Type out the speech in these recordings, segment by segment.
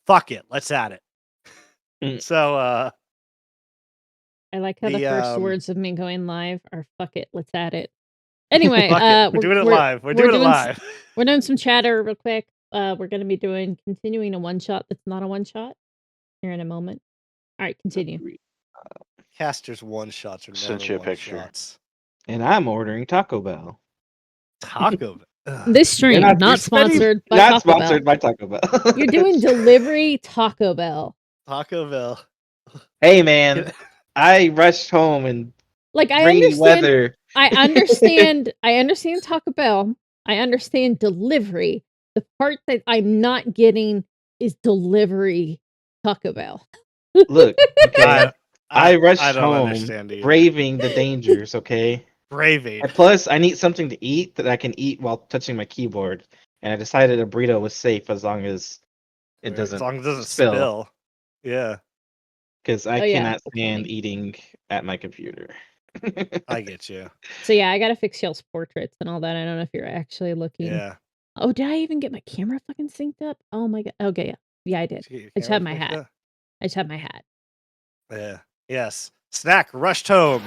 fuck it, let's add it. Mm. So I like how the the first words of me going live are "fuck it, let's add it." Anyway, fuck it. We're doing it live. We're doing it live. We're doing some chatter real quick. We're gonna be continuing a one shot that's not a one shot here in a moment. All right, continue. Caster's one shots are Sent never you a one picture. shots. And I'm ordering Taco Bell. Taco Bell. This stream not- not you're spending- sponsored by Not Taco sponsored Bell. by Taco Bell. You're doing delivery Taco Bell. Taco Bell. Hey man, I rushed home and Like I rainy understand. weather. I understand. I understand Taco Bell. I understand delivery. The part that I'm not getting is delivery Taco Bell. Look, okay, I rushed I don't home, understand either. braving the dangers. Okay, Braving. and plus I need something to eat that I can eat while touching my keyboard. And I decided a burrito was safe as long as it doesn't as long as it doesn't spill. spill. Yeah, Because I Oh, yeah, cannot that's stand funny. eating at my computer. I get you. So yeah, I gotta fix y'all's portraits and all that. I don't know if you're actually looking. Yeah. Oh, did I even get my camera fucking synced up? Oh my god. Okay, yeah. Yeah, I did. I just had my hat. I just had my hat. Yeah. Yes. Snack rushed home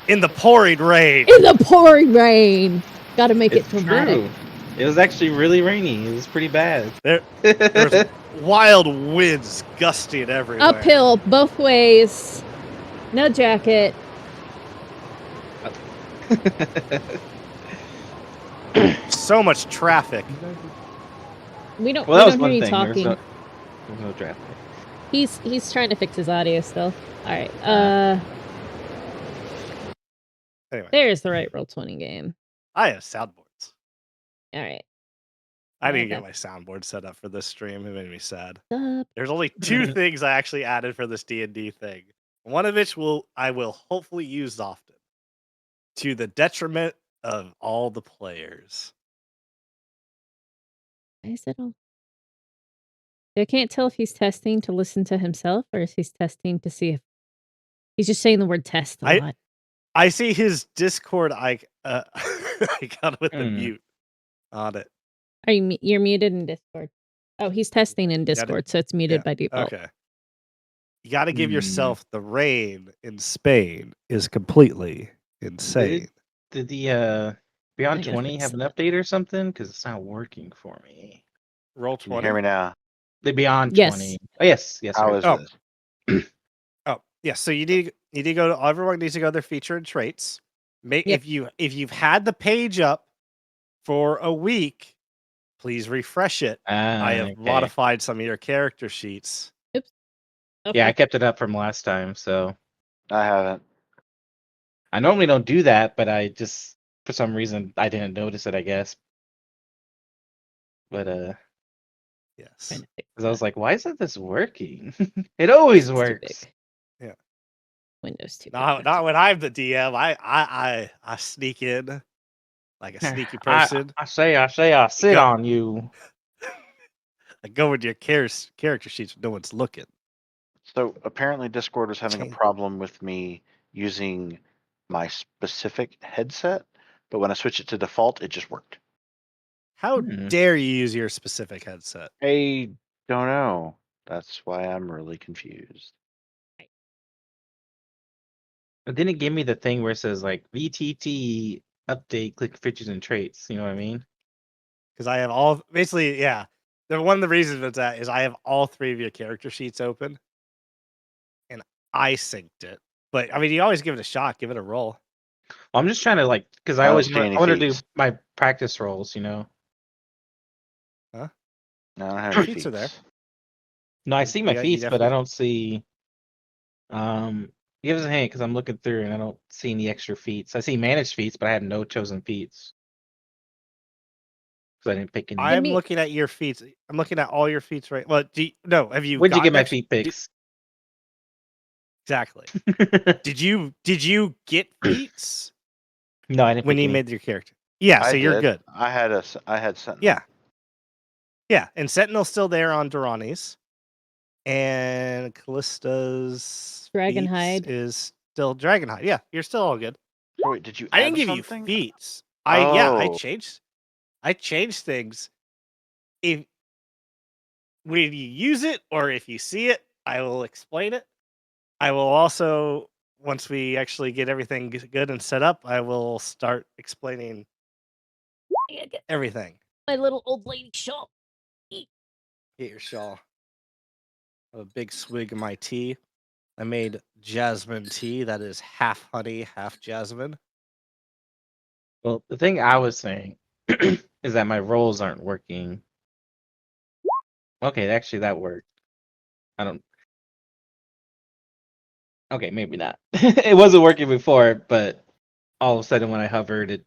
in the pouring rain. In the pouring rain. Gotta make it dramatic. True. It was actually really rainy. It was pretty bad. There's wild winds gusting everywhere. Uphill, both ways. No jacket. So much traffic. We don't, Well, that we was don't one hear you thing. talking. There's no traffic. He's trying to fix his audio still. Alright. Anyway, There's the right Roll20 game. I have soundboards. Alright. I didn't Okay. get my soundboard set up for this stream. It made me sad. Up. There's only two things I actually added for this D&D thing. One of which I will hopefully use often, to the detriment of all the players. Why is it all? I can't tell if he's testing to listen to himself or if he's testing to see if he's just saying the word test a lot. I see his Discord icon with the Hmm. mute on it. Are you're muted in Discord? Oh, he's testing in Discord, so it's muted Yeah, by default. Okay. You got to give yourself the rain in Spain is completely insane. Did the Beyond I gotta 20 fix have an that. update or something? Because it's not working for me. Roll Can you 20. hear me now? The Beyond Yes. 20. Oh yes, yes. How right. is Oh. this? Oh, yeah. So you need to go to everyone needs to go to their feature and traits. Yep. If you've had the page up for a week, please refresh it. I have Okay. modified some of your character sheets. Okay. Yeah, I kept it up from last time, so I haven't. I normally don't do that, but I just for some reason I didn't notice it, I guess. But Yes. Trying to fix because I was that. like, why isn't this working? It always It's too works. big. Yeah. Windows too big. Not when I'm the DM. I sneak in like a sneaky person. I say I sit Go- on you. I go with your character sheets when no one's looking. So apparently Discord was having a Change. problem with me using my specific headset, but when I switched it to default, it just worked. How Hmm. dare you use your specific headset? I don't know. That's why I'm really confused. But then it gave me the thing where it says like VTT update, click features and traits. You know what I mean? Because I have all basically, yeah. One of the reasons for that is I have all three of your character sheets open, and I synced it. But I mean, you always give it a shot, give it a roll. I'm just trying to like because I I don't always see want any to do feats. my practice rolls. You know? No, I don't have Your any feats are there. No, I see my You feats, but definitely- I don't see. Give us a hint because I'm looking through and I don't see any extra feats. I see managed feats, but I have no chosen feats. So I didn't pick any. I'm looking at your feats. I'm looking at all your feats, right? Well, have you? When'd you get gotten my extra- feet picks? Exactly. Did you get feats No, I didn't. when pick you any. made your character? Yeah, so I you're did. good. I had Sentinel. Yeah. Yeah, and Sentinel's still there on Durrani's. And Callista's Dragonhide. feats is still Dragonhide. Yeah, you're still all good. So wait, did you? I add didn't give something? you feats. I Oh. changed things. If when you use it or if you see it, I will explain it. I will also, once we actually get everything good and set up, I will start explaining I gotta get everything. my little old lady shawl. Get your shawl. Have a big swig of my tea. I made jasmine tea that is half honey, half jasmine. Well, the thing I was saying is that my rolls aren't working. Okay, actually that worked. I don't. Okay, maybe not. It wasn't working before, but all of a sudden when I hovered,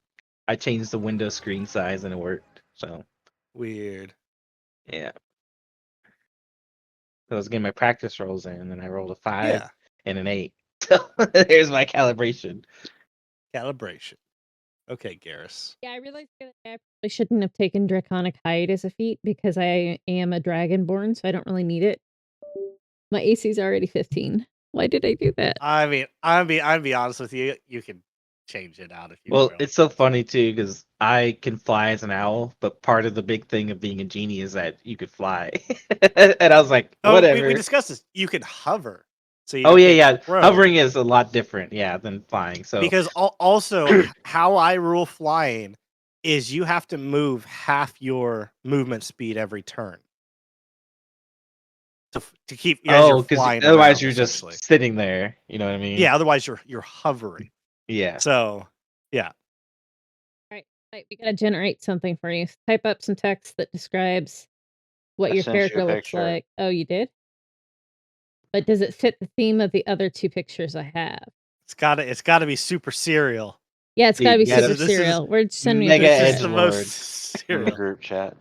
I changed the window screen size and it worked. So Weird. yeah, so I was getting my practice rolls in, and I rolled a 5 Yeah. and an 8. So there's my calibration. Calibration. Okay, Garrus. Yeah, I realized the other day I probably shouldn't have taken Draconic Hide as a feat because I am a Dragonborn, so I don't really need it. My AC is already 15. Why did I do that? I mean, I'll be honest with you. You can change it out if you Well, really it's so want to. funny too because I can fly as an owl, but part of the big thing of being a genie is that you could fly. And I was like, Oh, whatever. we discussed this. You can hover. So you Oh yeah, can yeah. throw. Hovering is a lot different, yeah, than flying. So Because also how I rule flying is you have to move half your movement speed every turn to keep as you're because flying otherwise around, you're essentially. just sitting there. You know what I mean? Yeah, otherwise you're hovering. Yeah. So yeah. Right, we gotta generate something for you. Type up some text that describes what I your sent you a character looks picture. like. Oh, you did? But does it fit the theme of the other 2 pictures I have? It's gotta be super serial. Yeah, it's Dude, gotta be you gotta- super This is serial. We're sending me a Mega picture. This edge is the lord. most In the serial. group chat.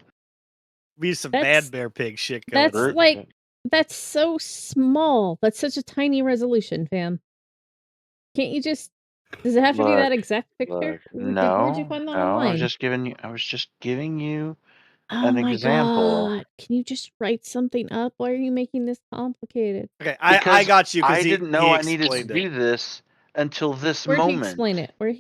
Be some That's- bad bear pig shit going That's on. Group like chat. that's so small. That's such a tiny resolution, fam. Can't you just does it have to be that Look, exact picture? Look, Where'd you no, find that no. I online? was just giving you Oh an my example. god. Can you just write something up? Why are you making this complicated? Okay, I Because got you because I he didn't know I needed to explained it. do this until this Where'd he moment. explain it? Where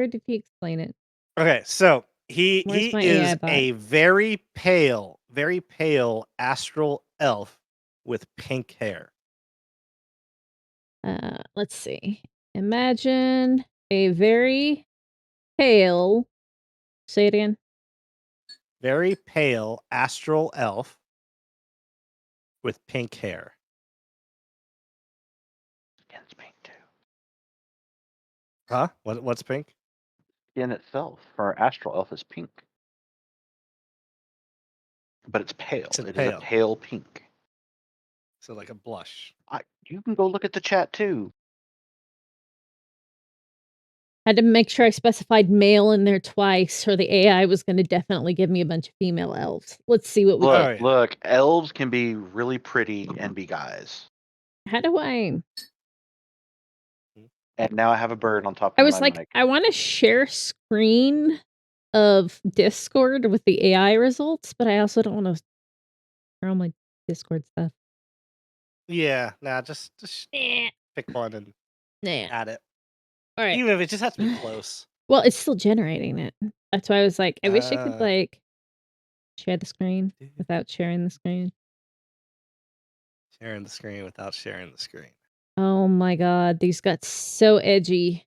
did he explain it? Okay, so he Where's my is AI bot? a very pale astral elf with pink hair. Let's see. Imagine a very pale say it again. Very pale astral elf with pink hair. Skin's pink too. Huh? What's pink? Skin itself for astral elf is pink, but it's pale. It's It is pale. a pale pink. So like a blush. You can go look at the chat too. Had to make sure I specified male in there twice, or the AI was going to definitely give me a bunch of female elves. Let's see what we Look, get. Oh, yeah. look. Elves can be really pretty and be guys. How do I? And now I have a bird on top I of was my like, mic. I want to share screen of Discord with the AI results, but I also don't want to share all my Discord stuff. Yeah, nah, just Nah. pick one and Nah. add it. All right. Even if it just has to be close. Well, it's still generating it. That's why I was like, I wish I could like share the screen without sharing the screen. Sharing the screen without sharing the screen. Oh my god, these got so edgy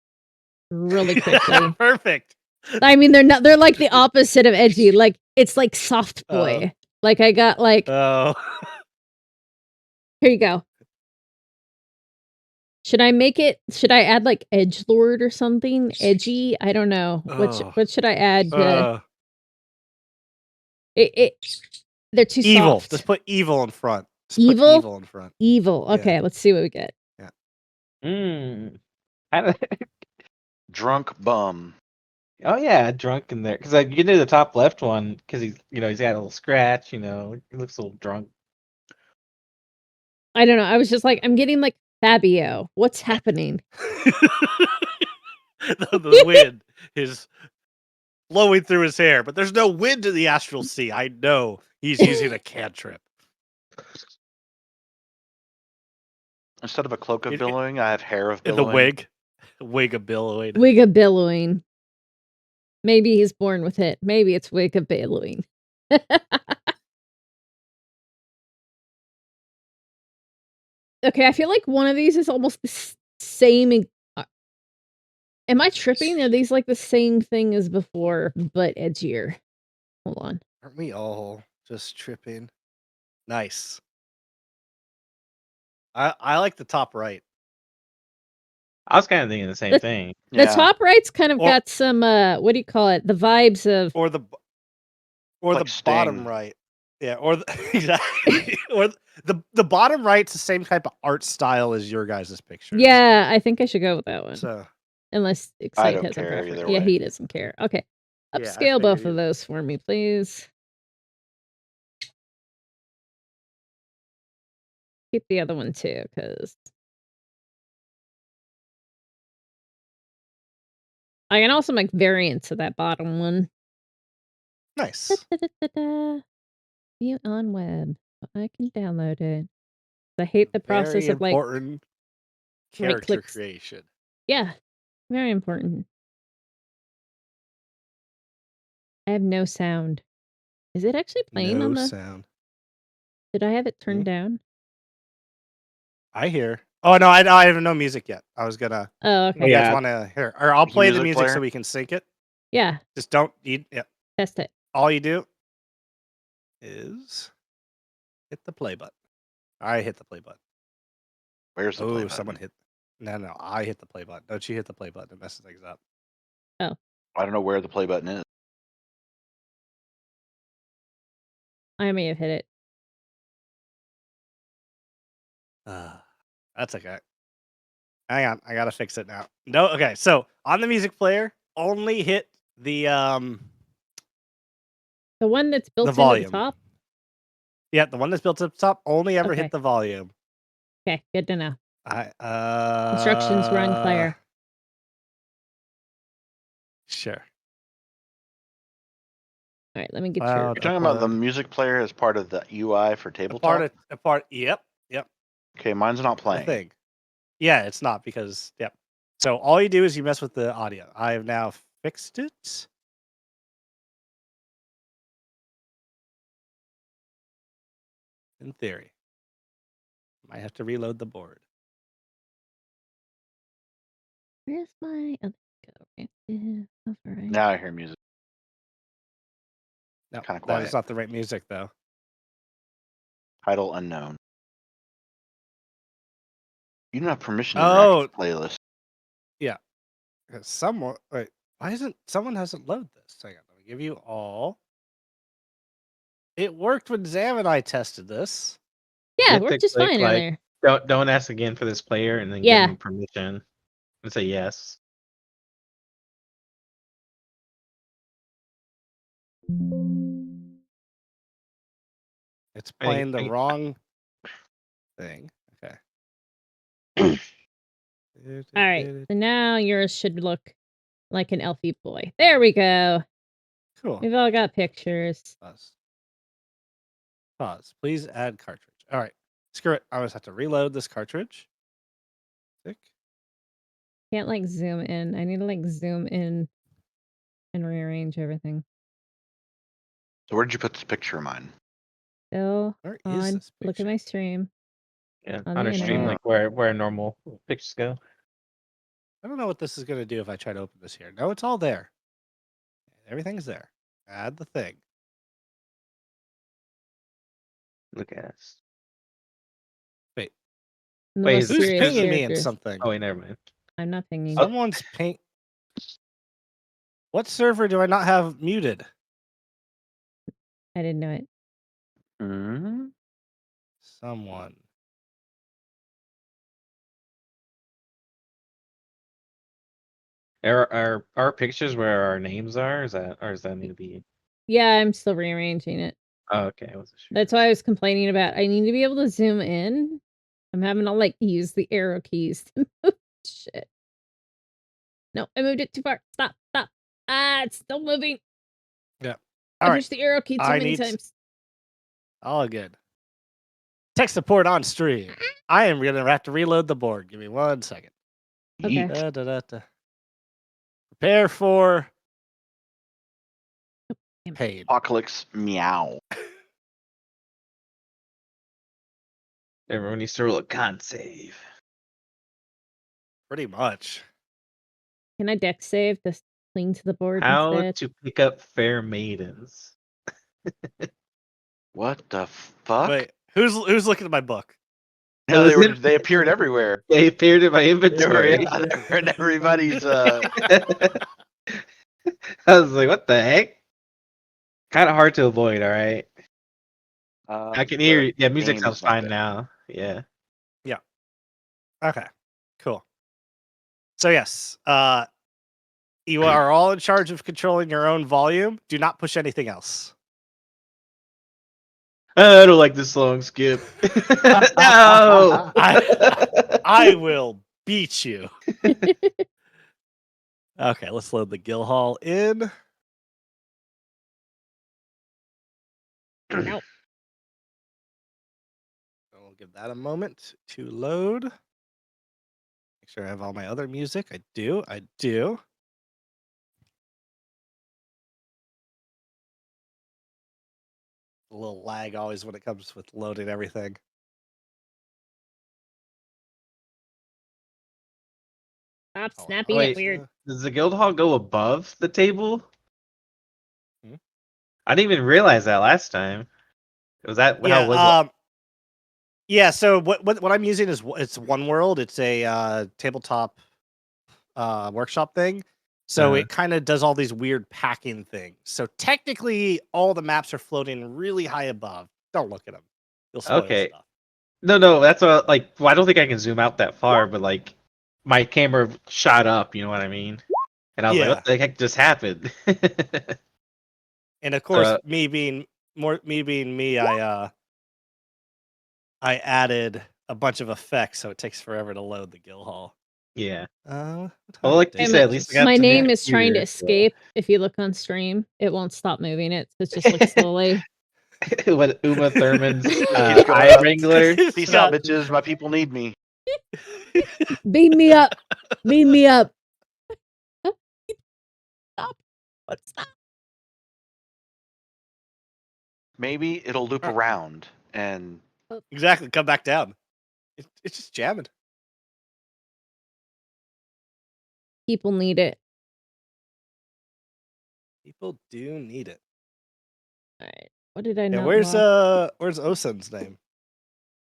really quickly. Perfect. I mean, they're like the opposite of edgy. Like it's like soft boy. Like I got like Oh. here you go. Should I add like edgelord or something? Edgy? I don't know. What should I add? They're too evil. soft. Just put evil in front. Just Evil? Put evil in front. Evil. Yeah. Okay, let's see what we get. Drunk bum. Oh yeah, drunk in there. Because like you do the top left one, because he's got a little scratch. He looks a little drunk. I don't know. I was just like, I'm getting like Fabio. What's happening? the wind is blowing through his hair, but there's no wind in the astral sea. I know he's using a cantrip. Instead of a cloak of billowing, I have hair of billowing. The wig of billowing. Wig of billowing. Maybe he's born with it. Maybe it's wig of billowing. Okay, I feel like one of these is almost the same. Am I tripping? Are these like the same thing as before, but edgier? Hold on. Aren't we all just tripping? Nice. I like the top right. I was kind of thinking the same The- thing. The Yeah. top right's kind of Or- got some what do you call it? The vibes of Or the Like bottom Sting. right. Yeah, or exactly. Or the bottom right's the same type of art style as your guys' picture. yeah. I think I should go with that one, So unless I Excite don't has a care preference. either Yeah, way. he doesn't care. Okay, Yeah, I upscale figured both you- of those for me, please. Keep the other one too, because I can also make variants of that bottom one. nice. View on web. I can download it. I hate the Very process of like, important character clicks. creation. yeah, very important. I have no sound. Is it actually playing No on the? sound. Did I have it turned Hmm? down? I hear. Oh no, I have no music yet. I was gonna. Oh, You okay. Yeah. guys want to hear? Or I'll play the Music music so player? we can sync it. Yeah, Just don't. Yeah. test it. All you do is hit the play button. I hit the play button. Where's the play Oh, button? someone hit. No, I hit the play button. Don't you hit the play button? It messes things up. I don't know where the play button is. I may have hit it. That's okay. Hang on, I gotta fix it now. No, okay. So on the music player, only hit the The one that's built into the volume. top. yeah, the one that's built up top. Only ever Okay. hit the volume. Okay, good to know. I Instructions were unclear. Sure. All right, let me get Wow, your. You're talking about the Upload. music player as part of the UI for A tabletop? part. Yep. Okay, mine's not The playing. thing. Yeah, it's not because yep. So all you do is you mess with the audio. I have now fixed it. In theory, might have to reload the board. Where's my other go? Right there, override. Now I hear music. No, Kinda that is quiet. not the right music though. Title unknown. You don't have permission to Oh. interact with the playlist. Someone wait, why isn't someone hasn't loaded this? Hang on, let me give you all. It worked when Zam and I tested this. Yeah, Hit we're the just click, fine on like, there. Don't ask again for this player, and then Yeah. give them permission and say yes. It's I think- playing the I think- wrong thing. Okay. All right, so now yours should look like an elfy boy. There we go. Cool. We've all got pictures. Pause. Please add cartridge. All right. Screw it. I always have to reload this cartridge. Tick. Can't like zoom in. I need to like zoom in and rearrange everything. So where did you put this picture of mine? Still Where is on. this Look at picture? my stream. Yeah, On on the our stream, internet. like where normal pictures go. I don't know what this is going to do if I try to open this here. No, it's all there. Everything's there. Add the thing. Look at us. The Wait, most is this Who's serious pinging me in characters. something? Oh wait, never mind. I'm not pinging. Someone's ping. What server do I not have muted? I didn't know it. Mm-hmm. Someone. Are our pictures where our names are? Is that or does that need to be? Yeah, I'm still rearranging it. Oh, okay. I wasn't sure. That's why I was complaining about. I need to be able to zoom in. I'm having to like use the arrow keys to move shit. No, I moved it too far. Stop. Ah, it's still moving. Yeah. I All right. pushed the arrow key too I many need s- times. All good. Tech support on stream. I am going to have to reload the board. Give me 1 second. Okay. Da. Prepare for Damn it. pain. Apocalypse meow. Everyone needs to roll a con save. Pretty much. Can I deck save to cling to the board How instead? to pick up fair maidens. What the fuck? Wait, who's looking at my book? No, It was in- they appeared everywhere. They appeared in my They were, inventory. they were in everybody's. I was like, what the heck? Kind of hard to avoid, all right? I can hear you. Yeah, music game sounds is not fine there. now. Yeah. Okay, cool. So yes, you are all in charge of controlling your own volume. Do not push anything else. I don't like this song, Skip. No! I will beat you. Okay, let's load the Guildhall in. Nope. I'll give that a moment to load. Make sure I have all my other music. I do. A little lag always when it comes with loading everything. Stop Oh, snapping wait. it weird. Does the Guildhall go above the table? Hmm? I didn't even realize that last time. Was that how Yeah, it was? yeah, so what I'm using is it's One World. It's a tabletop workshop thing. So Uh-huh. it kind of does all these weird packing things. So technically all the maps are floating really high above. Don't look at them. You'll spoil Okay. stuff. No, that's what well, I don't think I can zoom out that far, but like my camera shot up, you know what I mean? And I was like, Yeah. what the heck just happened? And of course, Uh, me being me, I added a bunch of effects, so it takes forever to load the Guildhall. yeah. What Well, time like of you day Hey, said, is at least I this? got My some name is trying to here, so- escape. If you look on stream, it won't stop moving it. So it's just like slowly. What Uma Thurman's Keeps going eye up. wrangler. Peace out, bitches. My people need me. Beam me up. Beam me up. Stop. Stop. Maybe it'll loop Alright. around and Exactly. Come back down. It's just jamming. People need it. People do need it. All right. What did I Yeah, not where's lock? Osen's name?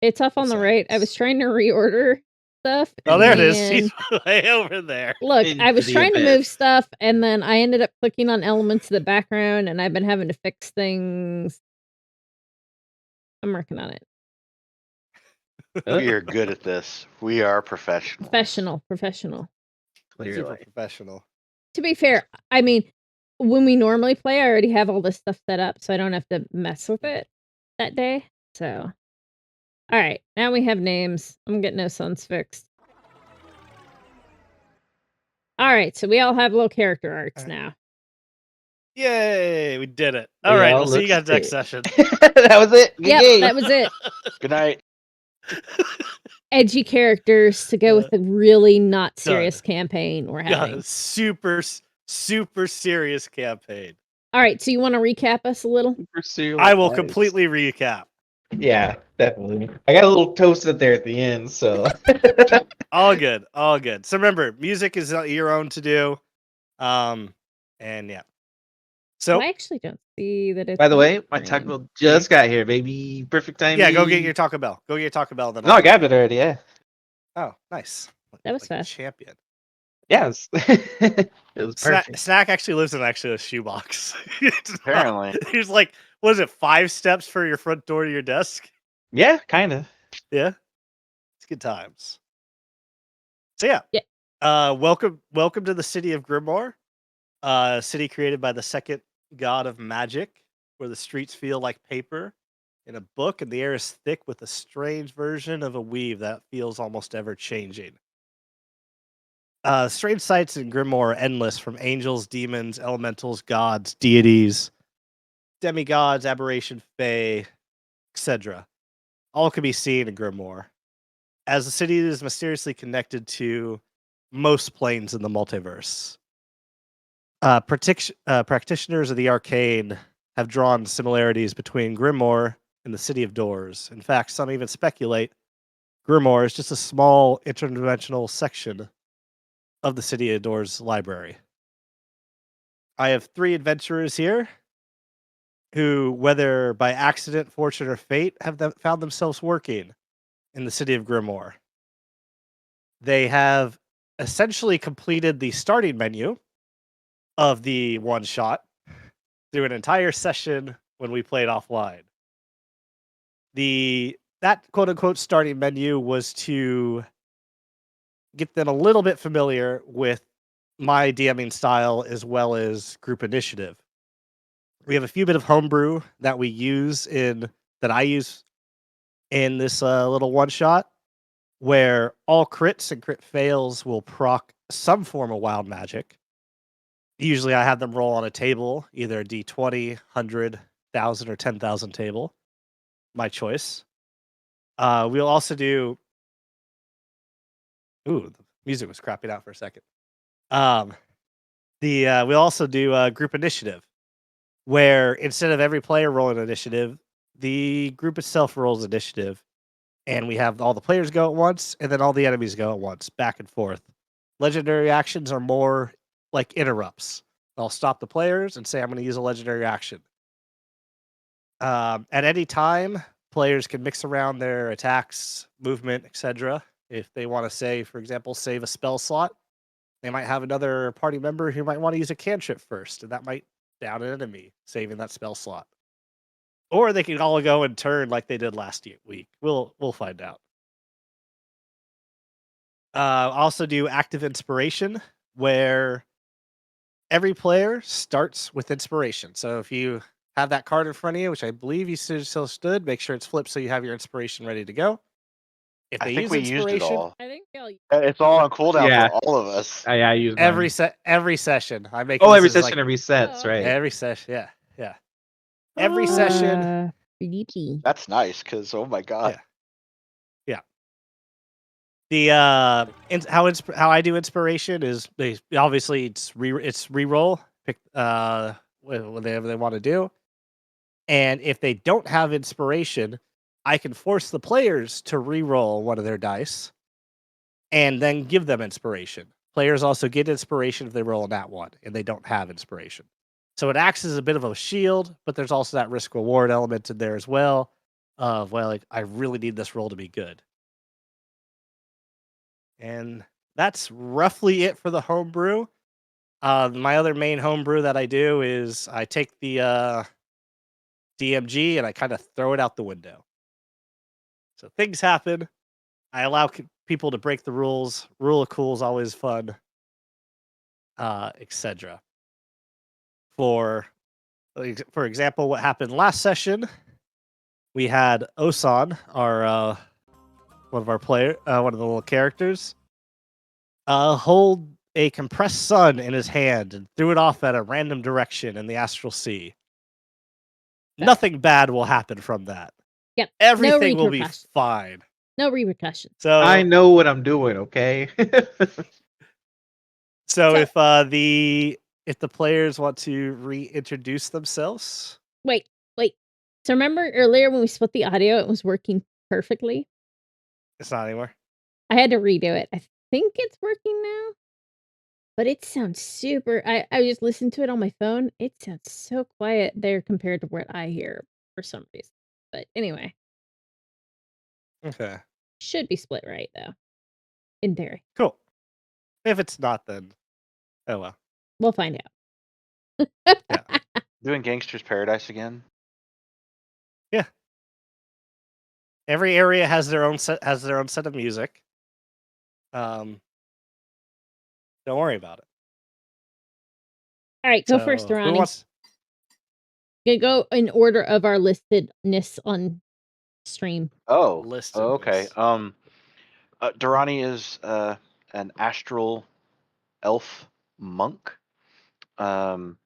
It's up on the right. I was Osen's. trying to reorder stuff. Oh, there it is. and He's way over there. Look, I Into was the trying to abyss. move stuff, and then I ended up clicking on elements of the background, and I've been having to fix things. I'm working on it. we are good at this. We are professionals. Professional. Super Clearly. professional. To be fair, I mean, when we normally play, I already have all this stuff set up, so I don't have to mess with it that day. So, all right, now we have names. I'm getting those sons fixed. All right, so we all have little character arts All right. now. Yay, we did it. We All right, all we'll see you look guys next sick. session. That was it. Good Yep, game. that was it. Good night. Edgy characters to go with a really not serious campaign we're having. Yeah, super serious campaign. All right, so you want to recap us a little? Pursue I will lives. completely recap. Yeah, definitely. I got a little toasted there at the end, so All good, all good. So remember, music is your own to do. And yeah. So I actually don't see that it's. by the way, my on Taco screen. Bell just got here, baby. Perfect time. yeah, go get your Taco Bell. Go get your Taco Bell. Then No, I got it already. Yeah. Oh, nice. That was Like a fast. champion. Yes. It was perfect. Snack actually lives in a shoebox. It's not- Apparently. He's like, what is it? 5 steps for your front door to your desk. Yeah, kind of. Yeah, it's good times. So yeah, Yeah. welcome to the city of Grimoire, a city created by the second god of magic, where the streets feel like paper in a book, and the air is thick with a strange version of a weave that feels almost ever changing. Strange sights in Grimoire are endless, from angels, demons, elementals, gods, deities, demigods, aberration, fae, etc. All can be seen in Grimoire, as the city is mysteriously connected to most planes in the multiverse. Practitioners of the arcane have drawn similarities between Grimoire and the City of Doors. In fact, some even speculate Grimoire is just a small interdimensional section of the City of Doors library. I have 3 adventurers here who, whether by accident, fortune, or fate, have found themselves working in the City of Grimoire. They have essentially completed the starting menu of the one shot through an entire session when we played offline. That quote unquote starting menu was to get them a little bit familiar with my DMing style as well as group initiative. We have a few bit of homebrew that I use in this little one shot, where all crits and crit fails will proc some form of wild magic. Usually, I have them roll on a table, either a d20, 100, 1,000, or 10,000 table. My choice. We'll also do. Ooh, the music was crapping out for a second. We'll also do group initiative, where instead of every player rolling initiative, the group itself rolls initiative, and we have all the players go at once, and then all the enemies go at once, back and forth. Legendary actions are more like interrupts. I'll stop the players and say I'm going to use a legendary action. At any time, players can mix around their attacks, movement, etc. If they want to say, for example, save a spell slot, they might have another party member who might want to use a cantrip first, and that might down an enemy, saving that spell slot. Or they can all go and turn like they did last week. We'll find out. Also do active inspiration, where every player starts with inspiration. So if you have that card in front of you, which I believe you still stood, make sure it's flipped so you have your inspiration ready to go. If I they think use we used it inspiration, all. I think It's all on cooldown Yeah. for all of us. I use every mine. every session, I make Oh, this every as, like, session it resets, Oh, right? every session, yeah. Every session, Creepy. That's nice because oh my god. Yeah. The how I do inspiration is obviously it's re-roll, pick whatever they want to do. And if they don't have inspiration, I can force the players to re-roll one of their dice and then give them inspiration. Players also get inspiration if they roll a nat 1 and they don't have inspiration. So it acts as a bit of a shield, but there's also that risk reward element in there as well of, well, like, I really need this roll to be good. And that's roughly it for the homebrew. My other main homebrew that I do is I take the DMG and I kind of throw it out the window. So things happen. I allow people to break the rules. Rule of cool is always fun, etc. For example, what happened last session? We had Osan, our one of the little characters, hold a compressed sun in his hand and threw it off at a random direction in the astral sea. Nothing bad will happen from that. Yep. Everything will be repercussions. fine. No repercussions. So I know what I'm doing, okay? So So- if the players want to reintroduce themselves, Wait. So remember earlier when we split the audio, it was working perfectly? it's not anymore. I had to redo it. I think it's working now. But it sounds super. I just listened to it on my phone. It sounds so quiet there compared to what I hear for some reason. But anyway, Okay, should be split right though. In theory. cool. If it's not, then oh well. We'll find out. Yeah. Doing Gangster's Paradise again. Every area has their own set of music. Don't worry about it. All right, go first, So, who Ronnie. wants? Gonna go in order of our listedness on stream. Oh, Listed okay. this. Durrani is an astral elf monk. Pretty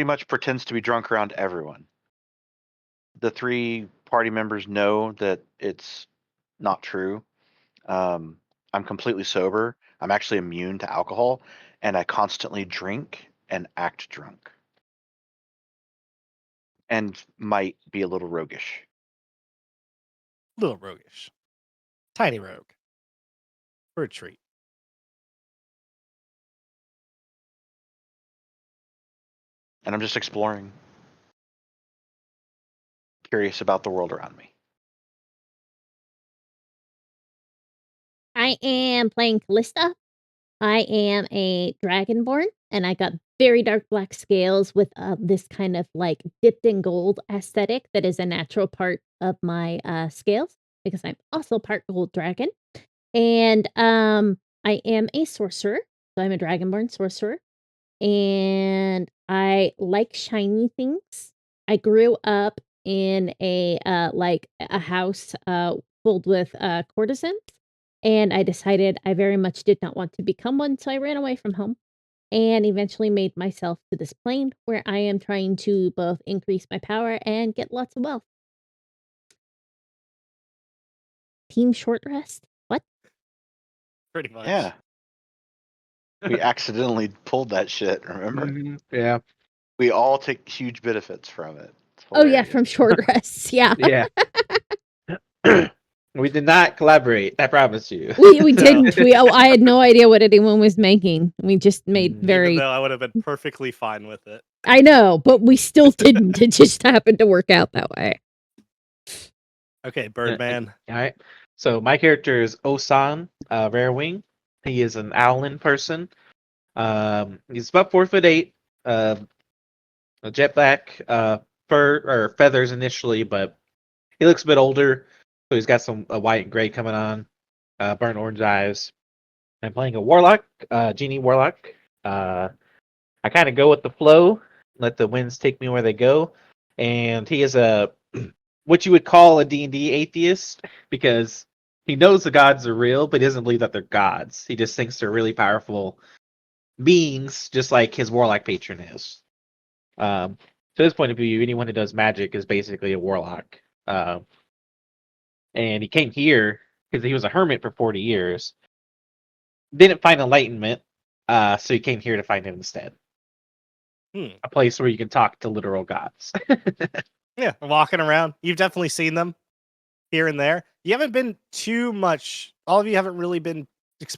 much pretends to be drunk around everyone. The 3 party members know that it's not true. I'm completely sober. I'm actually immune to alcohol, and I constantly drink and act drunk. And might be a little roguish. Little roguish. tiny rogue for a treat. And I'm just exploring. Curious about the world around me. I am playing Callista. I am a dragonborn, and I got very dark black scales with this kind of like dipped in gold aesthetic that is a natural part of my scales because I'm also part gold dragon. And I am a sorcerer, so I'm a dragonborn sorcerer, and I like shiny things. I grew up in a like a house filled with courtesans, and I decided I very much did not want to become one, so I ran away from home and eventually made myself to this plane where I am trying to both increase my power and get lots of wealth. Team short rest? What? Pretty much. Yeah. We accidentally pulled that shit, remember? Yeah. We all take huge benefits from it. It's Oh yeah, hilarious. from short rests. Yeah. Yeah. We did not collaborate. I promise you. We No. didn't. I had no idea what anyone was making. We just made Mm. Even very. though I would have been perfectly fine with it. I know, but we still didn't. It just happened to work out that way. Okay, Birdman. All right. So my character is Osan Rarewing. He is an Owlin person. He's about 4'8". A jet black fur or feathers initially, but he looks a bit older. So he's got some white and gray coming on. Burnt orange eyes. I'm playing a warlock, genie warlock. I kind of go with the flow, let the winds take me where they go. And he is a what you would call a D&D atheist because he knows the gods are real, but he doesn't believe that they're gods. He just thinks they're really powerful beings, just like his warlock patron is. To this point of view, anyone who does magic is basically a warlock. And he came here because he was a hermit for 40 years. Didn't find enlightenment, so he came here to find it instead. A place where you can talk to literal gods. Yeah, walking around. You've definitely seen them here and there. You haven't been too much. All of you haven't really been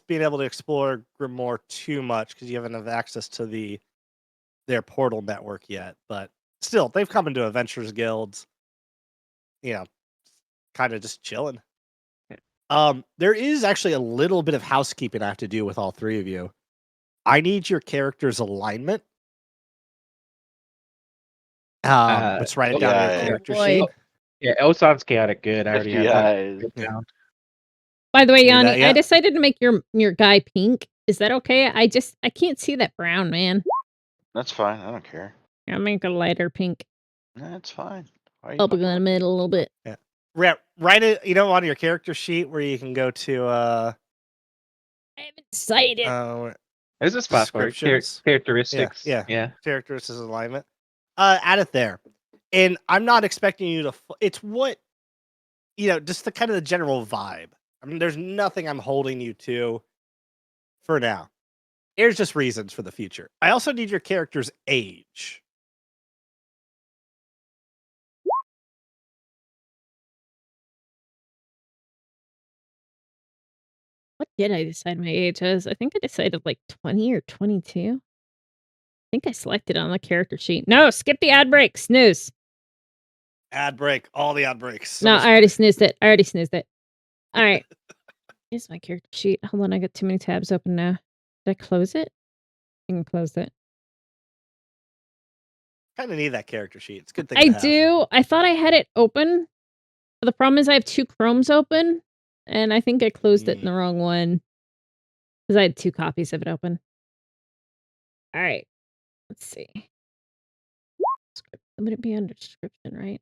being able to explore Grimoire too much because you haven't have access to their portal network yet. But still, they've come into adventurers guilds. You know, kind of just chilling. There is actually a little bit of housekeeping I have to do with all three of you. I need your character's alignment. Let's write it down on your yeah. character Boy. sheet. Yeah, Osan's chaotic good. I already have that FBI's. down. By the way, Do Yanni, that, yeah. I decided to make your guy pink. Is that okay? I can't see that brown, man. That's fine. I don't care. I'll make a lighter pink. That's fine. Why are you Up in fucking the with middle a little bit. Write it, on your character sheet where you can go to I'm excited. There's a spot for it. Descriptions. Characteristics. Yeah. characteristics alignment. Add it there. And I'm not expecting you to. It's what, just the kind of the general vibe. I mean, there's nothing I'm holding you to for now. Here's just reasons for the future. I also need your character's age. What did I decide my age as? I think I decided like 20 or 22. I think I selected on the character sheet. No, skip the ad break. Snooze. Ad break. All the ad breaks. So No, much I already fun. snoozed it. All right. Here's my character sheet. Hold on, I got too many tabs open now. Did I close it? I can close it. Kind of need that character sheet. It's a good thing. I to have. do. I thought I had it open. But the problem is I have two Chromes open, and I think I closed it in the wrong one. Because I had two copies of it open. All right. Let's see. Would it be under description, right?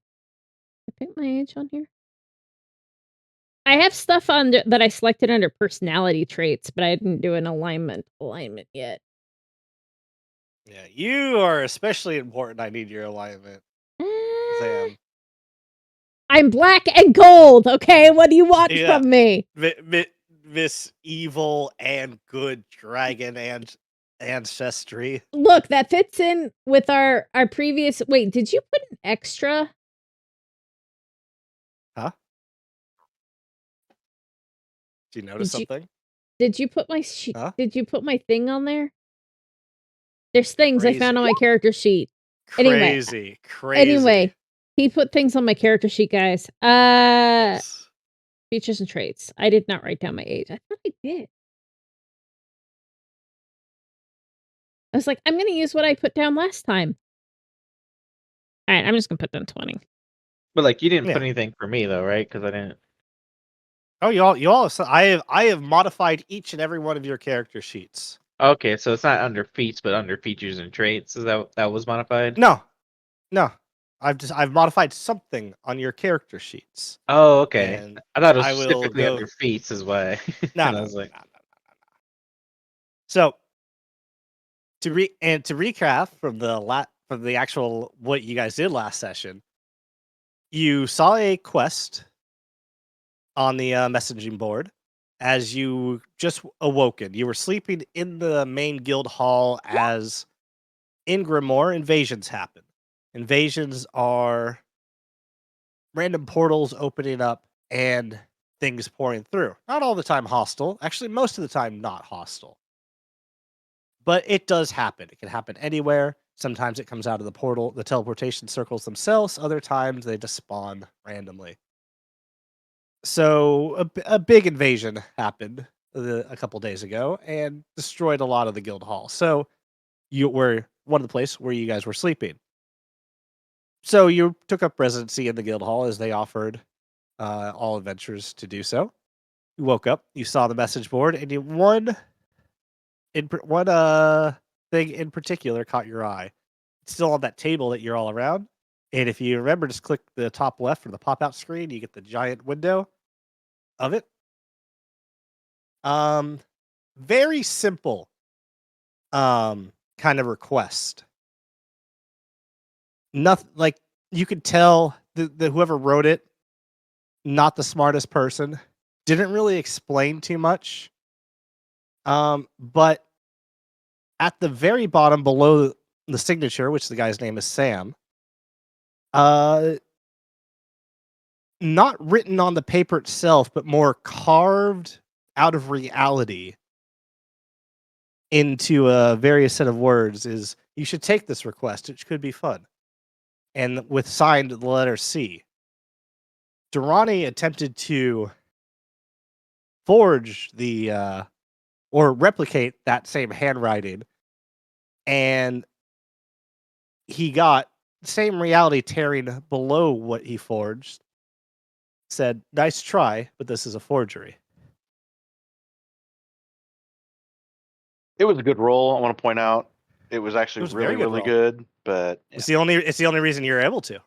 I pick my age on here. I have stuff under that I selected under personality traits, but I didn't do an alignment yet. Yeah, you are especially important. I need your alignment, Sam. I'm black and gold. Okay, what do you want Yeah. from me? This evil and good dragon and ancestry. Look, that fits in with our previous. Wait, did you put an extra? Huh? Do you notice Did you something? did you put my Huh? did you put my thing on there? There's things I found Crazy. on my character sheet. Anyway, Crazy. Anyway, he put things on my character sheet, guys. Yes. Features and traits. I did not write down my age. I thought I did. I was like, I'm gonna use what I put down last time. Alright, I'm just gonna put down 20. But like, you didn't Yeah. put anything for me though, right? Because I didn't. Oh, you all. I have modified each and every one of your character sheets. Okay, so it's not under feats, but under features and traits. Is that was modified? No, no. I've modified something on your character sheets, Oh, okay. and I thought it was I will specifically go. under feats, is why. No, And I no, was no, like, no, no, no, no. So to recap from from the actual what you guys did last session, you saw a quest on the messaging board as you just awoken. You were sleeping in the main guild hall as in Grimoire invasions happen. Invasions are random portals opening up and things pouring through. Not all the time hostile. Actually, most of the time not hostile. But it does happen. It can happen anywhere. Sometimes it comes out of the portal, the teleportation circles themselves. Other times they just spawn randomly. So a big invasion happened a couple days ago and destroyed a lot of the guild hall. So you were one of the places where you guys were sleeping. So you took up residency in the guild hall as they offered all adventurers to do so. You woke up, you saw the message board, and one thing in particular caught your eye. It's still on that table that you're all around. And if you remember, just click the top left for the pop-out screen. You get the giant window of it. Very simple kind of request. Nothing like you could tell the whoever wrote it, not the smartest person, didn't really explain too much. But at the very bottom below the signature, which the guy's name is Sam, not written on the paper itself, but more carved out of reality into a various set of words is you should take this request. It could be fun. And with signed the letter C. Durrani attempted to forge the or replicate that same handwriting, and he got the same reality tearing below what he forged. Said, "Nice try, but this is a forgery." It was a good roll. I want to point out it was actually was a really, very good really roll. good. But yeah. It's the only reason you're able to.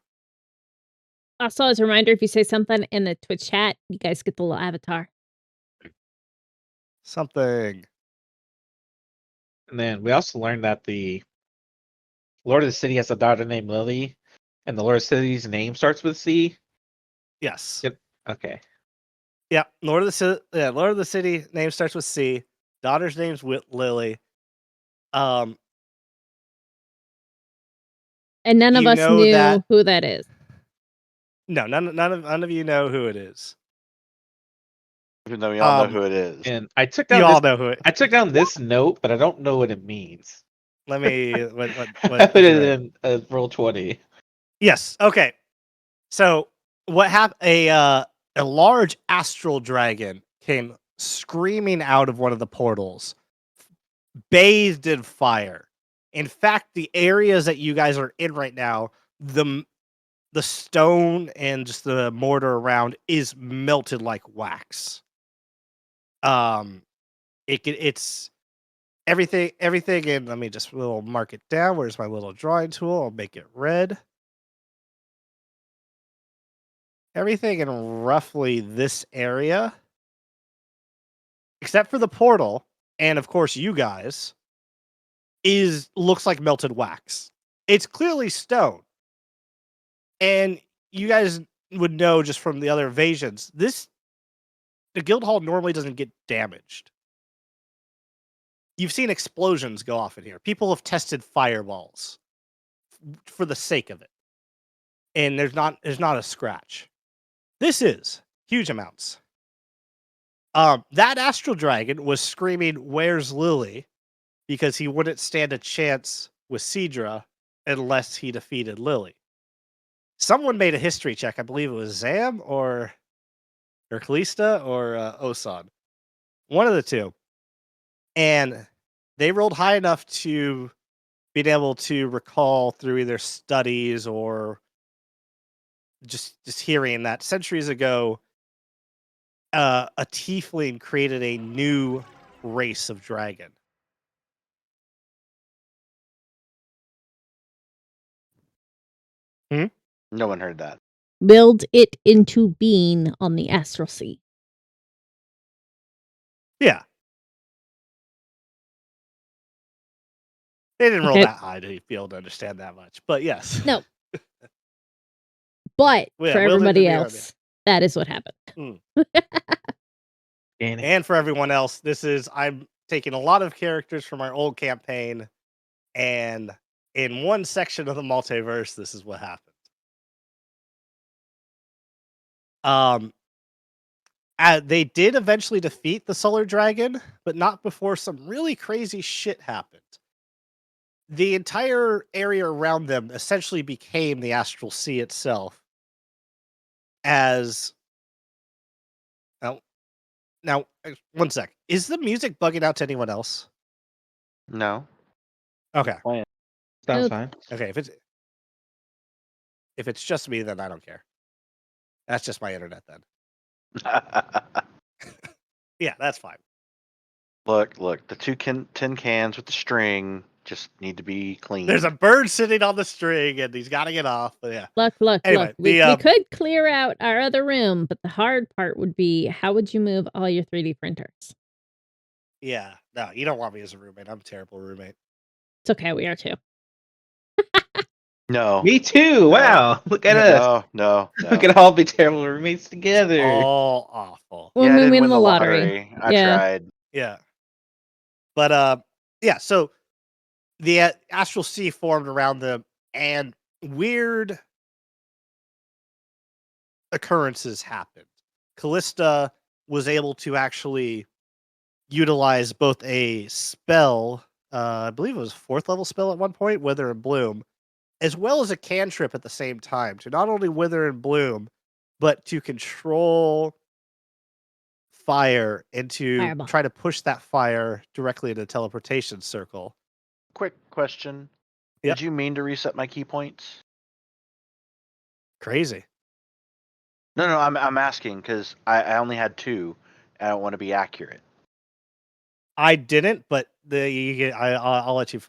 Also, as a reminder, if you say something in the Twitch chat, you guys get the little avatar. Something. and then we also learned that the Lord of the City has a daughter named Lily, and the Lord of the City's name starts with C. Yes. Yep. Okay. Yeah. Lord of the City name starts with C. Daughter's name's with Lily. And none of You us know knew that- who that is. No, none of you know who it is. Even though we all know Um, who it is. And I took You down all this. know who it. I took down this note, but I don't know what it means. Let me. What? I put did you it write? in roll 20. Yes. Okay. So what happened? A large astral dragon came screaming out of one of the portals, bathed in fire. In fact, the areas that you guys are in right now, the stone and just the mortar around is melted like wax. It's everything, and let me just little mark it down. Where's my little drawing tool? I'll make it red. Everything in roughly this area, except for the portal, and of course you guys, looks like melted wax. It's clearly stone. And you guys would know just from the other invasions, the guild hall normally doesn't get damaged. You've seen explosions go off in here. People have tested fireballs for the sake of it. And there's not a scratch. This is huge amounts. That astral dragon was screaming, "Where's Lily?" because he wouldn't stand a chance with Sidra unless he defeated Lily. Someone made a history check. I believe it was Zam or Kalista or Osan. One of the two. And they rolled high enough to being able to recall through either studies or just hearing that centuries ago, a tiefling created a new race of dragon. No one heard that. Willed it into being on the astral sea. Yeah. They didn't roll Okay. that high to be able to understand that much, but yes. No. But Well, yeah, for willed it everybody into the else, that is what happened. And for everyone else, I'm taking a lot of characters from our old campaign, and in one section of the multiverse, this is what happened. They did eventually defeat the Solar Dragon, but not before some really crazy shit happened. The entire area around them essentially became the Astral Sea itself. Now, one sec. Is the music bugging out to anyone else? No. Okay. Sounds Okay. fine. Okay. If it's just me, then I don't care. That's just my internet then. Yeah, that's fine. Look, the two tin cans with the string just need to be cleaned. There's a bird sitting on the string, and he's got to get off. But yeah. Look. Anyway, We could clear out our other room, but the hard part would be how would you move all your 3D printers? Yeah. No, you don't want me as a roommate. I'm a terrible roommate. It's okay, we are too. No. Me too. Wow. Look at us. No. We could all be terrible roommates together. All awful. When Yeah, I we didn't win win the lottery. I Yeah. tried. Yeah. But yeah, so the Astral Sea formed around them, and weird occurrences happened. Callista was able to actually utilize both a spell, I believe it was a 4th level spell at one point, Wither and Bloom, as well as a cantrip at the same time to not only Wither and Bloom, but to control fire and to Fireball. try to push that fire directly into a teleportation circle. Quick question. Yep. Did you mean to reset my key points? Crazy. No, I'm asking because I only had 2, and I want to be accurate. I didn't, but I'll let you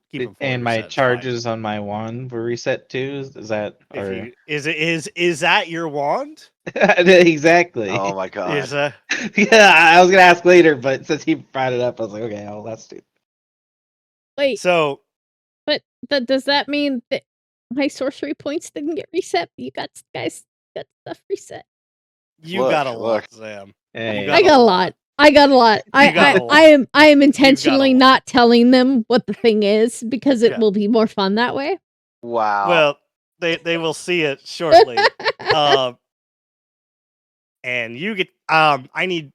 keep them. And my charges on my wand were reset too. Is that or Is that your wand? exactly? Oh my god. Is Yeah, I was gonna ask later, but since he brought it up, I was like, okay, I'll let's do. Wait, so? but does that mean that my sorcery points didn't get reset? You guys got stuff reset. You Look, got a look. lot, Sam. Hey. I got a lot. I got a lot. I am intentionally lot. not telling them what the thing is because it Yeah. will be more fun that way. Wow. Well, they will see it shortly. And you get I need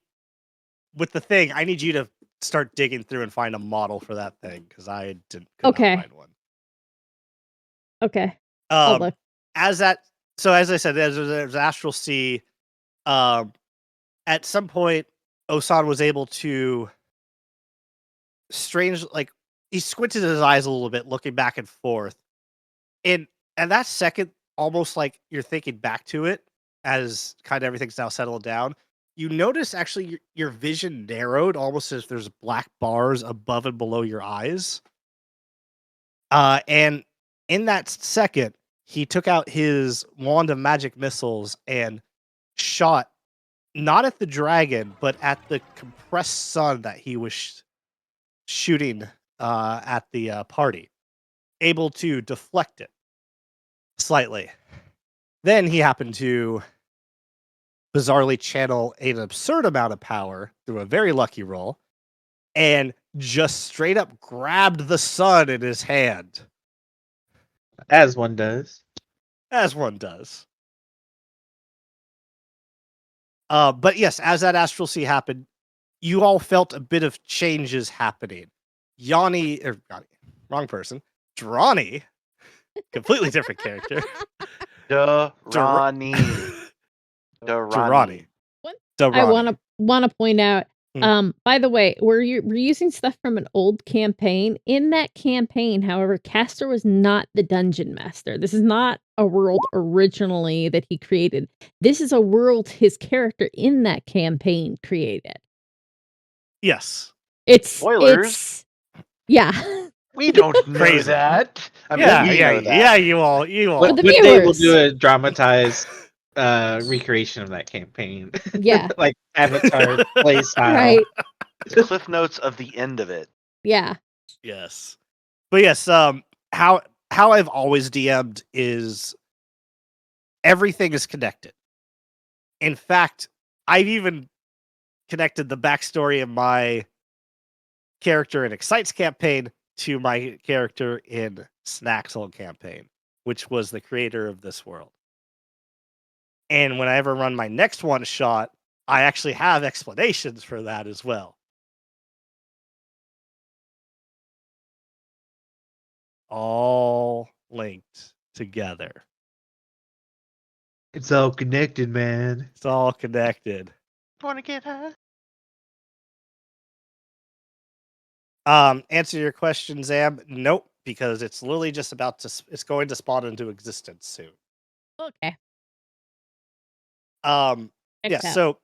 you to start digging through and find a model for that thing because I could not find one. Okay. I'll look. As I said, there's Astral Sea. At some point, Osan was able to he squinted his eyes a little bit, looking back and forth. And that second, almost like you're thinking back to it as kind of everything's now settled down. You notice actually your vision narrowed almost as if there's black bars above and below your eyes. And in that second, he took out his wand of magic missiles and shot not at the dragon, but at the compressed sun that he was shooting at the party, able to deflect it slightly. Then he happened to bizarrely channel an absurd amount of power through a very lucky roll and just straight up grabbed the sun in his hand. As one does. As one does. But yes, as that astral sea happened, you all felt a bit of changes happening. Yanni, wrong person. Durrani, completely different character. Durrani. Durrani. I want to point out. Hmm. By the way, we're using stuff from an old campaign. In that campaign, however, Castor was not the dungeon master. This is not a world originally that he created. This is a world his character in that campaign created. Yes. Spoilers. Yeah. We don't know Crazy. that. I mean, Yeah, we know that. yeah. You all. One the day we'll viewers. do a dramatized recreation of that campaign. Yeah. Like Avatar play style. Right. The Cliff Notes of the end of it. Yeah. Yes. But yes, how I've always DM'd is everything is connected. In fact, I've even connected the backstory of my character in Excite's campaign to my character in Snaxel campaign, which was the creator of this world. And when I ever run my next one shot, I actually have explanations for that as well. All linked together. It's all connected, man. It's all connected. Want to get high? Answer your question, Zam. Nope, because it's literally just about to. It's going to spawn into existence soon. Okay. Yeah. Checked out. So,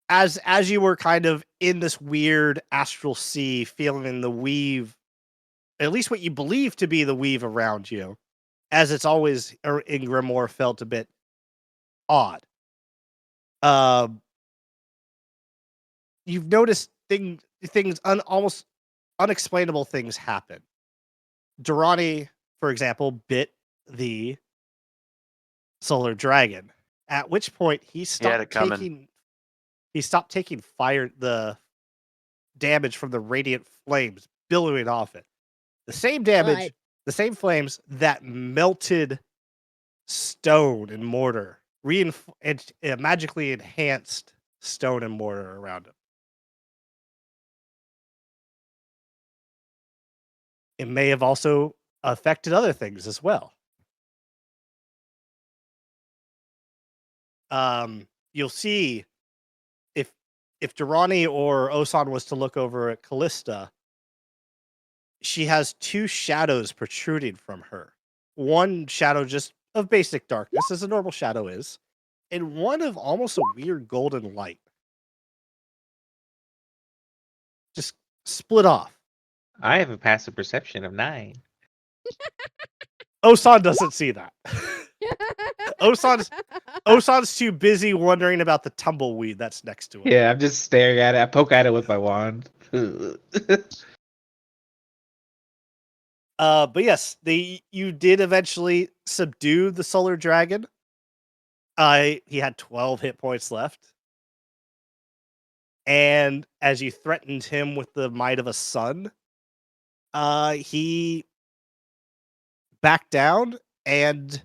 as you were kind of in this weird astral sea, feeling the weave, at least what you believe to be the weave around you, as it's always in Grimoire, felt a bit odd. You've noticed things almost unexplainable things happen. Durrani, for example, bit the solar dragon, at which point he stopped taking the damage from the radiant flames billowing off it. The same damage, God. the same flames that melted stone and mortar, and magically enhanced stone and mortar around him. It may have also affected other things as well. You'll see if Durrani or Osan was to look over at Callista, she has two shadows protruding from her. One shadow just of basic darkness, as a normal shadow is, and one of almost a weird golden light. Just split off. I have a passive perception of 9. Osan doesn't see that. Osan's too busy wondering about the tumbleweed that's next to him. Yeah, I'm just staring at it. I poke at it with my wand. But yes, you did eventually subdue the solar dragon. He had 12 hit points left. And as you threatened him with the might of a sun, he backed down and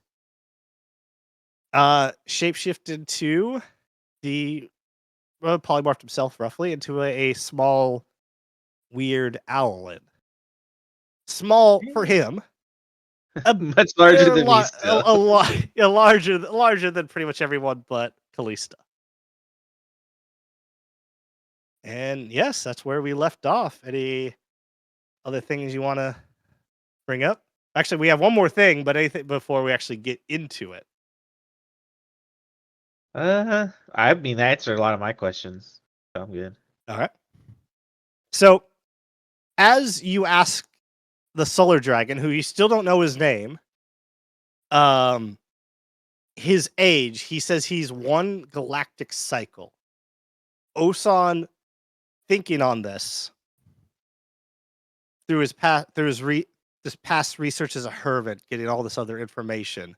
shapeshifted to polymorphed himself roughly into a small, weird owlin. Small for him. Much larger than me still. Larger than pretty much everyone but Callista. And yes, that's where we left off. Any other things you want to bring up? Actually, we have one more thing, but anything before we actually get into it? I mean, that answered a lot of my questions. So I'm good. All right. So, as you ask the solar dragon, who you still don't know his name, his age, he says he's one galactic cycle. Osan, thinking on this through his past research as a hermit, getting all this other information,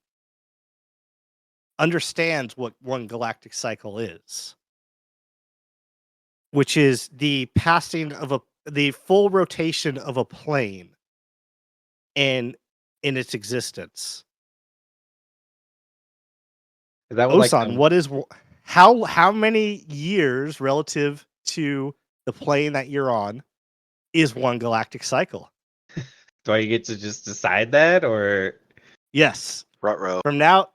understands what one galactic cycle is, which is the passing of the full rotation of a plane in its existence. Is that what, Osan, how many years relative to the plane that you're on is one galactic cycle? Do I get to just decide that, or Yes. Ruh-roh. From now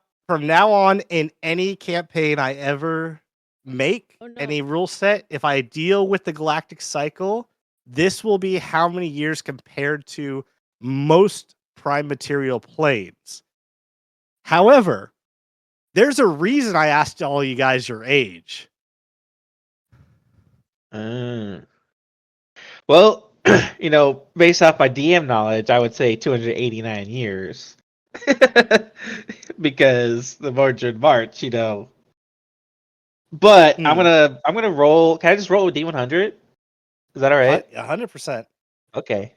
on, in any campaign I ever make, Oh, no. any rule set, if I deal with the galactic cycle, this will be how many years compared to most prime material planes. However, there's a reason I asked all you guys your age. Well, based off my DM knowledge, I would say 289 years. Because the March in March, But I'm gonna roll. Can I just roll with D100? Is that all right? 100%. Okay.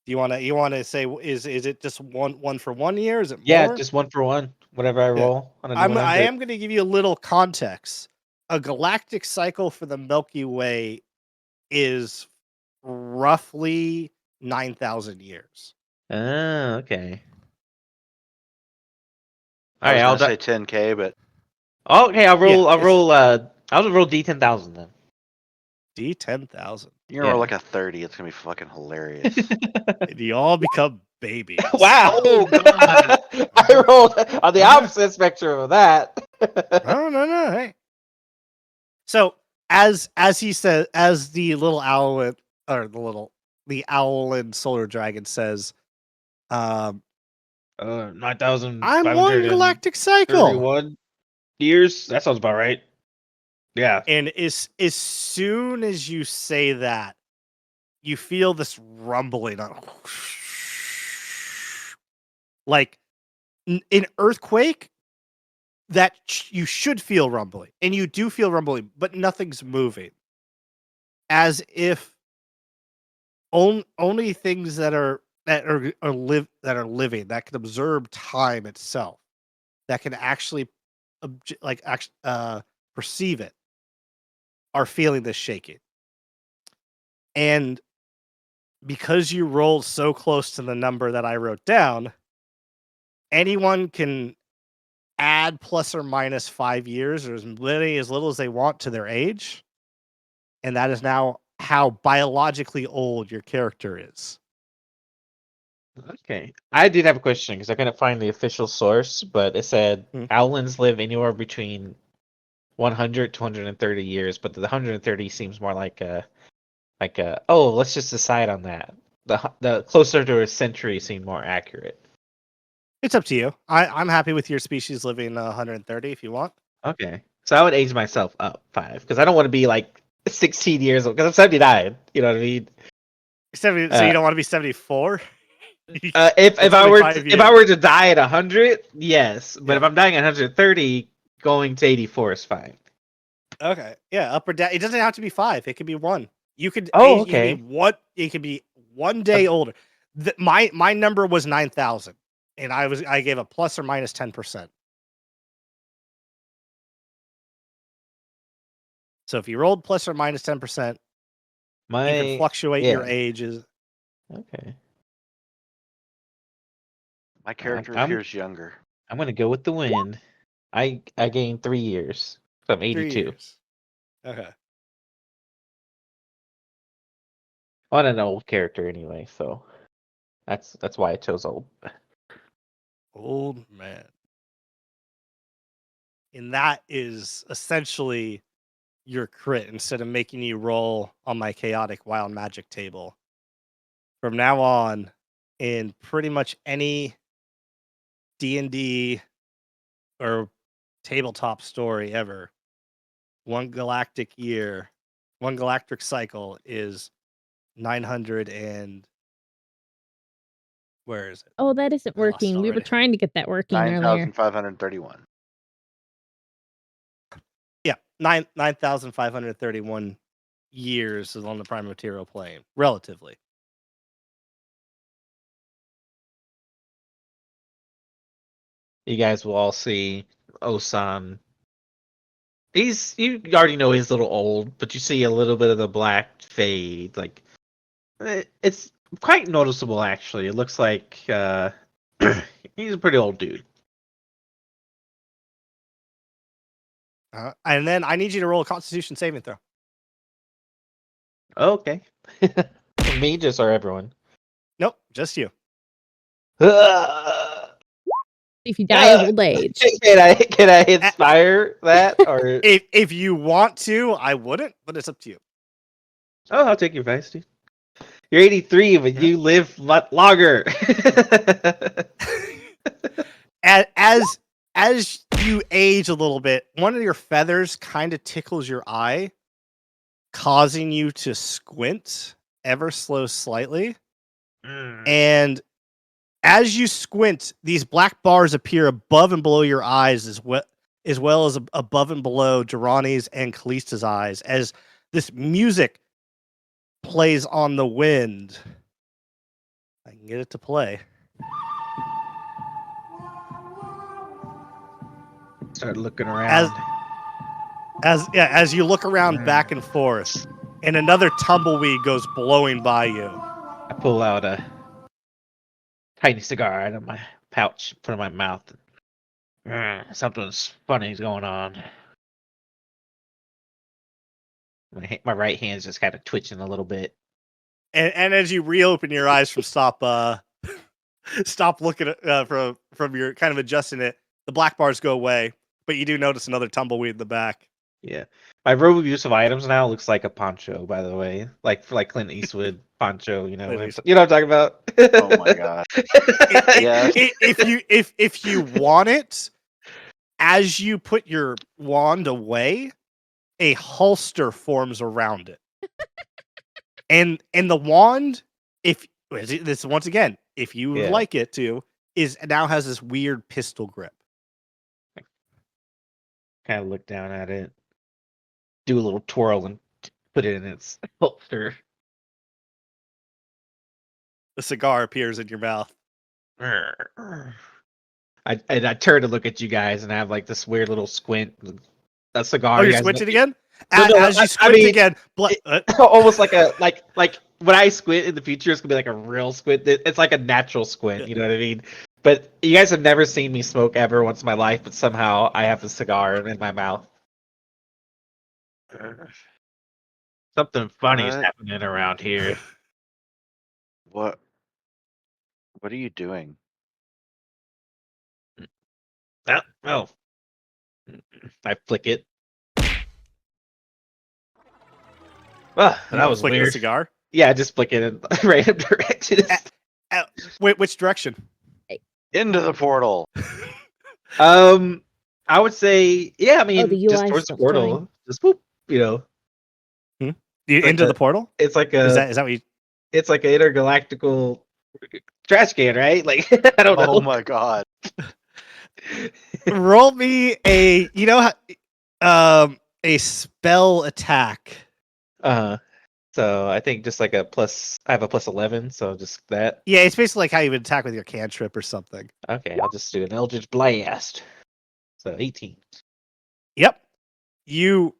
Do you want to say is it just one for 1 year? Is it Yeah, more? just 1 for 1. Whatever I roll on a I D100. am going to give you a little context. A galactic cycle for the Milky Way is roughly 9,000 years. Oh, okay. I was I'll gonna say 10K, but okay, I'll roll. Yeah, I'll roll. I'll roll D10,000 then. D10,000. you're gonna roll Yeah. like a 30. It's gonna be fucking hilarious. And you all become babies. Wow! Oh, God. I rolled on the opposite spectrum of that. No. Hey. So as he says, as the little owl or the owl and solar dragon says, 9,000. I'm one galactic cycle. 31 years. That sounds about right. Yeah. And as soon as you say that, you feel this rumbling on like an earthquake that you should feel rumbling, and you do feel rumbling, but nothing's moving, as if only things that are living, that can observe time itself, that can actually perceive it, are feeling this shaking. And because you rolled so close to the number that I wrote down, anyone can add plus or minus 5 years or as little as they want to their age. And that is now how biologically old your character is. Okay. I did have a question because I couldn't find the official source, but it said owlins live anywhere between 100 to 130 years, but the 130 seems more like a let's just decide on that. The closer to a century seemed more accurate. It's up to you. I'm happy with your species living 130 if you want. Okay. So I would age myself up 5 because I don't want to be like 16 years old because I'm 79. You know what I mean? 70, so you don't want to be 74? If I were to die at 100, yes. But if I'm dying at 130, going to 84 is fine. Okay. Yeah, up or down. It doesn't have to be 5. It could be 1. You could Oh, age, okay. it could be 1 day older. My number was 9,000, and I gave a plus or minus 10%. So if you rolled plus or minus 10%, you can fluctuate your ages. Okay. My character appears younger. I'm gonna go with the wind. I gained 3 years. So I'm 82. 3 years. Okay. I'm an old character anyway, so that's why I chose old. Old man. And that is essentially your crit instead of making you roll on my chaotic wild magic table. From now on, in pretty much any D&D or tabletop story ever, one galactic cycle is 900 and where is it? Oh, that isn't I lost it working. We were already. trying to get that working earlier. 9,531. Yeah, 9,531 years is on the prime material plane, relatively. You guys will all see Osan. You already know he's a little old, but you see a little bit of the black fade. Like it's quite noticeable actually. It looks like he's a pretty old dude. And then I need you to roll a Constitution saving throw. Okay. For me, just or everyone. Nope, just you. If you die of old age. Can I inspire that or? If you want to, I wouldn't, but it's up to you. Oh, I'll take your advice, dude. You're 83, but you live much longer. As you age a little bit, one of your feathers kind of tickles your eye, causing you to squint ever so slightly. And as you squint, these black bars appear above and below your eyes, as well as above and below Durrani's and Kallista's eyes, as this music plays on the wind. I can get it to play. Start looking around. As you look around back and forth, and another tumbleweed goes blowing by you. I pull out a tiny cigar out of my pouch, put it in my mouth. Something's funny's going on. My right hand's just kind of twitching a little bit. And as you reopen your eyes from stop looking at from your kind of adjusting it, the black bars go away, but you do notice another tumbleweed in the back. Yeah, my robe of use of items now looks like a poncho. By the way, like for Clint Eastwood poncho. You know what I'm talking about? Oh my god! Yeah. If you want it, as you put your wand away, a holster forms around it. And the wand, if this once again, if you would like it to, now has this weird pistol grip. Kind of look down at it, do a little twirl, and put it in its holster. The cigar appears in your mouth. I turn to look at you guys, and I have like this weird little squint. That cigar. Oh, you're squinting again? No, as you squint again, almost like a like when I squint in the future, it's gonna be like a real squint. It's like a natural squint. You know what I mean? But you guys have never seen me smoke ever once in my life, but somehow I have a cigar in my mouth. Something funny is happening around here. What are you doing? Oh. I flick it. That was flick weird. the cigar? Yeah, I just flick it in random directions. Wait, which direction? Into the portal. I would say, yeah. I mean, the just UI towards the stuff's portal. going. Just whoop, you know. Into the portal? It's like a. Is that what you? It's like an intergalactical trash can, right? Like I don't know. Oh my god! Roll me a a spell attack. So I think just like a plus. I have a plus 11, so just that. Yeah, it's basically like how you would attack with your cantrip or something. Okay, I'll just do an Eldritch Blast. So 18. Yep. You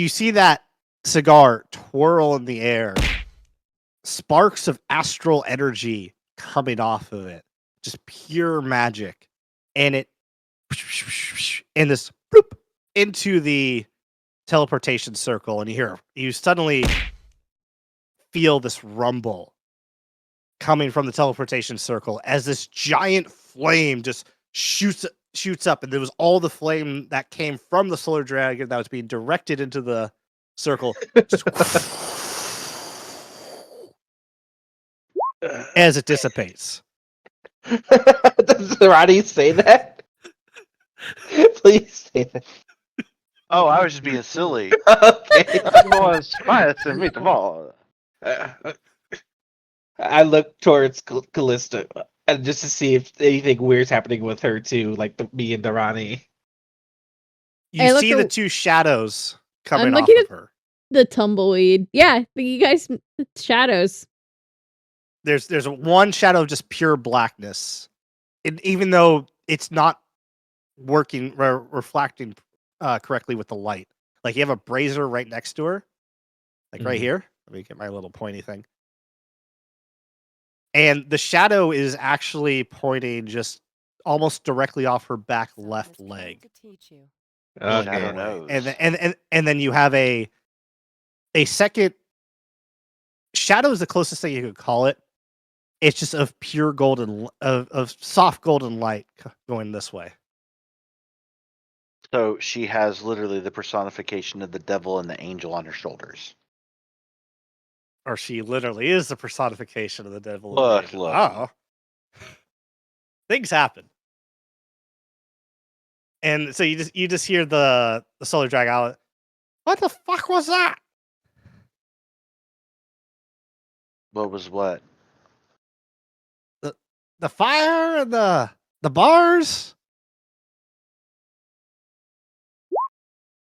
see that cigar twirl in the air. Sparks of astral energy coming off of it. Just pure magic. And it in this bloop, into the teleportation circle, and you suddenly feel this rumble coming from the teleportation circle as this giant flame just shoots up, and there was all the flame that came from the solar dragon that was being directed into the circle as it dissipates. Does Roddy say that? Please say that. Oh, I was just being silly. Okay. I look towards Callista and just to see if anything weird's happening with her too, like me and Durrani. You see the two shadows coming off of her. The tumbleweed. Yeah, you guys, shadows. There's one shadow of just pure blackness. Even though it's not working, reflecting correctly with the light. Like you have a brazier right next to her. Like right here. Let me get my little pointy thing. And the shadow is actually pointing just almost directly off her back left leg. going Okay. your Shadow way. And knows. and then you have a second shadow is the closest thing you could call it. It's just of pure golden of soft golden light going this way. So she has literally the personification of the devil and the angel on her shoulders. Or she literally is the personification of the devil. and the Look, angel. look. Oh. Things happen. And so you just hear the solar dragon out. What the fuck was that? What was what? The fire and the bars?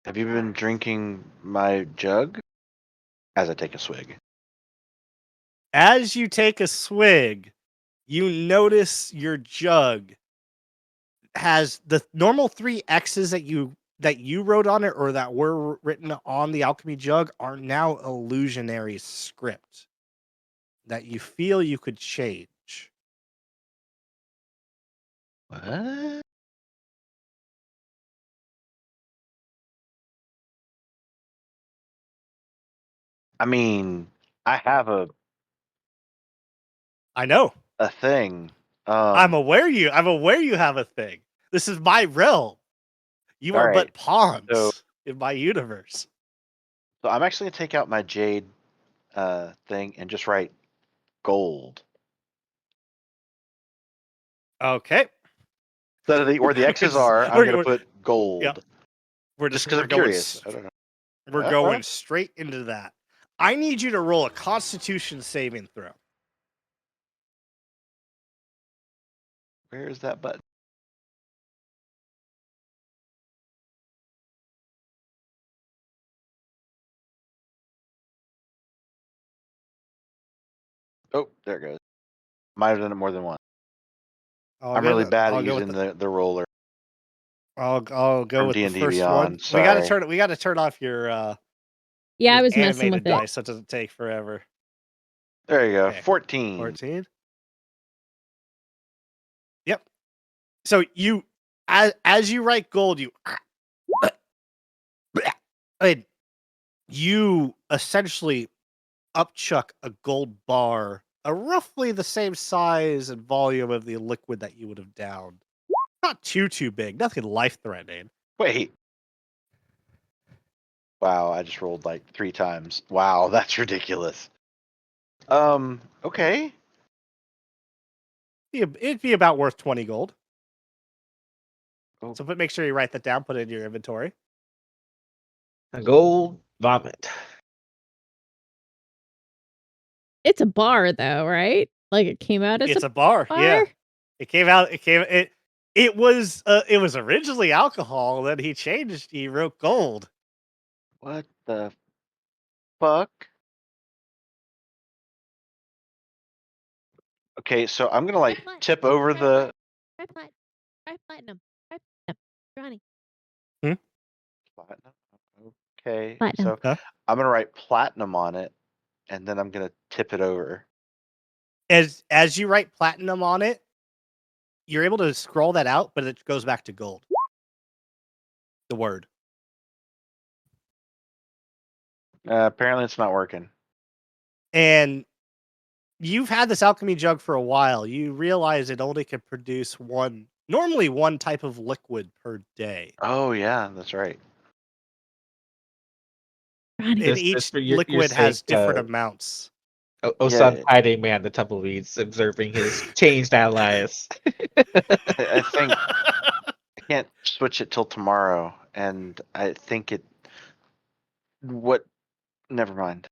Have you been drinking my jug? As I take a swig. As you take a swig, you notice your jug has the normal 3 X's that you wrote on it or that were written on the alchemy jug are now illusionary script that you feel you could change. What? I mean, I have I know. a thing. I'm aware you have a thing. This is my realm. You are Alright, but pawns so- in my universe. So I'm actually gonna take out my jade thing and just write gold. Okay. Instead of where the X's are, I'm gonna put gold. We're Just just because we're I'm going curious. I don't know. We're Uh, going uh. straight into that. I need you to roll a Constitution saving throw. Where is that button? Oh, there it goes. Might have done it more than once. I'm really bad at using the roller I'll go from with the D&D first one. Beyond. We gotta Sorry. turn off your Yeah, I your was messing animated with it. dice so it doesn't take forever. There you go. Okay. 14. 14. Yep. So you as you write gold, you essentially upchuck a gold bar, roughly the same size and volume of the liquid that you would have downed. Not too big, nothing life threatening. Wait. Wow, I just rolled like 3 times. Wow, that's ridiculous. Okay. It'd be about worth 20 gold. Oh. So make sure you write that down, put it in your inventory. A gold vomit. It's a bar though, right? Like it came out as It's a bar. Yeah. bar? It was originally alcohol, then he wrote gold. What the fuck? Okay, so I'm gonna like Try tip over the Try platinum. Try platinum. Johnny. platinum. Okay, Platinum. so Huh? I'm gonna write platinum on it, and then I'm gonna tip it over. As you write platinum on it, you're able to scroll that out, but it goes back to gold. The word. Apparently, it's not working. And you've had this alchemy jug for a while. You realize it only can produce normally one type of liquid per day. Oh yeah, that's right. Johnny. And Just each for your liquid has sake, different amounts. Osan Yeah. hiding man the tumbleweeds, observing his changed allies. I think I can't switch it till tomorrow, and I think it. What? Never mind.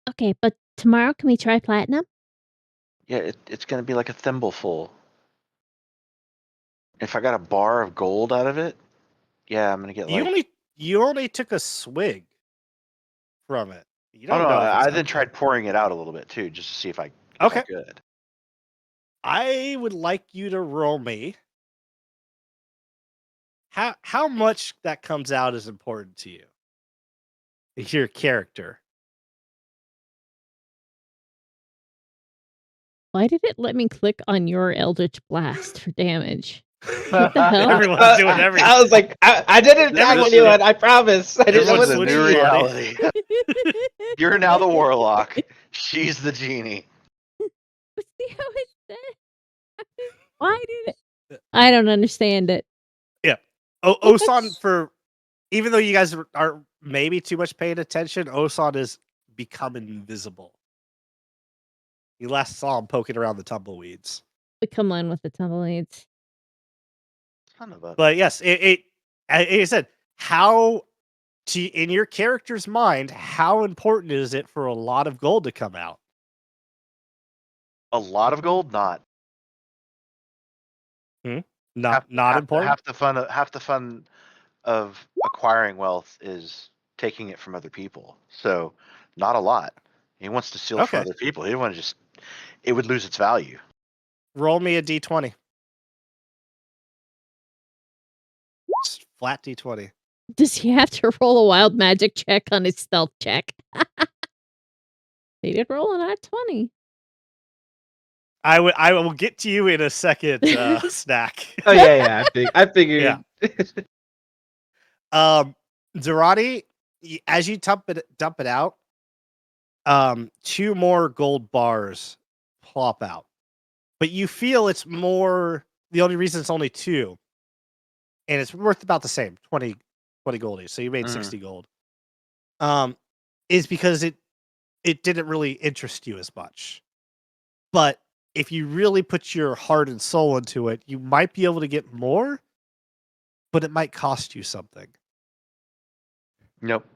Okay, but tomorrow can we try platinum? Yeah, it's gonna be like a thimbleful. If I got a bar of gold out of it, yeah, I'm gonna get like. You only took a swig from it. You Oh don't no, know if it's I then empty. tried pouring it out a little bit too, just to see if I Okay. could. I would like you to roll me. How much that comes out is important to you. Your character. Why did it let me click on your Eldritch Blast for damage? What the hell? Everyone's doing everything. I was like, I didn't attack Everyone's- anyone. I promise. I This didn't Everyone's is a want to new switching see. reality. reality. You're now the warlock. She's the genie. See how it said? Why did it? I don't understand it. Osan, for even though you guys are maybe too much paying attention, Osan is become invisible. You last saw him poking around the tumbleweeds. Come on with the tumbleweeds. Son of a. But yes, like I said, how to in your character's mind, how important is it for a lot of gold to come out? A lot of gold, not. Not important. Half the fun of acquiring wealth is taking it from other people. So, not a lot. He wants to steal it from Okay. other people. He doesn't want to just. It would lose its value. Roll me a d20. Just flat d20. Does he have to roll a wild magic check on his stealth check? He did roll an at 20. I will get to you in a second, Snack. Oh yeah. I figured. Zerati, as you dump it out, 2 more gold bars plop out. But you feel it's more, the only reason it's only 2, and it's worth about the same, 20 gold each. So you made 60 gold. Is because it didn't really interest you as much. But if you really put your heart and soul into it, you might be able to get more, but it might cost you something. Nope.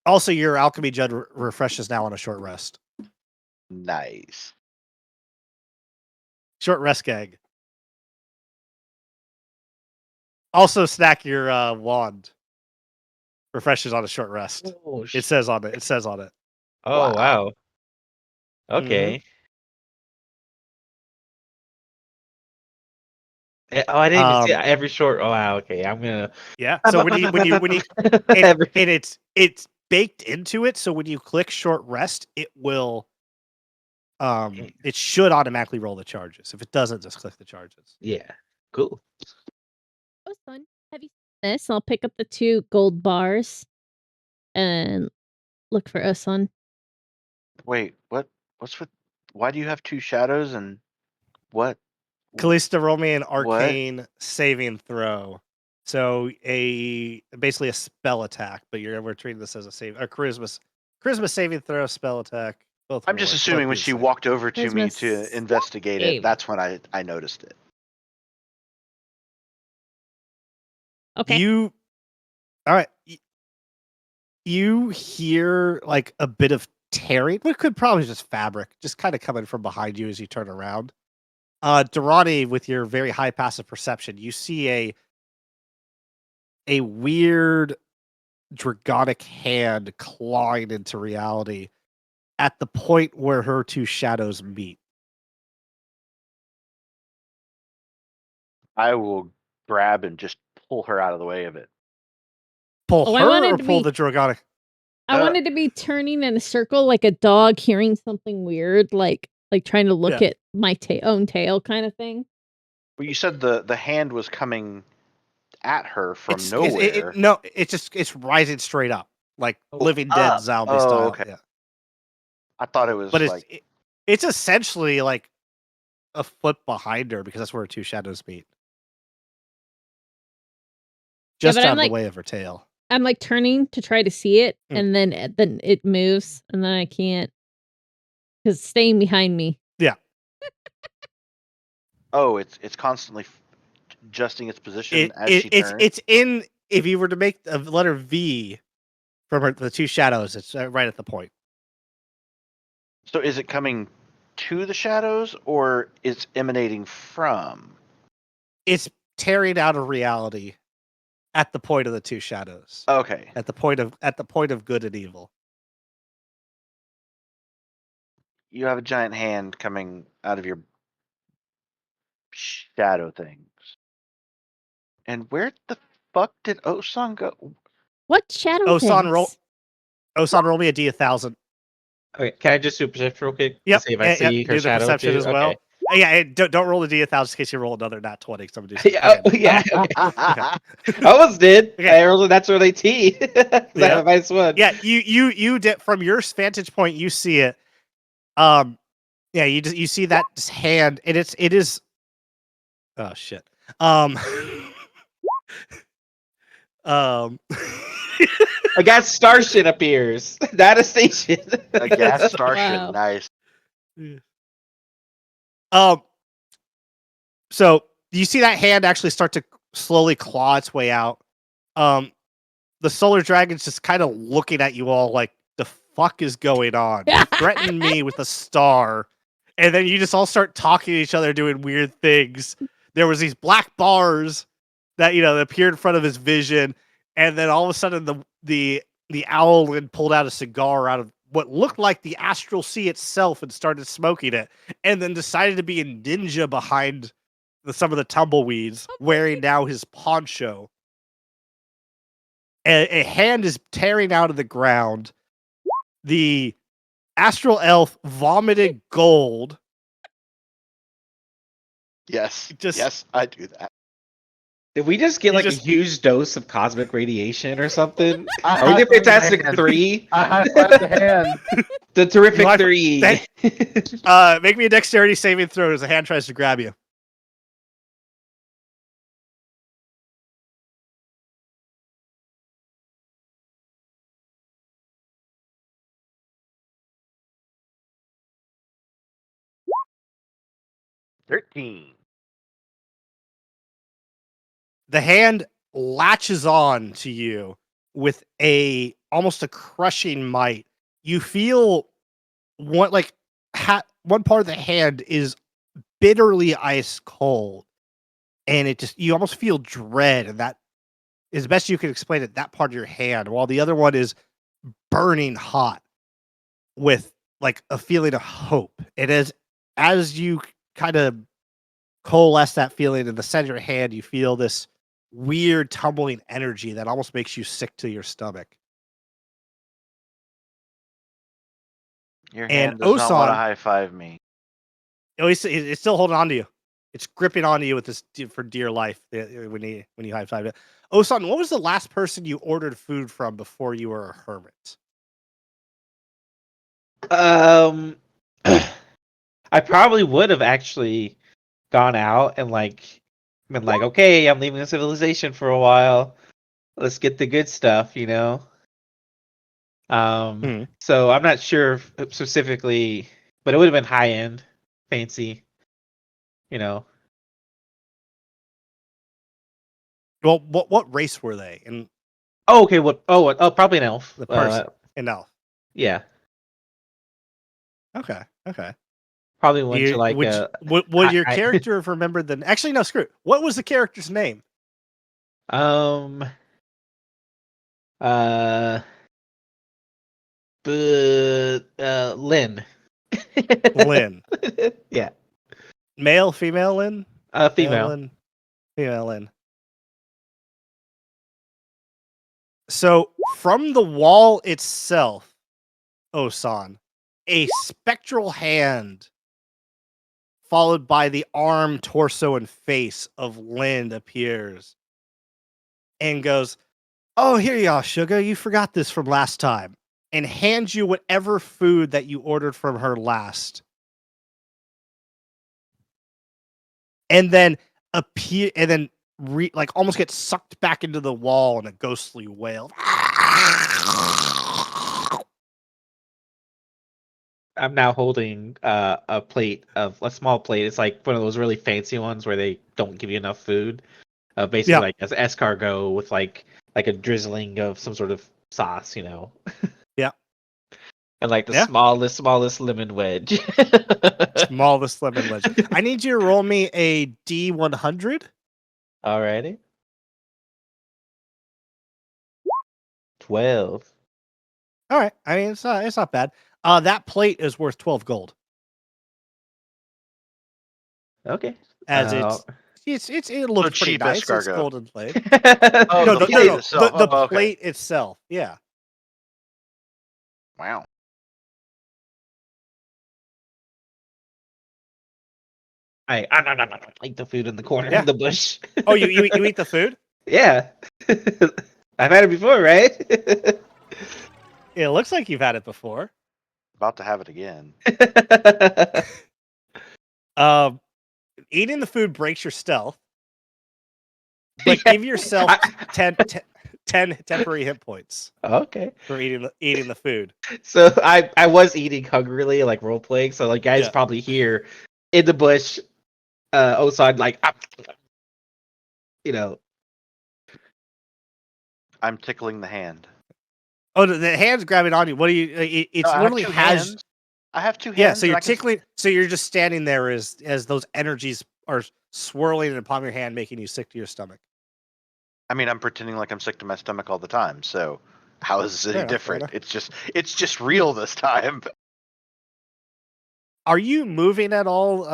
Also, your alchemy jug refreshes now on a short rest. Nice. Short rest gag. Also, Snack, your wand refreshes on a short rest. Oh, It says on it. It says on it. oh Wow. wow. Okay. Oh, I didn't even see every short. Oh wow. Okay, I'm gonna. Yeah. So when you Every- and it's baked into it. So when you click short rest, it will it should automatically roll the charges. If it doesn't, just click the charges. yeah. Cool. Oh, son. Have you seen this? I'll pick up the 2 gold bars and look for Osan. Wait, what? What's with? Why do you have 2 shadows and what? Callista, roll me an arcane saving throw. So basically a spell attack, but we're treating this as a charisma saving throw, spell attack. Both. I'm just roll it, assuming both when do the she same. walked over to me Charisma to investigate save. it, that's when I noticed it. Okay. All right. You hear like a bit of tearing, but it could probably just fabric, just kind of coming from behind you as you turn around. Durrani, with your very high passive perception, you see a weird dragonic hand clawing into reality at the point where her 2 shadows meet. I will grab and just pull her out of the way of it. Pull I her wanted or to pull be- the dragonic? I wanted to be turning in a circle like a dog hearing something weird, like trying to look at my own tail kind of thing. Well, you said the hand was coming at her from It's nowhere. it's rising straight up, like Oh, Living Dead up. zombie Oh, style. okay. Yeah. I thought it was But like it's essentially like a foot behind her because that's where her 2 shadows meet. Yeah, Just but out I'm of like- the way of her tail. I'm like turning to try to see it, Mm. and then it moves, and then I can't because it's staying behind me. oh, it's constantly adjusting its position as she turns. It's in. If you were to make the letter V from the 2 shadows, it's right at the point. So is it coming to the shadows or is emanating from? It's tearing out of reality at the point of the 2 shadows. Okay. At the point of good and evil. You have a giant hand coming out of your shadow things. And where the fuck did Osan go? What shadow Osan, things? roll me a D 1,000. Okay, can I just do perception real quick Yep. to see if I and- see do her the shadow perception too? as well. Okay. Yeah, and don't roll a d1000 in case you roll another nat 20. Because I'm gonna do Yeah, oh, yeah. Okay. I almost did. Okay. I rolled a natural 18. 'Cause I have Yeah. a minus one. Yeah, you did from your vantage point. You see it. Yeah, you see that hand, and it is. Oh shit. Um. A gas station appears. Not a station. A gas starship. Wow. Nice. Um. So you see that hand actually start to slowly claw its way out. The solar dragon's just kind of looking at you all like, the fuck is going on? You threatened me with a star, and then you just all start talking to each other, doing weird things. There was these black bars that that appeared in front of his vision, and then all of a sudden the owlin pulled out a cigar out of what looked like the astral sea itself and started smoking it, and then decided to be a ninja behind some of the tumbleweeds, wearing now his poncho. A hand is tearing out of the ground. The astral elf vomited gold. Yes. Just- yes, I do that. Did we just get You like just- a huge dose of cosmic radiation or something? I Are we the high-fived the Fantastic hand. Three? I high-fived the hand. The Terrific High- Three. Make me a dexterity saving throw as the hand tries to grab you. $13. The hand latches on to you with almost a crushing might. You feel one one part of the hand is bitterly ice cold, and you almost feel dread, and that is the best you can explain it. That part of your hand, while the other one is burning hot with like a feeling of hope. It is as you kind of coalesce that feeling in the center of your hand, you feel this weird tumbling energy that almost makes you sick to your stomach. Your And hand does not want to Osan- high five me. Oh, it's still holding on to you. It's gripping onto you with this for dear life when you high five it. Osan, what was the last person you ordered food from before you were a hermit? I probably would have actually gone out and been like, okay, I'm leaving the civilization for a while. Let's get the good stuff, you know. So I'm not sure specifically, but it would have been high end, fancy, you know. Well, what race were they? And Oh, okay. Oh, probably an elf. the person and elf. Yeah, Okay. probably went You- to like would your I- character have remembered the? Actually, no. Screw it. What was the character's name? Lynn. Lynn. Yeah. Male, female, Lynn. Female. Lynn. Female Lynn. So from the wall itself, Osan, a spectral hand, followed by the arm, torso, and face of Lynn, appears and goes, "Oh, here you are, sugar. You forgot this from last time," and hands you whatever food that you ordered from her last. And then almost gets sucked back into the wall in a ghostly wail. I'm now holding a small plate. It's like one of those really fancy ones where they don't give you enough food. Basically, Yeah. like as escargot with like a drizzling of some sort of sauce, you know. Yeah. And like the Yeah. smallest lemon wedge. Smallest lemon wedge. I need you to roll me a D100. Alrighty. 12. All right. I mean, it's not bad. That plate is worth 12 gold. Okay. As it looks pretty cheap nice. It's escargot. golden plate. Oh, no, the the, plate no, no, itself. the Oh, okay. plate itself. Yeah. Wow. I eat the food in the corner Yeah. in the bush. Oh, you eat the food? Yeah. I've had it before, right? It looks like you've had it before. About to have it again. Um, eating the food breaks your stealth, but Yeah. give yourself 10 temporary hit points Okay. for eating the food. So I was eating hungrily, like role playing. So like guys Yeah. probably hear in the bush, Osan like, you know, I'm tickling the hand. Oh, the hand's grabbing on you. What do you? It's No, I have literally two has. hands. I have two hands. Yeah, so and you're I can- tickling. So you're just standing there as those energies are swirling in the palm of your hand, making you sick to your stomach. I mean, I'm pretending like I'm sick to my stomach all the time. So how is it Fair any enough, fair different? enough. It's just real this time. Are you moving at all,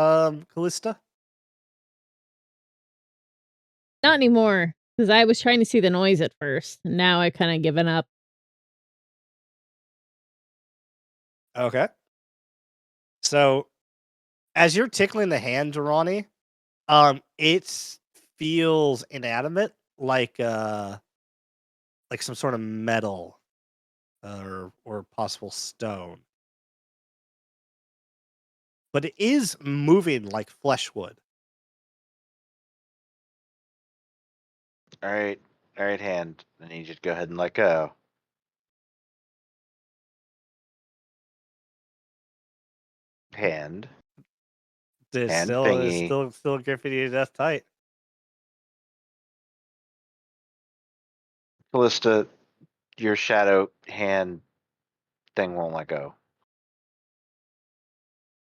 Callista? Not anymore, because I was trying to see the noise at first. And now I kind of given up. Okay. So, as you're tickling the hand, Durrani, it feels inanimate, like some sort of metal, or possible stone. But it is moving like flesh would. All right, hand. I need you to go ahead and let go. Hand. It's And still gripping you to death tight. Callista, your shadow hand thing won't let go.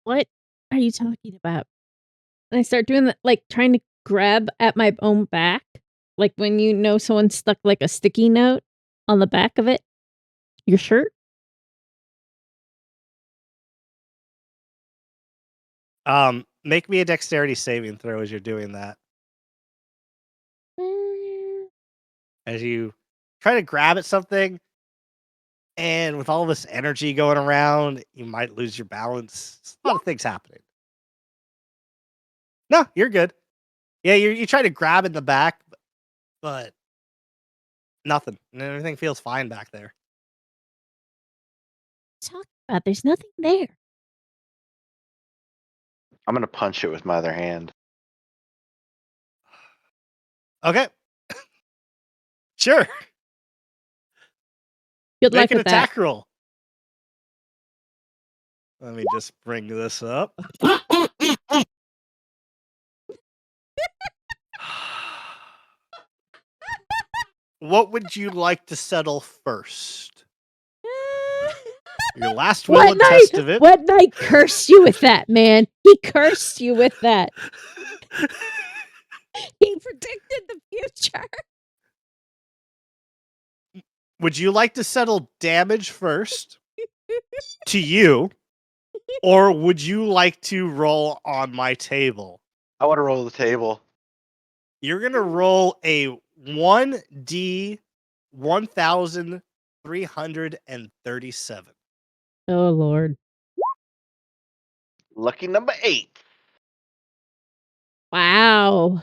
What are you talking about? And I start doing that, like trying to grab at my own back. Like when you know someone stuck like a sticky note on the back of it, your shirt. Make me a dexterity saving throw as you're doing that. As you try to grab at something, and with all this energy going around, you might lose your balance. A lot of things happening. No, you're good. Yeah, you try to grab in the back, but nothing. And everything feels fine back there. Talking about there's nothing there. I'm gonna punch it with my other hand. Okay. Sure. Good Make luck an with that. attack roll. Let me just bring this up. What would you like to settle first? Your last will and test of it. What night cursed you with that, man? He cursed you with that. He predicted the future. Would you like to settle damage first to you, or would you like to roll on my table? I want to roll the table. You're gonna roll a 1d 1,337. Oh Lord. Lucky number 8. Wow.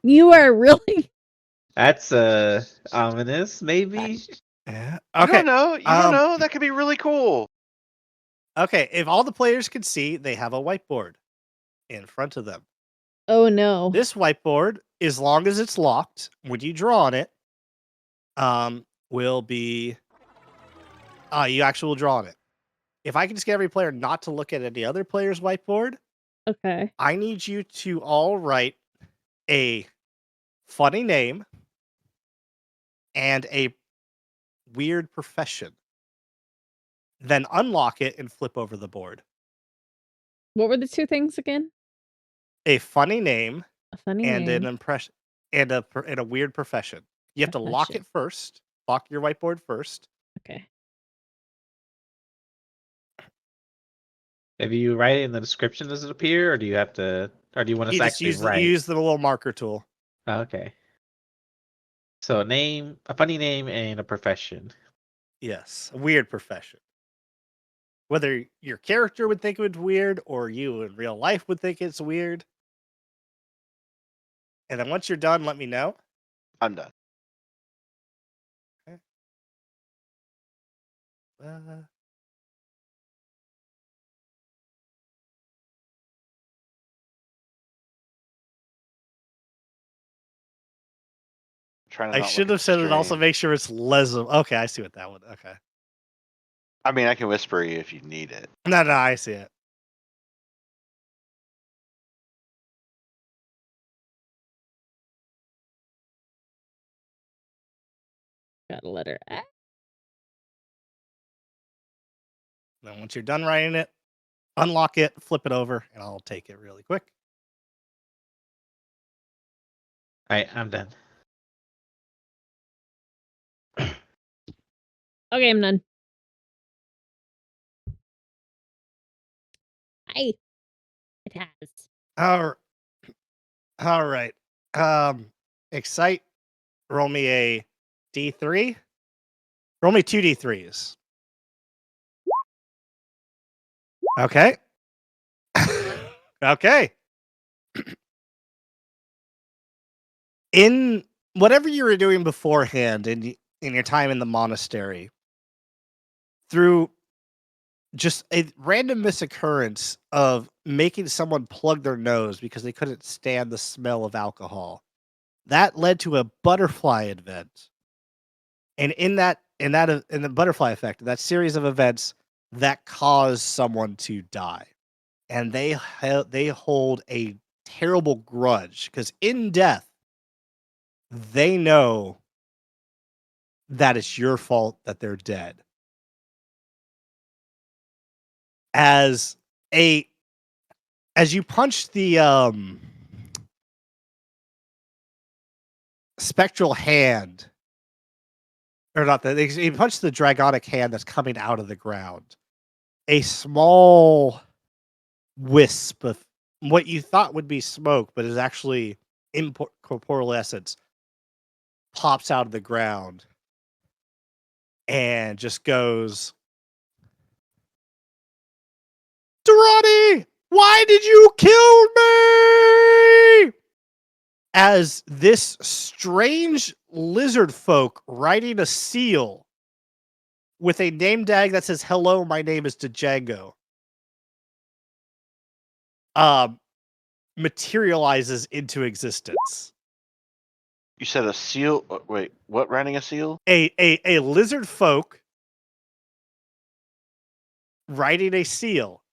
You are really that's ominous, maybe. Yeah. You Okay. don't know. You don't know. That could be really cool. Okay. If all the players can see, they have a whiteboard in front of them. Oh no. This whiteboard, as long as it's locked, when you draw on it, will be you actually will draw on it. If I can just get every player not to look at any other player's whiteboard, Okay. I need you to all write a funny name and a weird profession. Then unlock it and flip over the board. What were the two things again? A funny name A funny and name. an impression and a weird profession. You have to lock Profession. it first. Lock your whiteboard first. Okay. If you write it in the description, does it appear, or do you have to, or do you want us You to just actually use write? use the little marker tool. Oh, okay. So a name, a funny name, and a profession. Yes, a weird profession. Whether your character would think it's weird or you in real life would think it's weird, And then once you're done, let me know. I'm done. Trying to I not look should at have the said it also stream. make sure it's lesm. Okay, I see what that one. Okay. I mean, I can whisper you if you need it. No, I see it. Got a letter A. Then once you're done writing it, unlock it, flip it over, and I'll take it really quick. All right, I'm done. Okay, I'm done. Hi. It has. All right. Excite. Roll me a D3. Roll me 2 D3s. Okay. Okay. In whatever you were doing beforehand in your time in the monastery, through just a random misoccurrence of making someone plug their nose because they couldn't stand the smell of alcohol, that led to a butterfly event. And in the butterfly effect, that series of events that caused someone to die, and they hold a terrible grudge because in death, they know that it's your fault that they're dead. As you punch the spectral hand, or not that you punch the dragonic hand that's coming out of the ground, a small wisp of what you thought would be smoke, but is actually incorporeal essence, pops out of the ground and just goes, Durrani, why did you kill me? As this strange lizard folk riding a seal with a name tag that says, "Hello, my name is Django," materializes into existence. You said a seal. Wait, what? Riding a seal? A lizard folk riding a seal.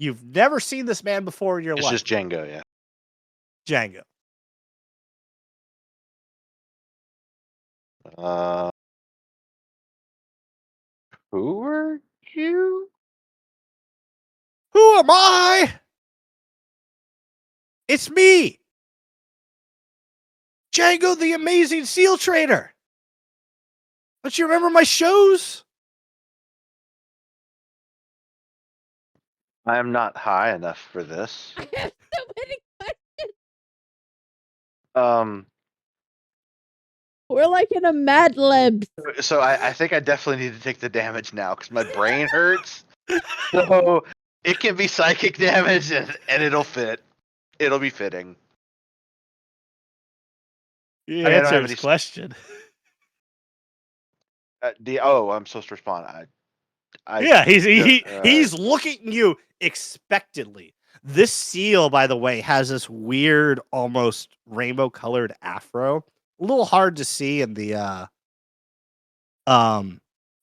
You've never seen this man before in your It's life. just Django, yeah. Django. Who are you? Who am I? It's me, Django the Amazing Seal Trader. Don't you remember my shows? I am not high enough for this. I have so many questions. We're like in a Mad Libs. So I think I definitely need to take the damage now because my brain hurts. So it can be psychic damage and it'll fit. It'll be fitting. You I don't answered have his any question. I'm supposed to respond. Yeah, he's uh, looking at you expectantly. This seal, by the way, has this weird, almost rainbow-colored afro. A little hard to see in the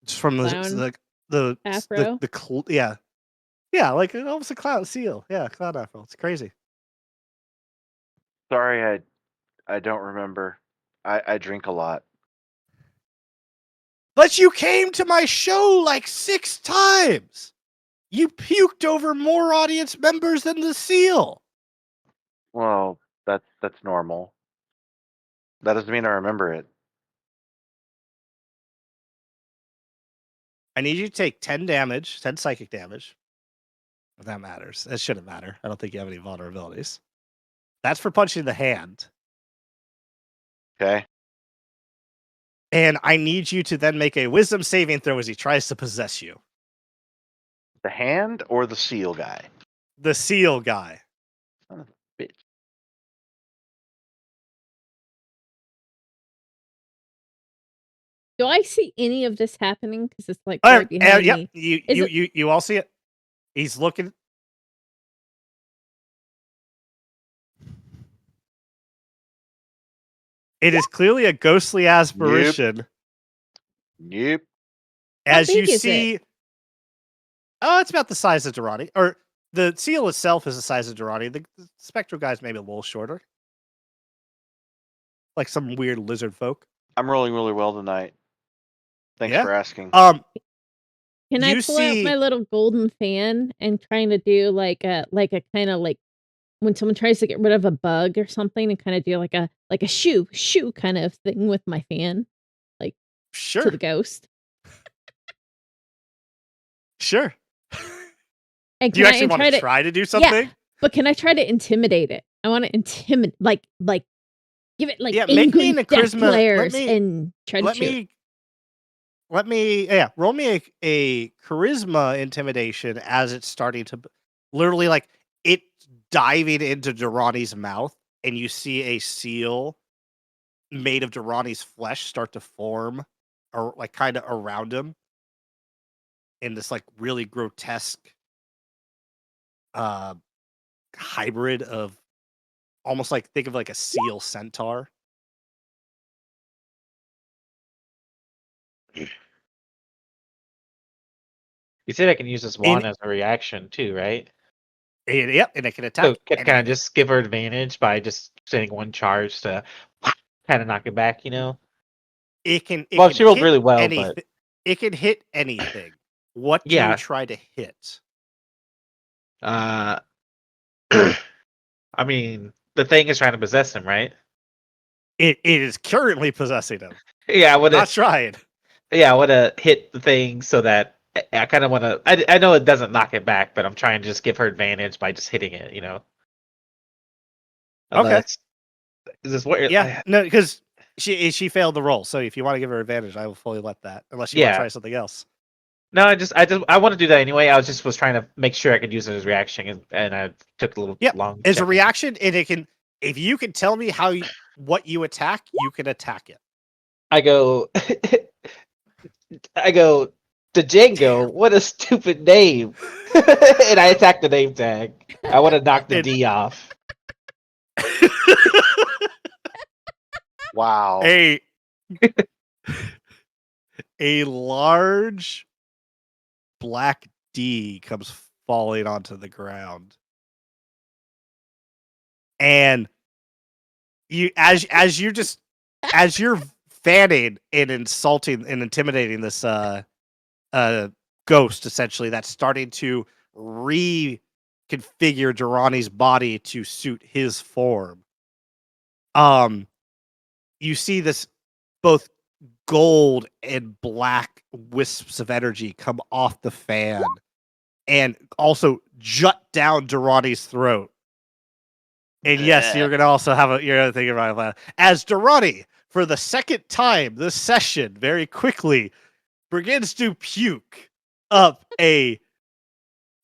just from Clown the afro? yeah, like almost a clown seal. Yeah, clown afro. It's crazy. Sorry, I don't remember. I drink a lot. But you came to my show like 6 times. You puked over more audience members than the seal. Well, that's normal. That doesn't mean I remember it. I need you to take 10 damage, 10 psychic damage. If that matters. It shouldn't matter. I don't think you have any vulnerabilities. That's for punching the hand. Okay. And I need you to then make a wisdom saving throw as he tries to possess you. The hand or the seal guy? The seal guy. Son of a bitch. Do I see any of this happening? Because it's like right behind yep. me. You Is you, it- you you all see it. He's looking. It is clearly a ghostly aspiration. Nope. How As you big is it? see, oh, it's about the size of Durrani, or the seal itself is the size of Durrani. The spectral guy's maybe a little shorter, like some weird lizard folk. I'm rolling really well tonight. Thanks Yeah. for asking. Can I You pull out my see- little golden fan and trying to do like a kind of like when someone tries to get rid of a bug or something, and kind of do like a shoo kind of thing with my fan to Sure, the ghost? sure. And Do you can I actually want try to to try to do something? But can I try to intimidate it? I want to intimidate, like give it like Yeah, make me angry a death charisma- let glares me- and try to Let shoot. me roll me a charisma intimidation as it's starting to literally like it diving into Durrani's mouth, and you see a seal made of Durrani's flesh start to form or like kind of around him in this like really grotesque hybrid of almost like think of like a seal centaur. You said I can use this wand as a reaction too, right? And, yep, and it can attack. So can I just give her advantage by just sending one charge to kind of knock it back? You know. It can. Well, she rolled hit really well, anything. but It can hit anything. What do Yeah. you try to hit? I mean, the thing is trying to possess him, right? It is currently possessing him. Yeah, I would Not have. trying. Yeah, I want to hit the thing so that I kind of want to. I know it doesn't knock it back, but I'm trying to just give her advantage by just hitting it. You know. Okay. Unless- Is this what? Yeah, no, because she failed the roll. So if you want to give her advantage, I will fully let that. Unless you want Yeah. to try something else. No, I want to do that anyway. I was trying to make sure I could use it as a reaction, and I took a little Yep, long. As a checking. reaction, and it can. If you can tell me what you attack, you can attack it. I go. I go. Django, what a stupid name! And I attack the name tag. I want to knock the And- D off. Wow. A large black D comes falling onto the ground. And you as you're fanning and insulting and intimidating this ghost essentially that's starting to reconfigure Durrani's body to suit his form. You see this both gold and black wisps of energy come off the fan and also jut down Durrani's throat. And yes, you're gonna also have you're gonna think about it as Durrani, for the second time this session, very quickly begins to puke up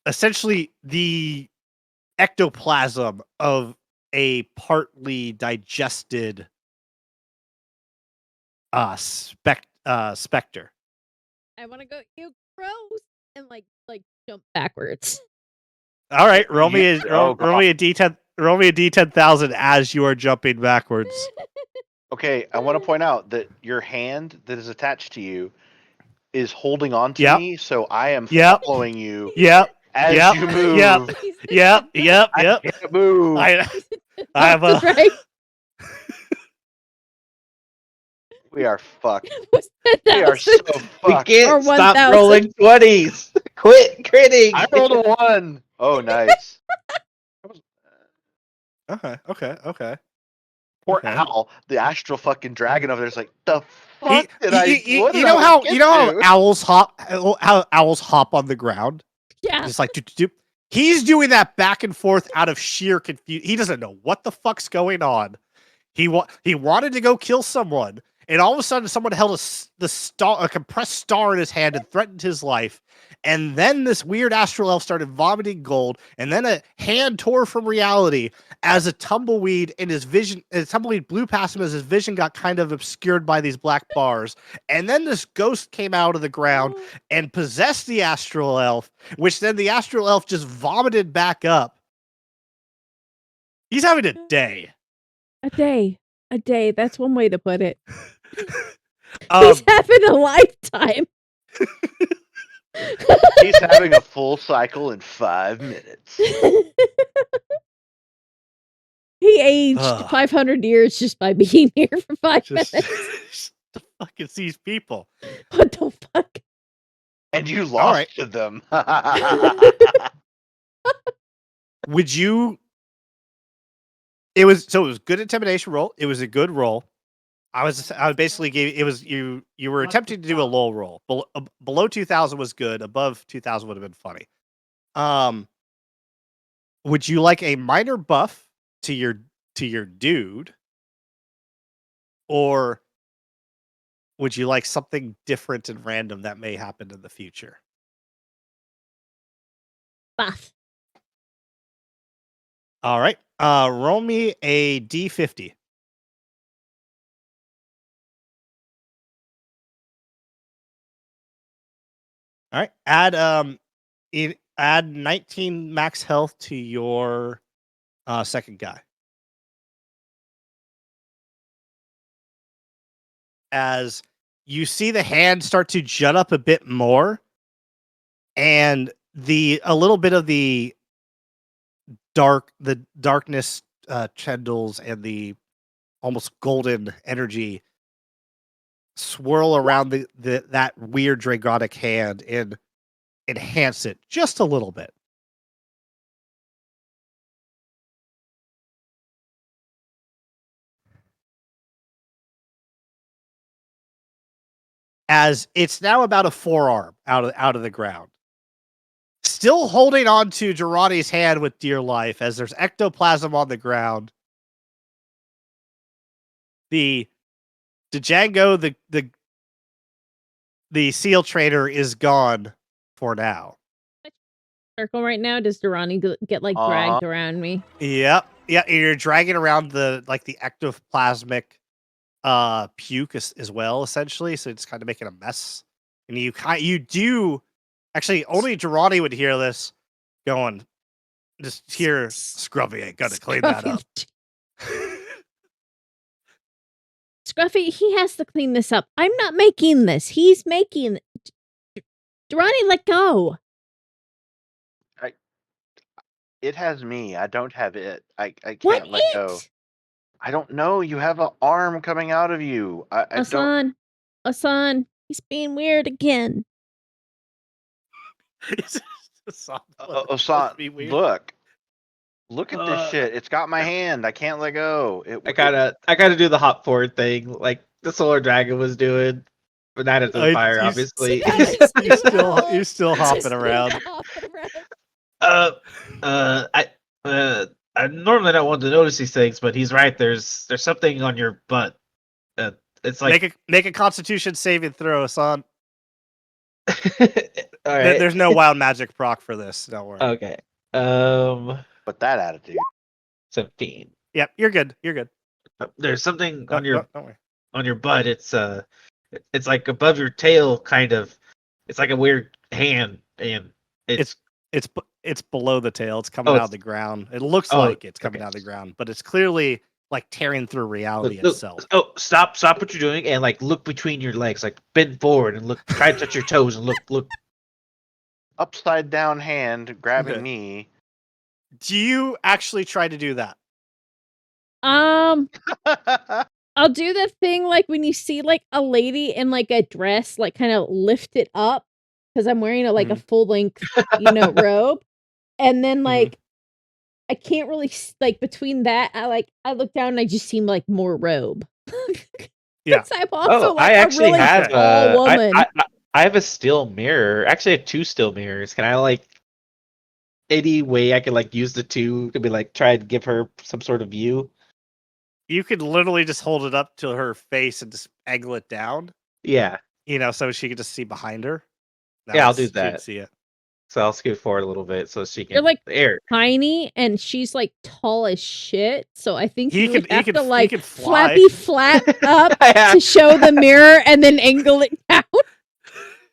essentially the ectoplasm of a partly digested specter. I want to go, you gross, and like jump backwards. All right, roll me a Oh, roll me a d10. Roll me a d10,000 as you are jumping backwards. Okay, I want to point out that your hand that is attached to you is holding on to Yep. me, so I am Yep. following you Yep, as Yep. you move. Yep. yep. I can't move. I have a. That's right. We are fucked. Was We are so 10,000? We fucked. can't Or stop 1,000. rolling 20s. Quit critting. I rolled a 1. Oh, nice. Okay. Poor Okay. Owl, the astral fucking dragon over there's like, the He- fuck did I? you what did know I how get you know how to? owls hop on the ground, Yeah. just like do. He's doing that back and forth out of sheer confusion. He doesn't know what the fuck's going on. He wanted to go kill someone, and all of a sudden someone held a compressed star in his hand and threatened his life. And then this weird astral elf started vomiting gold, and then a hand tore from reality as a tumbleweed blew past him as his vision got kind of obscured by these black bars. And then this ghost came out of the ground and possessed the astral elf, which then the astral elf just vomited back up. He's having a day. A day. A day. That's one way to put it. Um, He's having a lifetime. He's having a full cycle in 5 minutes. He aged Ugh. 500 years just by being here for 5 just, minutes. just to fucking seize people. What the fuck? And you lost right. to them. Would you? It was good intimidation roll. It was a good roll. I basically gave it was you were attempting to do a low roll. Below 2000 was good. Above 2000 would have been funny. Would you like a minor buff to your dude, or would you like something different and random that may happen in the future? Buff. All right. Roll me a D50. All right. Add 19 max health to your second guy. As you see the hand start to jut up a bit more, and a little bit of the darkness chandles and the almost golden energy swirl around that weird dragonic hand and enhance it just a little bit. As it's now about a forearm out of the ground. Still holding on to Durrani's hand with dear life as there's ectoplasm on the ground. The Django, the seal trader is gone for now. Circle right now. Does Durrani get like dragged around me? Yep. Yeah, you're dragging around the ectoplasmic puke as well, essentially. So it's kind of making a mess. And you do actually only Durrani would hear this going, just hear Scruffy ain't gonna clean that up. Scruffy, he has to clean this up. I'm not making this. He's making it. Durrani, let go. It has me. I don't have it. I can't What let go. I don't know. You have an arm coming out of you. I don't. Asan, he's being weird again. Osan, look at this shit. It's got my hand. I can't let go. I gotta do the hop forward thing, like the Solar Dragon was doing, but not at the fire, obviously. You're still hopping around. I normally don't want to notice these things, but he's right. There's something on your butt. It's like make a Constitution saving throw, son. All right. There's no wild magic proc for this. Don't worry. Okay. But that attitude. 17. Yep, you're good. You're good. There's something Don't worry. on your butt. It's like above your tail, kind of. It's like a weird hand, and It's below the tail. It's coming out of the ground. It looks like it's coming out of the ground, but it's clearly like tearing through reality itself. Oh, stop what you're doing and like look between your legs, like bend forward and look. Try to touch your toes and look. Upside down hand grabbing me. Do you actually try to do that? I'll do the thing like when you see like a lady in like a dress, like kind of lift it up because I'm wearing a full length, robe, and then like I can't really like between that. I look down and I just seem like more robe. Yeah. I'm also I actually really have tall woman. I have a still mirror. Actually, I have 2 still mirrors. Can I like any way I could like use the 2 to be like try and give her some sort of view? You could literally just hold it up to her face and just angle it down, Yeah. so she could just see behind her. Yeah, I'll do She'd that. See it. So I'll scoot forward a little bit so she can. You're like Air. tiny, and she's like tall as shit. So I think He you would could- he have could- to he like could fly. flappy flap up Yeah. to show the mirror and then angle it down.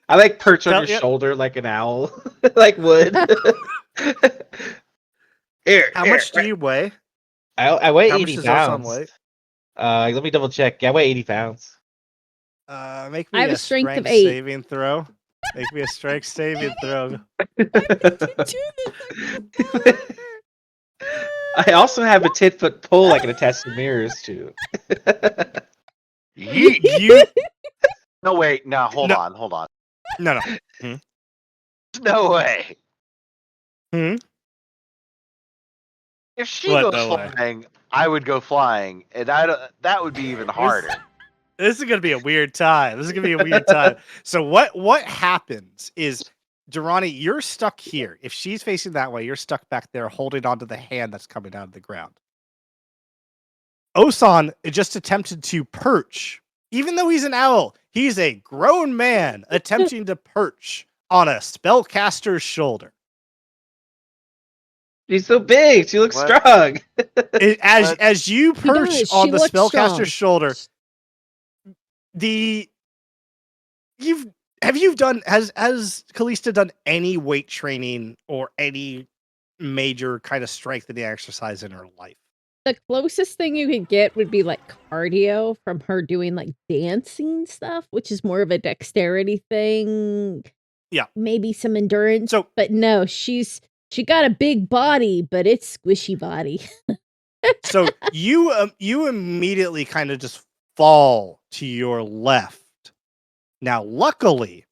I like perch on Tell- your yep. shoulder like an owl, like wood. Air. How much do you weigh? I weigh How much 80 does Osan pounds. weigh? Let me double check. Yeah, I weigh 80 pounds. Make me I have a a strength of strength 8. saving throw. Make me a strength saving throw. I also have a 10-foot pole I can attach the mirrors to. You No, wait. No, hold No. on. Hold on. no. No way. Hmm? If she What, goes no way? flying, I would go flying, and that would be even harder. This is gonna be a weird time. This is gonna be a weird time. So what happens is, Durrani, you're stuck here. If she's facing that way, you're stuck back there holding onto the hand that's coming out of the ground. Osan just attempted to perch. Even though he's an owl, he's a grown man attempting to perch on a spellcaster's shoulder. She's so big. She looks What? strong. As you perch does. on She the looks strong. spellcaster's shoulder, has Kalista done any weight training or any major kind of strengthening exercise in her life? The closest thing you could get would be like cardio from her doing like dancing stuff, which is more of a dexterity thing. Yeah. Maybe some endurance. So But no, she got a big body, but it's squishy body. so you immediately kind of just fall to your left. Now, luckily,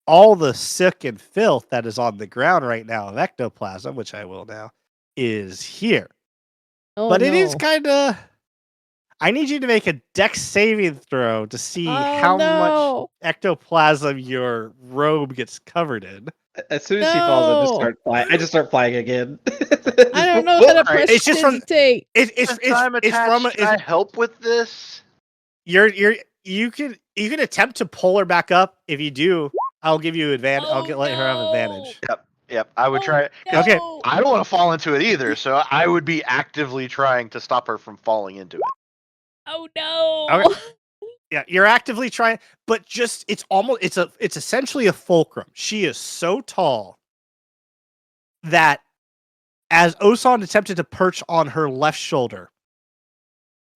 all the sick and filth that is on the ground right now of ectoplasm, which I will now, is here. Oh, But it is no. kind of. I need you to make a dex saving throw to see Oh, how much no. ectoplasm your robe gets covered in. As soon as she falls, I just No. start flying. I just start flying again. I don't know how to Alright, press it's just from- hesitate. It's I'm it's from attached. Can I help with this? you can attempt to pull her back up. If you do, I'll give you advantage. Oh, let her have advantage. Yep, I would try. 'Cause Okay. no. I don't want to fall into it either, so I would be actively trying to stop her from falling into it. Oh no. Okay. Yeah, you're actively trying, but just it's essentially a fulcrum. She is so tall that as Osan attempted to perch on her left shoulder,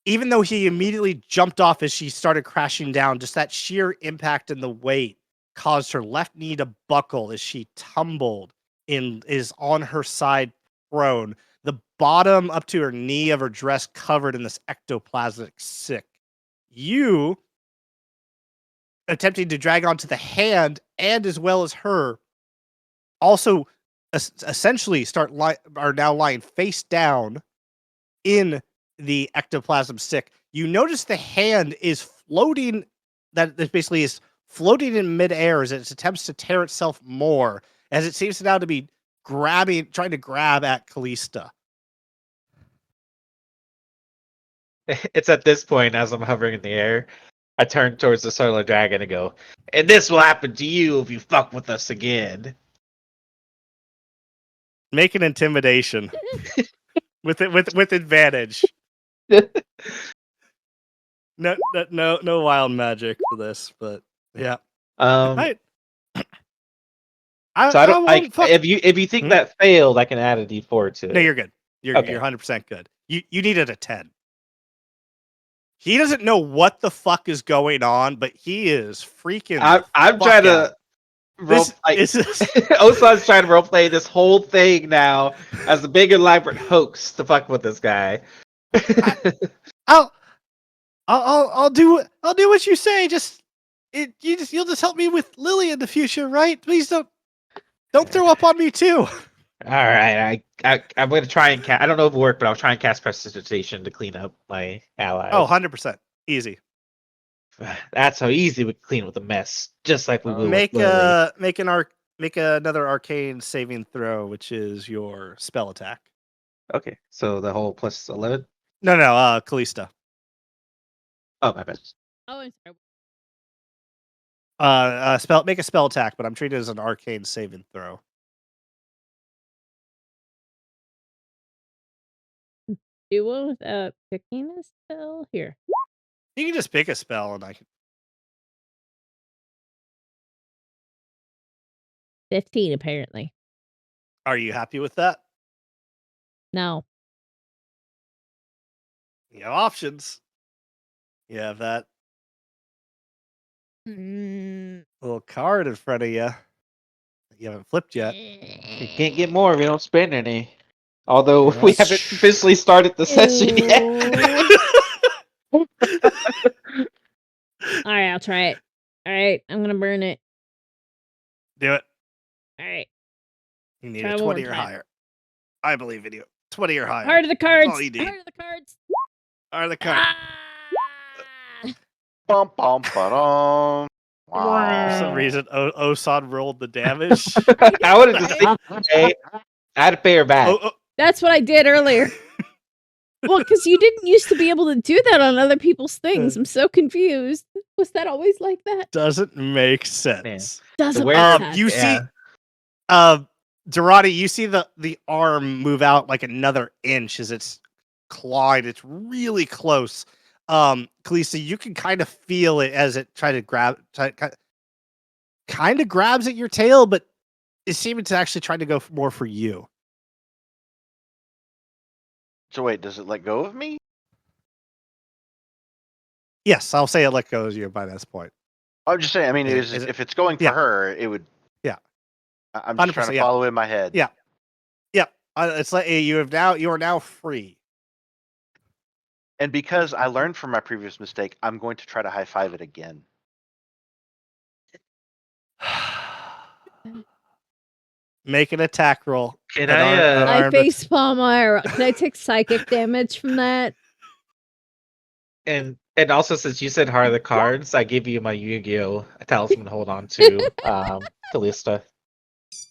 even though he immediately jumped off as she started crashing down, just that sheer impact and the weight caused her left knee to buckle as she tumbled is on her side prone, the bottom up to her knee of her dress covered in this ectoplasmic sick. You attempting to drag onto the hand and as well as her also essentially are now lying face down in the ectoplasm sick. You notice the hand is floating, that basically is floating in midair as it attempts to tear itself more, as it seems now to be trying to grab at Kalista. It's at this point, as I'm hovering in the air, I turn towards the solar dragon and go, "And this will happen to you if you fuck with us again." Make an intimidation with advantage. No wild magic for this, but yeah. So I I don't. won't fuck- If you think Hmm? that failed, I can add a D4 to it. No, you're good. You're Okay. you're 100% good. You needed a 10. He doesn't know what the fuck is going on, but he is freaking. I'm fuck trying to out. role. This is Osan's trying to roleplay this whole thing now as a big elaborate hoax to fuck with this guy. I'll do what you say. You'll just help me with Lily in the future, right? Please don't throw up on me too. All right, I'm gonna try and I don't know if it worked, but I'll try and cast Prestidigitation to clean up my allies. Oh, 100% easy. That's how easy we clean with a mess, just like we will. Make with Lily. make another arcane saving throw, which is your spell attack. Okay, so the whole plus 11. No, Kalista. Oh, my bad. Oh, I'm sorry. Make a spell attack, but I'm treating it as an arcane saving throw. Do one without picking a spell here. You can just pick a spell, and I can. 15 apparently. Are you happy with that? No. You have options. You have that Mm. little card in front of you. You haven't flipped yet. You can't get more if you don't spend any. Although Yeah. we haven't officially started the session yet. All right, I'll try it. All right, I'm gonna burn it. Do it. All right, You need Try a one 20 more or time. higher. I believe in you. 20 or higher. heart of the cards. all you need. Heart of the cards. Are the cards. Ah! Bum bum ba-dum. For Wow. some reason, Osan rolled the damage. I would have just I had to pay her back. Oh, That's what I did earlier. Well, because you didn't used to be able to do that on other people's things. I'm so confused. Was that always like that? doesn't make sense. Doesn't where- make sense. You Yeah. see, Durrani, you see the arm move out like another inch as it's clawed. It's really close. Kalista, you can kind of feel it as it kind of grabs at your tail, but it seems to actually try to go more for you. So wait, does it let go of me? Yes, I'll say it let go of you by this point. I'm just saying. I mean, Is it- if it's going for yeah. her, it would. Yeah. I'm just trying 100%, to yeah. follow in my head. Yeah. It's like you are now free. And because I learned from my previous mistake, I'm going to try to high five it again. Make an attack roll. Can An I? arm- I armed facepalm Ira. Can I take psychic damage from that? And also, since you said heart of the cards, I give you my Yu-Gi-Oh talisman to hold on to, Kalista.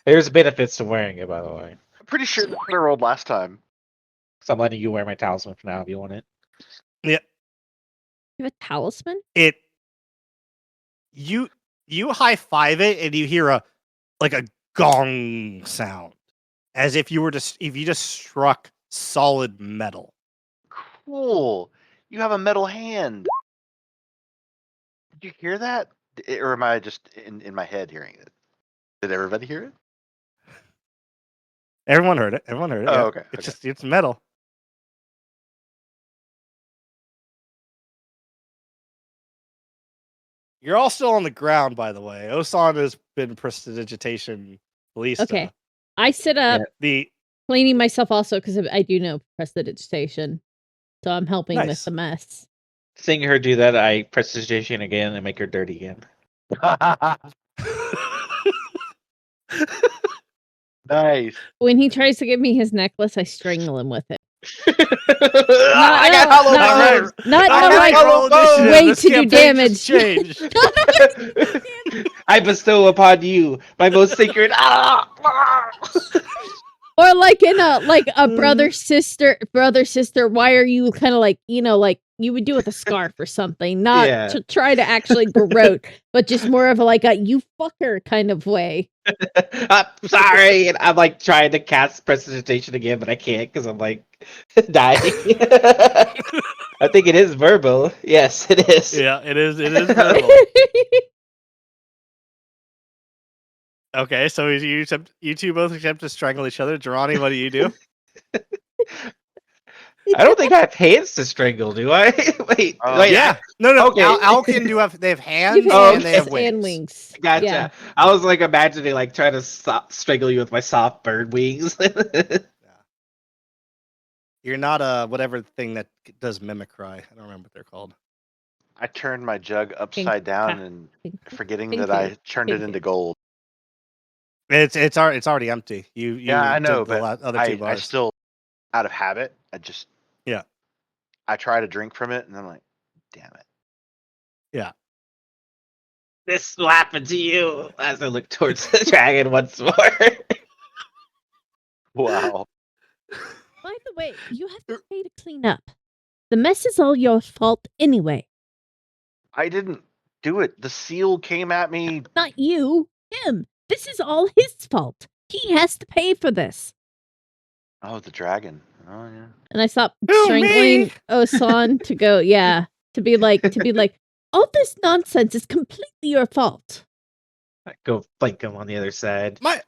There's benefits to wearing it, by the way. I'm pretty sure that's what I rolled last time. So I'm letting you wear my talisman for now if you want it. You have a talisman? it. You high five it and you hear a gong sound, as if you just struck solid metal. Cool. You have a metal hand. Did you hear that? Or am I just in my head hearing it? Did everybody hear it? Everyone heard it. Oh, Yeah. okay. It's metal. You're all still on the ground, by the way. Osan has been prestidigitation. Lisa. Okay. I sit up, The cleaning myself also because I do know prestidigitation. So I'm helping with Nice. the mess. Seeing her do that, I prestidigitation again and make her dirty again. Nice. When he tries to give me his necklace, I strangle him with it. I got no, hollow no, bones! Not I in the got right hollow bones! way This to do campaign just damage. changed. I bestow upon you my most sacred. Or like in a brother sister. Why are you kind of like you would do with a scarf or something, not Yeah. to try to actually garrote, but just more of a you fucker kind of way. I'm sorry, and I'm like trying to cast prestidigitation again, but I can't because I'm like dying. I think it is verbal. Yes, it is. Yeah, it is. It is verbal. Okay, so you two both attempt to strangle each other. Durrani, what do you do? I don't think I have hands to strangle, do I? Wait, wait. Yeah, no. Okay. Alkin they have hands You Oh, and they have and wings. wings. Gotcha. Yeah. I was like imagining like trying to strangle you with my soft bird wings. You're not a whatever thing that does mimicry. I don't remember what they're called. I turned my jug upside down and forgetting Thank that I you. turned Thank it you. into gold. It's already empty. You Yeah, I know, did the but other two I bars. still, out of habit, Yeah. I try to drink from it and I'm like, damn it. This will happen to you as I look towards the dragon once more. Wow. By the way, you have to pay to clean up. The mess is all your fault anyway. I didn't do it. The seal came at me. Not you, him. This is all his fault. He has to pay for this. Oh, the dragon. Oh yeah. And I stopped Who, strangling me? Osan to go, yeah, to be like, all this nonsense is completely your fault. I go flank him on the other side. My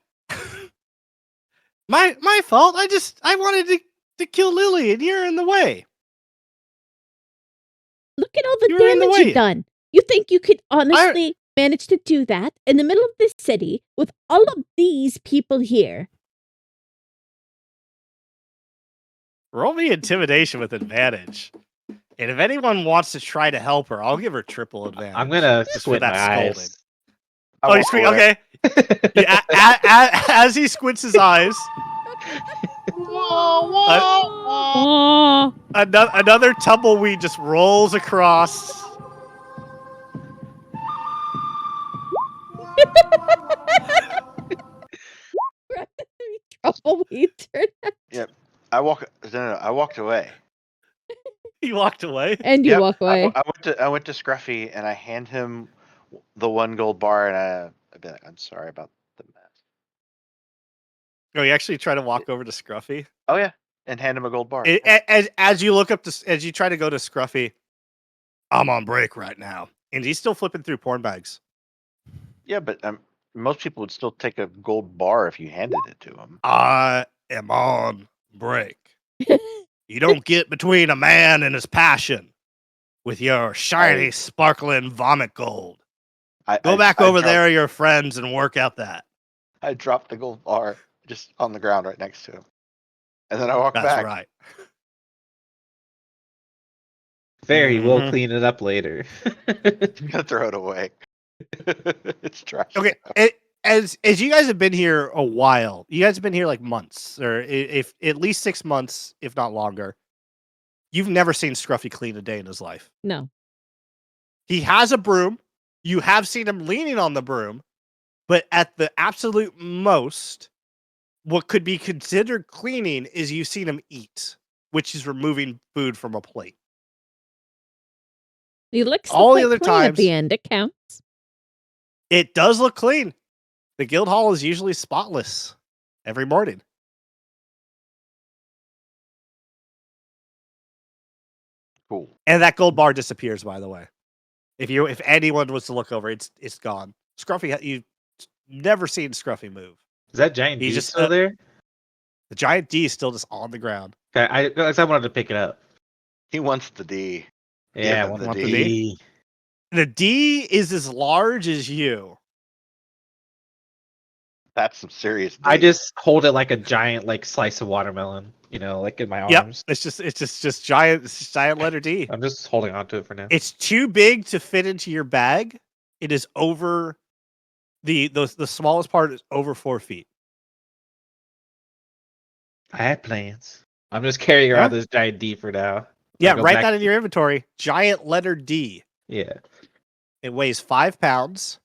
my fault. I wanted to kill Lily, and you're in the way. Look at all the You're in the damage way. you've done. You think you could honestly manage to do that in the middle of this city with all of these people here? Roll me intimidation with advantage. And if anyone wants to try to help her, I'll give her triple advantage. I'm gonna Just squint with my that scolding. eyes. I Oh, you walk squint. away. Okay. Yeah, as he squints his eyes, Oh, another tumbleweed just rolls across. tumbleweed turn. I walked away. He walked away. And you Yep, walk away. I went to Scruffy and I hand him the 1 gold bar, and I'd be like, I'm sorry about the mess. Oh, you actually try to walk over to Scruffy. Oh yeah, and hand him a gold bar. As you look up to, as you try to go to Scruffy, I'm on break right now, and he's still flipping through porn bags. Yeah, but most people would still take a gold bar if you handed it to them. I am on break. You don't get between a man and his passion with your shiny, sparkling vomit gold. Go back over there, your friends, and work out that. I dropped the gold bar just on the ground right next to him, and then I walked That's back. right. Very, we'll Mhm. clean it up later. I'm gonna throw it away. It's trash. Okay, as you guys have been here a while, you guys have been here like months, or if at least 6 months, if not longer. You've never seen Scruffy clean a day in his life. No. He has a broom. You have seen him leaning on the broom, but at the absolute most, what could be considered cleaning is you've seen him eat, which is removing food from a plate. He licks All the plate other clean at the times- end. It counts. It does look clean. The guild hall is usually spotless every morning. Cool. And that gold bar disappears, by the way. If anyone was to look over, it's gone. Scruffy, you've never seen Scruffy move. Is that giant He's D just, still there? The giant D is still just on the ground. Okay, I wanted to pick it up. He wants the D. Yeah, him I the want D. the D. The D is as large as you. That's some serious. D. I just hold it like a giant like slice of watermelon, like in my Yep, arms. it's just giant. It's just giant letter D. I'm just holding on to it for now. It's too big to fit into your bag. It is over the smallest part is over 4 feet. I had plans. I'm just carrying around Huh? this giant D for now. Yeah, go write back that to- in your inventory. Giant letter D. Yeah. It weighs 5 pounds.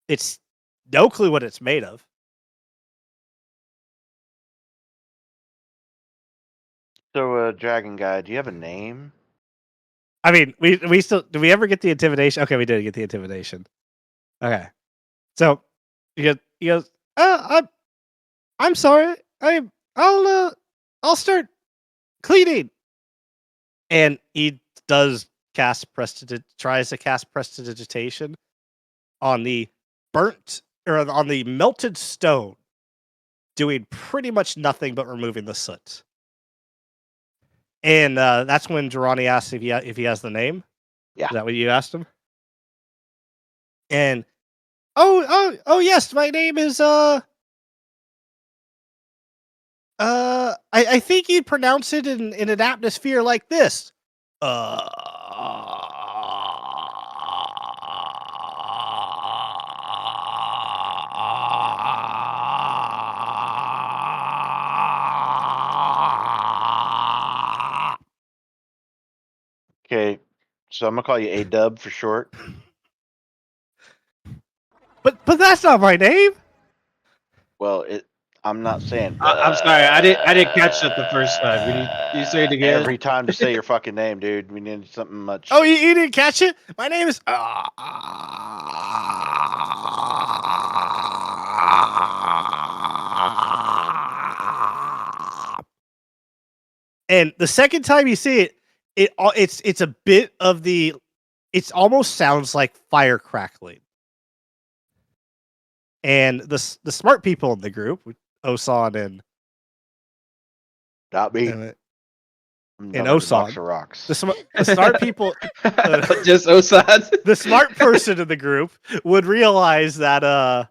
It's no clue what it's made of. So, Dragon Guy, do you have a name? I mean, we still do we ever get the intimidation? Okay, we did get the intimidation. Okay, so he goes. I'm sorry. I'll start cleaning, and he tries to cast prestidigitation on the burnt or on the melted stone, doing pretty much nothing but removing the soot. And that's when Durrani asks if he has the name. Yeah. Is that what you asked him? And oh yes, my name is I think you'd pronounce it in an atmosphere like this. Okay, so I'm gonna call you A-Dub for short. But that's not my name. Well, I'm not saying. I'm sorry, I didn't catch that the first time. Can you say it again? Every time to say your fucking name, dude. We need something much. Oh, you didn't catch it? My name is. And the second time you see it, it's a bit of the. It almost sounds like fire crackling. And the smart people in the group, Osan and Not me. and I'm and dumb as a box Osan. of rocks. the smart people, Just Osan. the smart person in the group would realize that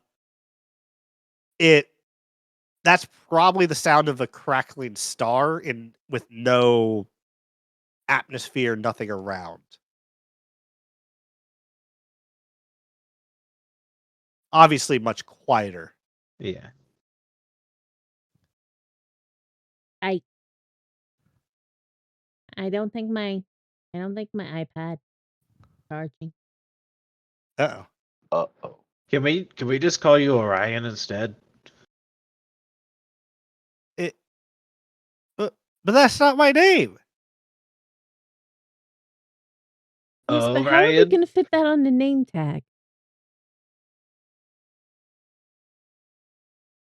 that's probably the sound of a crackling star with no atmosphere, nothing around. Obviously much quieter. Yeah. I don't think my iPad charging. Uh-oh. Uh-oh. Can we just call you Orion instead? But that's not my name. Yes, but how are we Orion? gonna fit that on the name tag?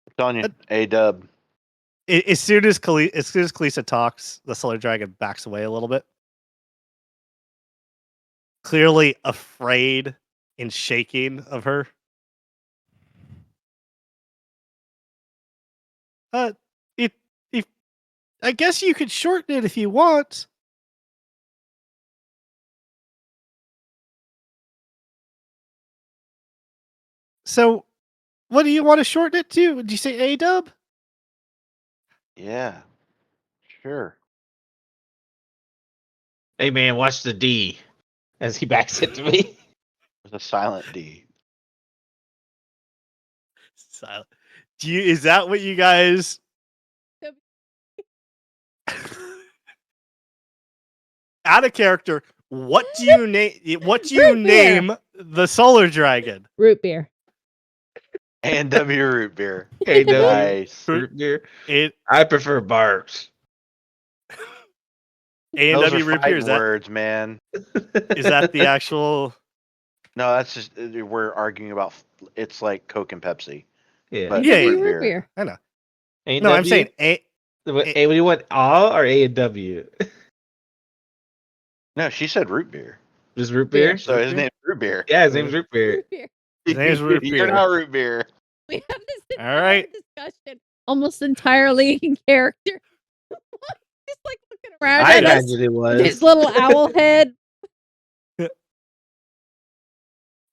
I'm telling you, A-Dub. As soon as Kalisa talks, the Solar Dragon backs away a little bit. Clearly afraid and shaking of her. If I guess you could shorten it if you want. So, what do you want to shorten it to? Did you say A-Dub? Yeah. Sure. Hey man, watch the D as he backs it to me. With a silent D. Silent. Is that what you guys? Out of character. What do you name? What do you Root beer. name the Solar Dragon? Root beer. A&W root beer. Hey, Nice. root beer. It I prefer barbs. A&W Those are root beer. fighting Is that words, man. the actual? No, that's just we're arguing about. It's like Coke and Pepsi. Yeah. But Yeah, A&W root root beer. beer. I know. A&W? No, I'm saying A. What do you want? A or A and W? No, she said root beer. Just root beer. Beer. So his name's root beer. Yeah, his name's root beer. Root beer. His name's root You're beer. not root beer. We have this All right. discussion almost entirely in character. Just like looking around I at us imagine it with his was. little owl head.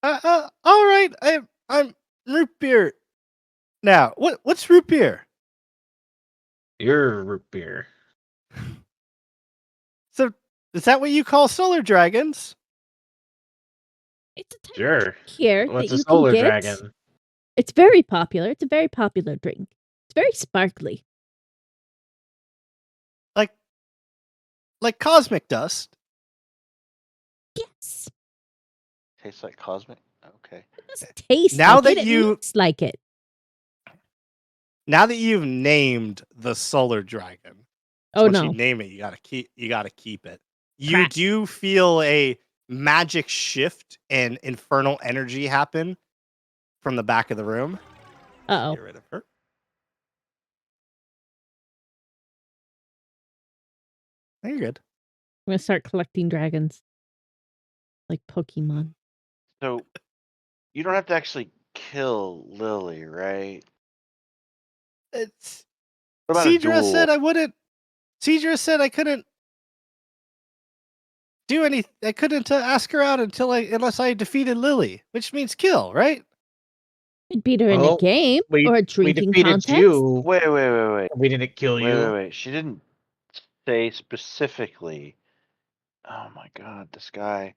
All right. I'm root beer. Now, what's root beer? You're root beer. So, is that what you call solar dragons? It's a type Sure. here What's that a you solar can get. dragon? It's very popular. It's a very popular drink. It's very sparkly. Like cosmic dust? Yes. Tastes like cosmic. Okay. It doesn't taste Now like that it. you- It looks like it. Now that you've named the solar dragon, Oh once no. you name it, you gotta keep it. You Crap. do feel a magic shift and infernal energy happen from the back of the room. Uh-oh. Get rid of her. You're good. I'm gonna start collecting dragons. Like Pokemon. So you don't have to actually kill Lily, right? It's What about a Cedra duel? said I wouldn't. Cedra said I couldn't do anything. I couldn't ask her out unless I defeated Lily, which means kill, right? Could beat her in Oh, a game we- or a We drinking defeated contest. you. Wait. We didn't kill you. Wait. She didn't say specifically. Oh my god, this guy.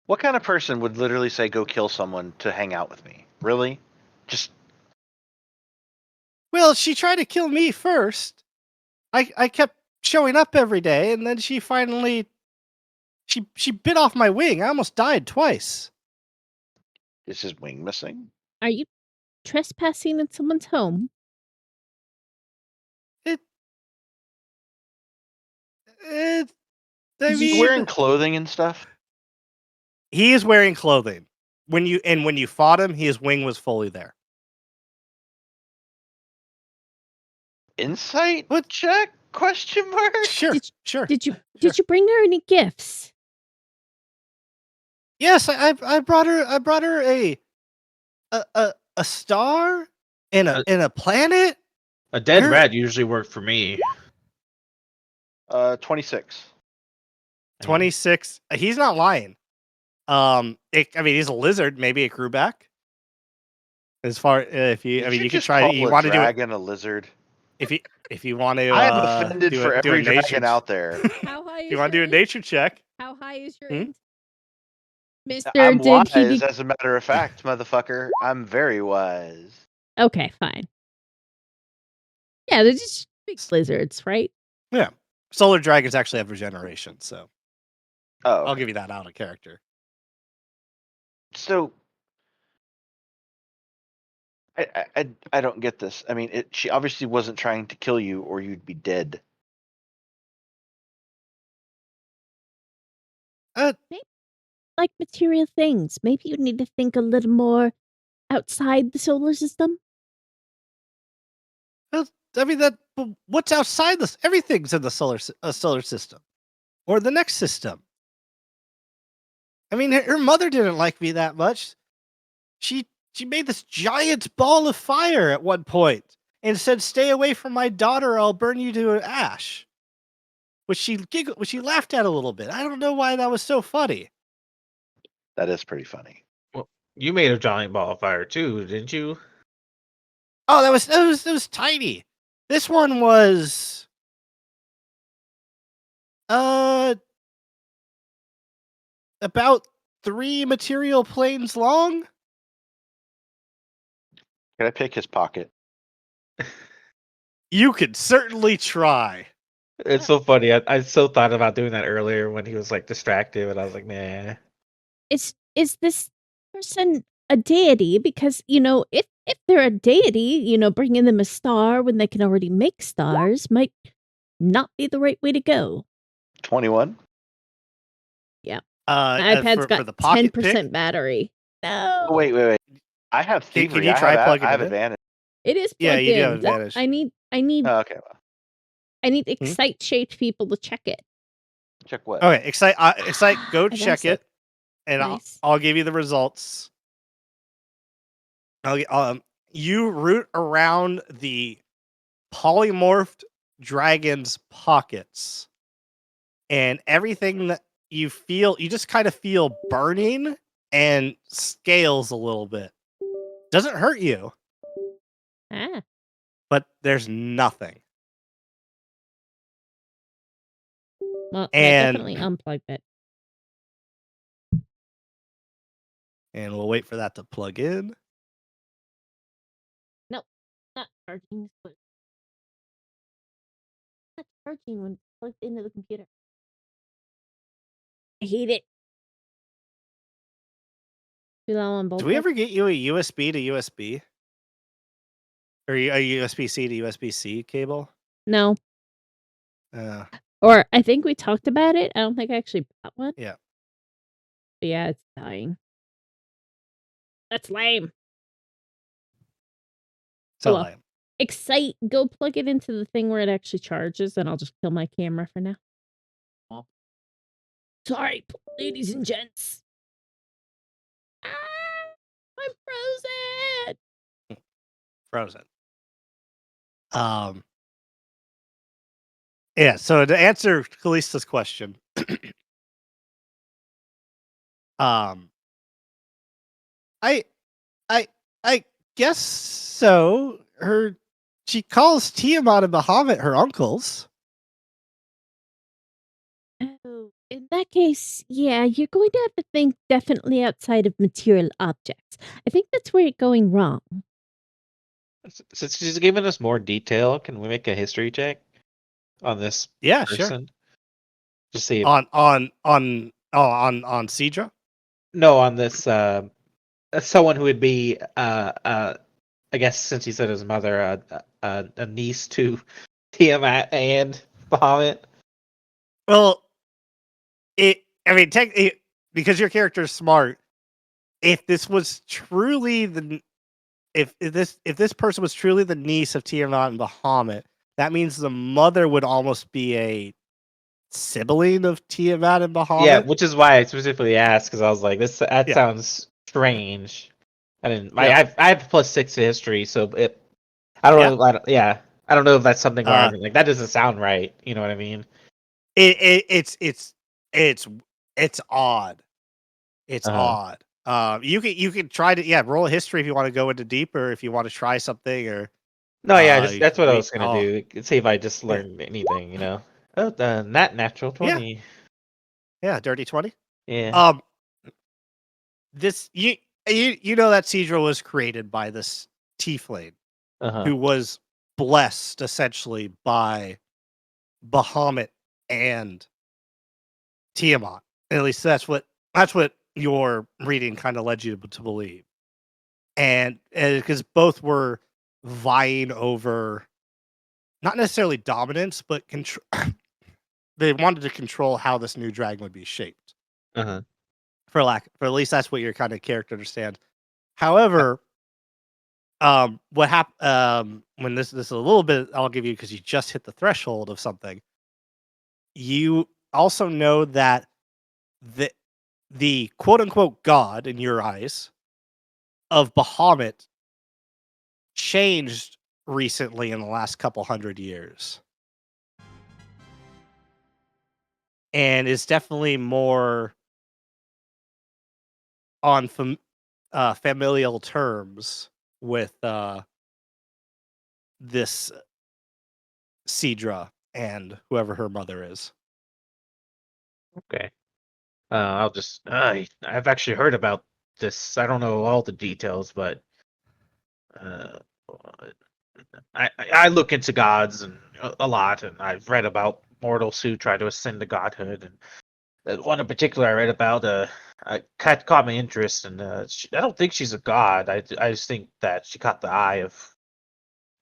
What kind of person would literally say go kill someone to hang out with me? Really? Just Well, she tried to kill me first. I kept showing up every day, and then she finally she bit off my wing. I almost died twice. is his wing missing? Are you trespassing in someone's home? I Did you mean, see Wearing clothing and stuff. he is wearing clothing. When you fought him, his wing was fully there. Insight What? check? Question mark. Sure, Did- sure. Did you bring her any gifts? Yes, I brought her a star and a planet. A dead Her- rat usually worked for me. 26. 26. He's not lying. I mean, he's a lizard. Maybe it grew back. As far if you, Did you could just try. call You a want to do it dragon a lizard? if you want to. I am offended do for a, do a every nature dragon out there. How high If you want to do a nature check, How high is your Hmm? int? Mr. I'm Did he wise, de- as a matter of fact, motherfucker. I'm very wise. Okay, fine. Yeah, they're just big lizards, right? solar dragons actually have regeneration, so Oh, I'll give you that out of character. so I don't get this. I mean, she obviously wasn't trying to kill you, or you'd be dead. Like material things. Maybe you need to think a little more outside the solar system. I mean what's outside this? Everything's in the solar system, or the next system. I mean, her mother didn't like me that much. She made this giant ball of fire at one point and said, "Stay away from my daughter, or I'll burn you to ash." Which she laughed at a little bit. I don't know why that was so funny. That is pretty funny. You made a giant ball of fire too, didn't you? Oh, that was tiny. This one was about 3 material planes long. Can I pick his pocket? You could certainly try. It's so funny. I so thought about doing that earlier when he was like distracted, and I was like, nah. Is this person a deity? Because, if they're a deity, bringing them a star when they can already make stars might not be the right way to go. 21. My iPad's for got the pocket 10% pick, battery. No. Oh, wait. I have Can thievery. you try plugging I have it in? advantage. It is Yeah, plugged you do in. have advantage. I need Oh, okay, well, excite shaped people to check it. check what? Okay, excite. Go I check guess it, and Nice. I'll give you the results. You root around the polymorphed dragon's pockets, and everything that you just kind of feel burning and scales a little bit. Doesn't hurt you, Ah. but there's nothing. Well, I And- definitely unplugged it. And we'll wait for that to plug in. Not charging. Not charging when plugged into the computer. I hate it. Do that on both. Do we ever get you a USB to USB? Or a USB-C to USB-C cable? No. Uh, Or I think we talked about it. I don't think I actually bought one. Yeah. But yeah, it's dying. That's lame. so well. Excite, go plug it into the thing where it actually charges, and I'll just kill my camera for now. Well. Sorry, ladies and gents. Ah, I'm frozen. frozen. Yeah, so to answer Kalista's question, I guess so. She calls Tiamat and Bahamut her uncles. Oh, in that case, yeah, you're going to have to think definitely outside of material objects. I think that's where you're going wrong. Since she's given us more detail, can we make a history check on this Yeah, sure. person? Just see if, On Cedra. no, on this someone who would be I guess since he said his mother a niece to Tiamat and Bahamut. Well, I mean, because your character is smart. If this was truly if this person was truly the niece of Tiamat and Bahamut, that means the mother would almost be a sibling of Tiamat and Bahamut. Yeah, which is why I specifically asked, because I was like, that Yeah. sounds strange. I didn't. Yeah. I have +6 to history, so I don't Yeah. know. I don't know if that's something where I'm Uh, like that doesn't sound right. You know what I mean? it's odd. It's Uh-huh. odd. You can try to roll a history if you want to go into deeper, if you want to try something, or No, yeah, you that's can what I read. was gonna do. See if I just Yeah. learned anything. You know? Oh, that natural 20. Yeah, dirty 20. Yeah. This you know that Seadra was created by this tiefling Uh-huh. who was blessed essentially by Bahamut and Tiamat. At least that's what your reading kind of led you to believe. And because both were vying over not necessarily dominance, but control. They wanted to control how this new dragon would be shaped. Uh-huh. For at least that's what your kind of character understands. However, what happened when this is a little bit I'll give you because you just hit the threshold of something. You also know that the quote unquote god in your eyes of Bahamut changed recently in the last couple hundred years. And is definitely more on familial terms with this Seadra and whoever her mother is. Okay. I'll just. I've actually heard about this. I don't know all the details, but uh, I look into gods and a lot, and I've read about mortals who try to ascend to godhood, and one in particular I read about caught my interest, and I don't think she's a god. I just think that she caught the eye of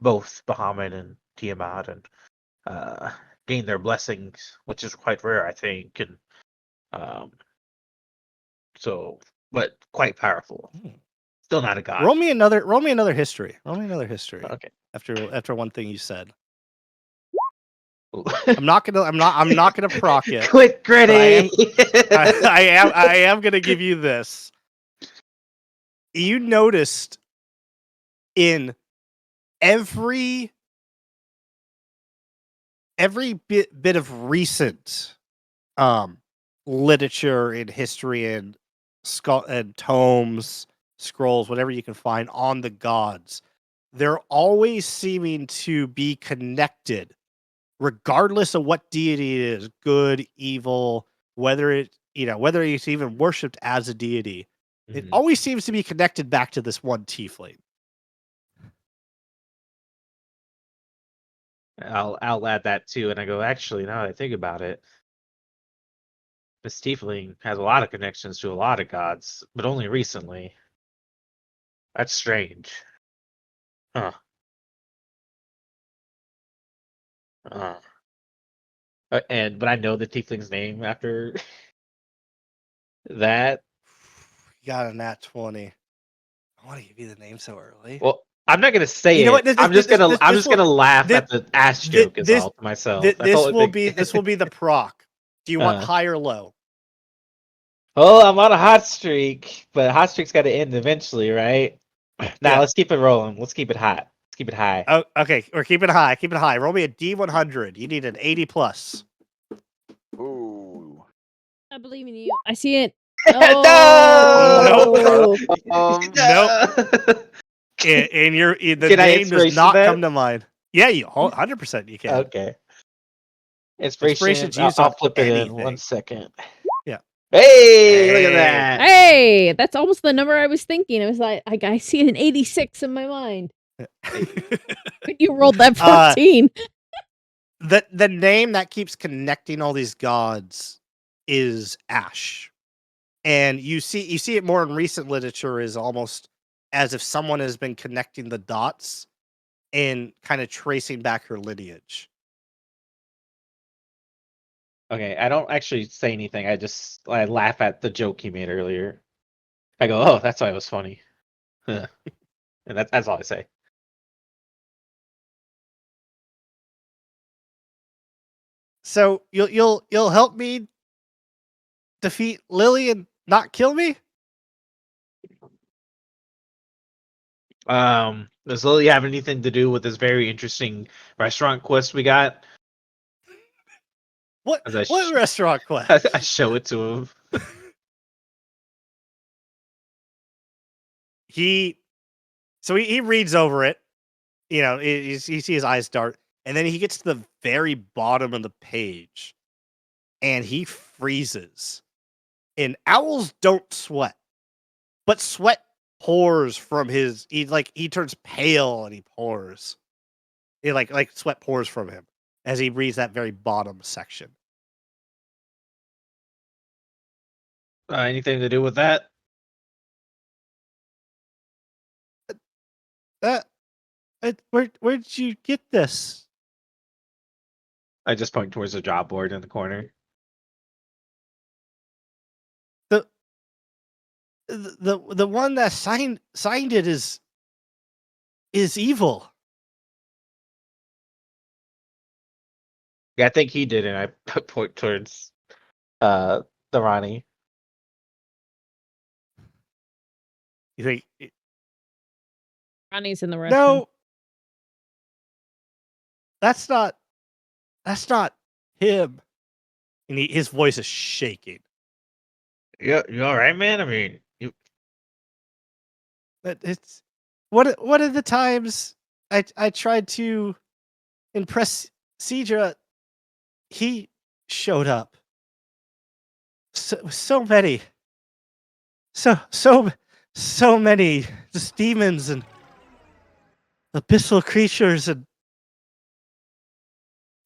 both Bahamut and Tiamat, and gained their blessings, which is quite rare, I think, and um, so but quite powerful. Still not a god. Roll me another history. Roll me another history. Okay. After one thing you said. I'm not gonna proc it. Quit gritty. I am gonna give you this. You noticed in every bit of recent literature and history and tomes, scrolls, whatever you can find on the gods, they're always seeming to be connected, regardless of what deity it is, good, evil, whether it's even worshipped as a deity. It Mhm. always seems to be connected back to this one tiefling. I'll add that too, and I go, actually, now that I think about it, Miss Tiefling has a lot of connections to a lot of gods, but only recently. That's strange. Huh. Uh, but I know the Tiefling's name after that. You got a nat 20. I want to give you the name so early. Well, I'm not gonna say You know it. what? I'm just gonna laugh at the ass joke is this- all to myself. This will be the proc. Do you want Uh. high or low? Oh, I'm on a hot streak, but hot streak's got to end eventually, right? Now Yeah. let's keep it rolling. Let's keep it hot. Let's keep it high. Oh, okay. We're keeping it high. Keep it high. Roll me a D100. You need an 80 plus. Ooh. I believe in you. I see it. No! Oh, Nope. And the Can I name does inspiration not that? come to mind. Yeah, you 100% you can. Okay. Inspiration's used I'll on flip it in anything. 1 second. Yeah. Hey, look at Hey. that. hey, that's almost the number I was thinking. I was like, I see an 86 in my mind. But you rolled that 14. The name that keeps connecting all these gods is Ash. And you see it more in recent literature is almost as if someone has been connecting the dots and kind of tracing back her lineage. Okay, I don't actually say anything. I laugh at the joke he made earlier. I go, oh, that's why it was funny. and that's all I say. So you'll help me defeat Lily and not kill me? Does Lily have anything to do with this very interesting restaurant quest we got? What As I what restaurant quest? I show it to him. He reads over it. You know, you see his eyes dart, and then he gets to the very bottom of the page, and he freezes. And owls don't sweat, but sweat pours from his. He turns pale and he pours. It like sweat pours from him as he reads that very bottom section. Anything to do with that? Where'd you get this? I just point towards the job board in the corner. The one that signed it is evil. Yeah, I think he did, and I point towards the Ronnie. You think Ronnie's in the restroom. no? That's not him. And his voice is shaking. Yeah, you all right, man? I mean, But it's one of the times I tried to impress Cedra, he showed up. So many. So many just demons and abyssal creatures, and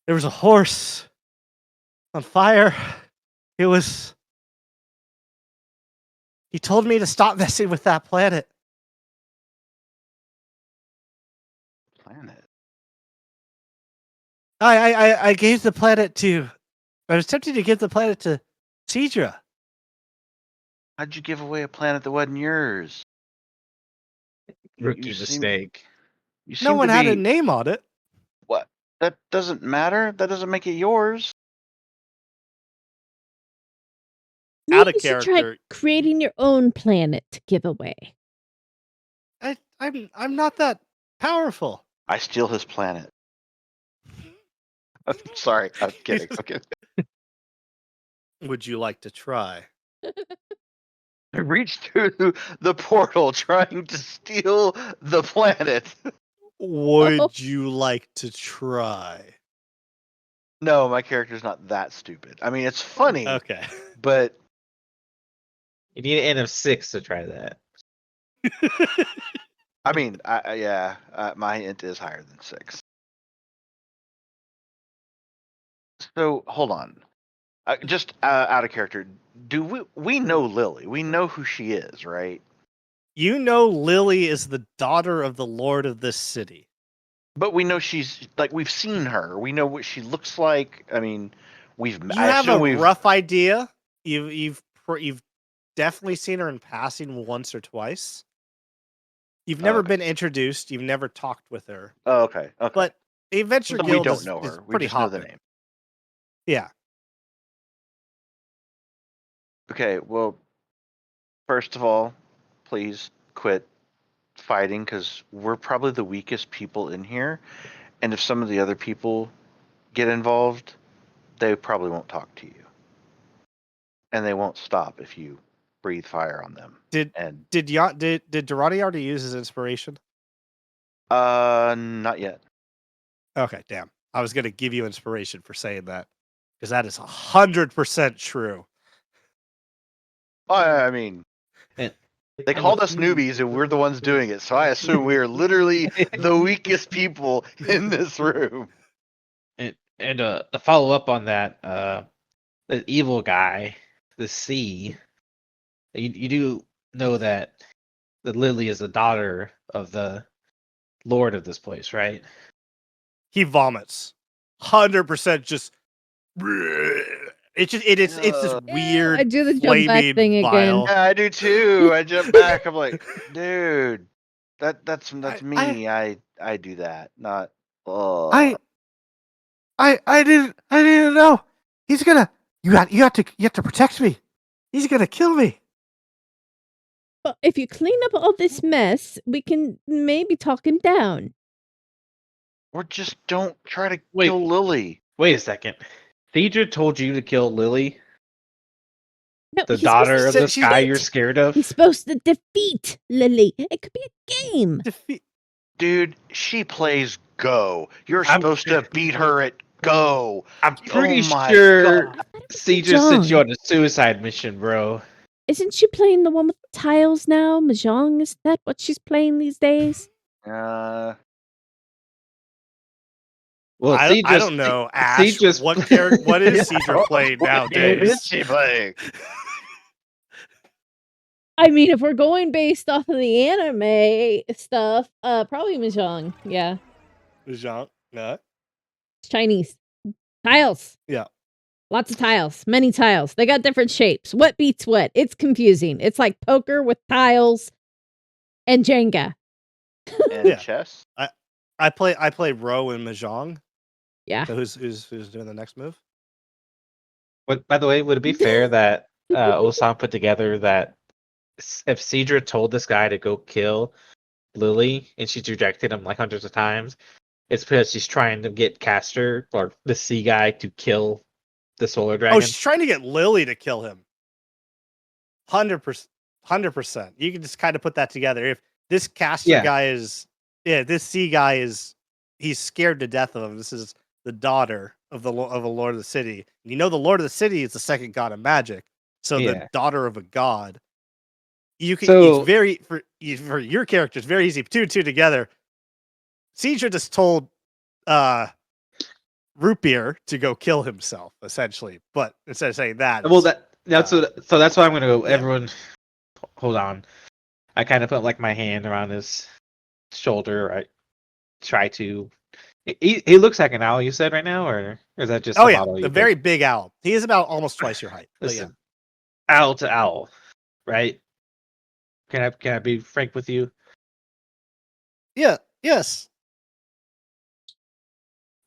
there was a horse on fire. It was. He told me to stop messing with that planet. Planet. I gave the planet to. I was tempted to give the planet to Cedra. How'd you give away a planet that wasn't yours? rookie you seem- mistake. You seem No one to had a be- name on it. What? That doesn't matter. That doesn't make it yours. Out Maybe of you should try character. creating your own planet to give away. I'm not that powerful. I steal his planet. Sorry, I'm kidding. I'm kidding. Would you like to try? I reached through the portal trying to steal the planet. Would you like to try? No, my character's not that stupid. I mean, it's funny, Okay. but You need an N of 6 to try that. I mean, yeah, my int is higher than 6. So hold on, just out of character. Do we know Lily? We know who she is, right? You know Lily is the daughter of the lord of this city. But we know she's like we've seen her. We know what she looks like. I mean, You have a rough idea. You've definitely seen her in passing once or twice. You've never okay. been introduced. You've never talked with her. Oh, okay. Okay. But Adventure So we Guild don't know is her. We pretty just know the hopping. name. Yeah. Okay. Well, first of all, please quit fighting because we're probably the weakest people in here, and if some of the other people get involved, they probably won't talk to you, and they won't stop if you breathe fire on them. Did Durrani already use his inspiration? Not yet. Okay, damn. I was gonna give you inspiration for saying that because that is 100% true. I mean, they called us newbies, and we're the ones doing it, so I assume we are literally the weakest people in this room. And to follow up on that, the evil guy, the C, you do know that Lily is the daughter of the lord of this place, right? He vomits. 100% just it's this Yeah, weird I do the jump back flaming thing again. vial. Yeah, I do too. I jump back. I'm like, dude, that's me. I do that. Not. I didn't know. He's gonna you have to protect me. He's gonna kill me. Well, if you clean up all this mess, we can maybe talk him down. Or just don't try to Wait. kill Lily. Wait a second. Thedra told you to kill Lily, No, the he's supposed daughter to of this guy defeat- you're scared of. He's supposed to defeat Lily. It could be a game. Dude, she plays Go. You're I'm- supposed to beat her at Go. I'm pretty Oh my sure God. Thedra sent you Mahjong. on a suicide mission, bro. Isn't she playing the one with the tiles now? Mahjong, is that what she's playing these days? Uh, Well, I don't know, Ash. Cedra's- What is Cedra playing what game is nowadays? she playing? I mean, if we're going based off of the anime stuff, probably Mahjong. Yeah, Mahjong? No. it's Chinese. Tiles. Yeah. Lots of tiles. Many tiles. They got different shapes. What beats what? It's confusing. It's like poker with tiles and Jenga. And Yeah. chess? I play Ro and Mahjong. Yeah. So who's doing the next move? But by the way, would it be fair that Osan put together that if Cedra told this guy to go kill Lily and she's rejected him like hundreds of times, it's because she's trying to get Castor or the sea guy to kill the solar dragon? Oh, she's trying to get Lily to kill him. 100%. You can just kind of put that together. If this caster guy is, this sea guy is, he's scared to death of him. This is the daughter of a lord of the city. You know, the lord of the city is the second god of magic. So the daughter of a god. You can. It's very for your character. It's very easy. Two together. Cedra just told Rupier to go kill himself, essentially. But instead of saying that, Well, that's why I'm gonna go. Yeah. Everyone, hold on. I kind of put like my hand around his shoulder. I try to. He looks like an owl. You said right now, or is that just? Oh the yeah, model you a very big owl. He is about almost twice your height. But Listen, owl to owl, right? Can I be frank with you? yeah. Yes.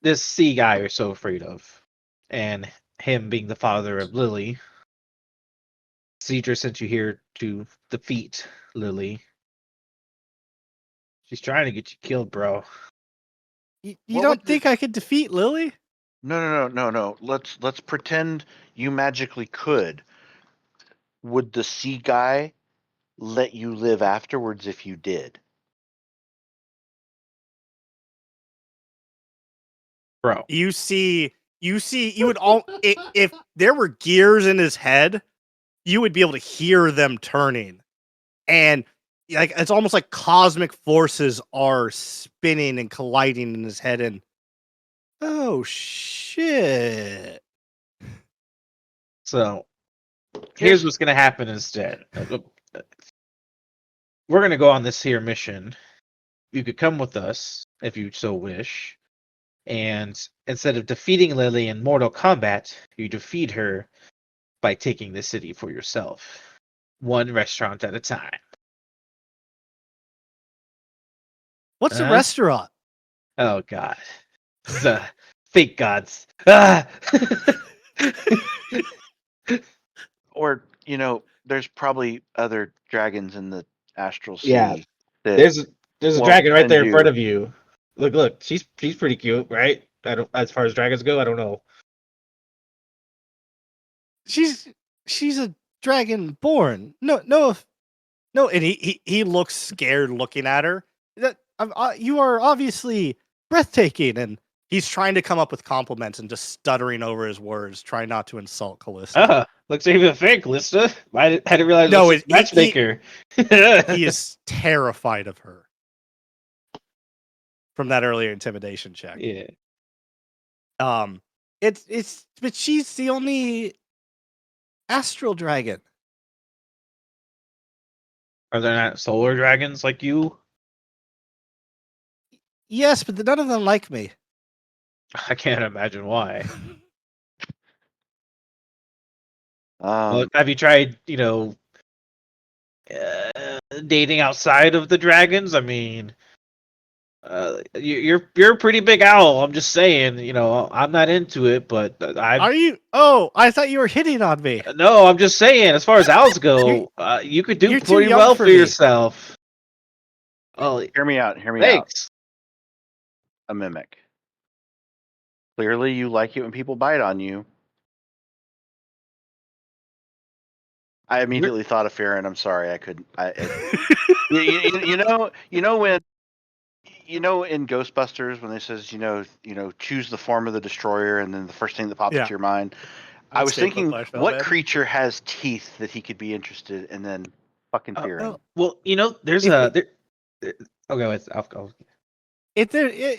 This sea guy you're so afraid of, and him being the father of Lily. Cedra sent you here to defeat Lily. She's trying to get you killed, bro. You What don't would think I could defeat Lily? No. Let's pretend you magically could. Would the sea guy let you live afterwards if you did? Bro. You would all if there were gears in his head, you would be able to hear them turning. And like it's almost like cosmic forces are spinning and colliding in his head and oh shit. So here's what's gonna happen instead. We're gonna go on this here mission. You could come with us if you so wish. And instead of defeating Lily in Mortal Kombat, you defeat her by taking the city for yourself. One restaurant at a time. What's a restaurant? Oh god. The fake gods. Ah! Or, there's probably other dragons in the astral sea. Yeah. that There's a won't dragon right there in offend front you. of you. Look, she's pretty cute, right? I don't, as far as dragons go, I don't know. She's a dragon born. No, and he looks scared looking at her. That you are obviously breathtaking, and he's trying to come up with compliments and just stuttering over his words, trying not to insult Callista. Looks even fake, Lista. I didn't realize No, it was matchmaker. He is terrified of her from that earlier intimidation check. Yeah. But she's the only astral dragon. Are there not solar dragons like you? Yes, but none of them like me. I can't imagine why. Well, have you tried, dating outside of the dragons? I mean, you're a pretty big owl. I'm just saying, I'm not into it, but Are you? Oh, I thought you were hitting on me. no, I'm just saying, as far as owls go, you could do you're too pretty young well for for me. yourself. Oh, Hear me out. Hear me out. thanks. A mimic. Clearly, you like it when people bite on you. I immediately thought of Farron. I'm sorry, I couldn't. You know when in Ghostbusters when they says choose the form of the destroyer, and then the first thing that pops into your mind. I was Staple thinking, Marshmallow what Man. creature has teeth that he could be interested, and then fucking Farron. Well, there's If a. Okay,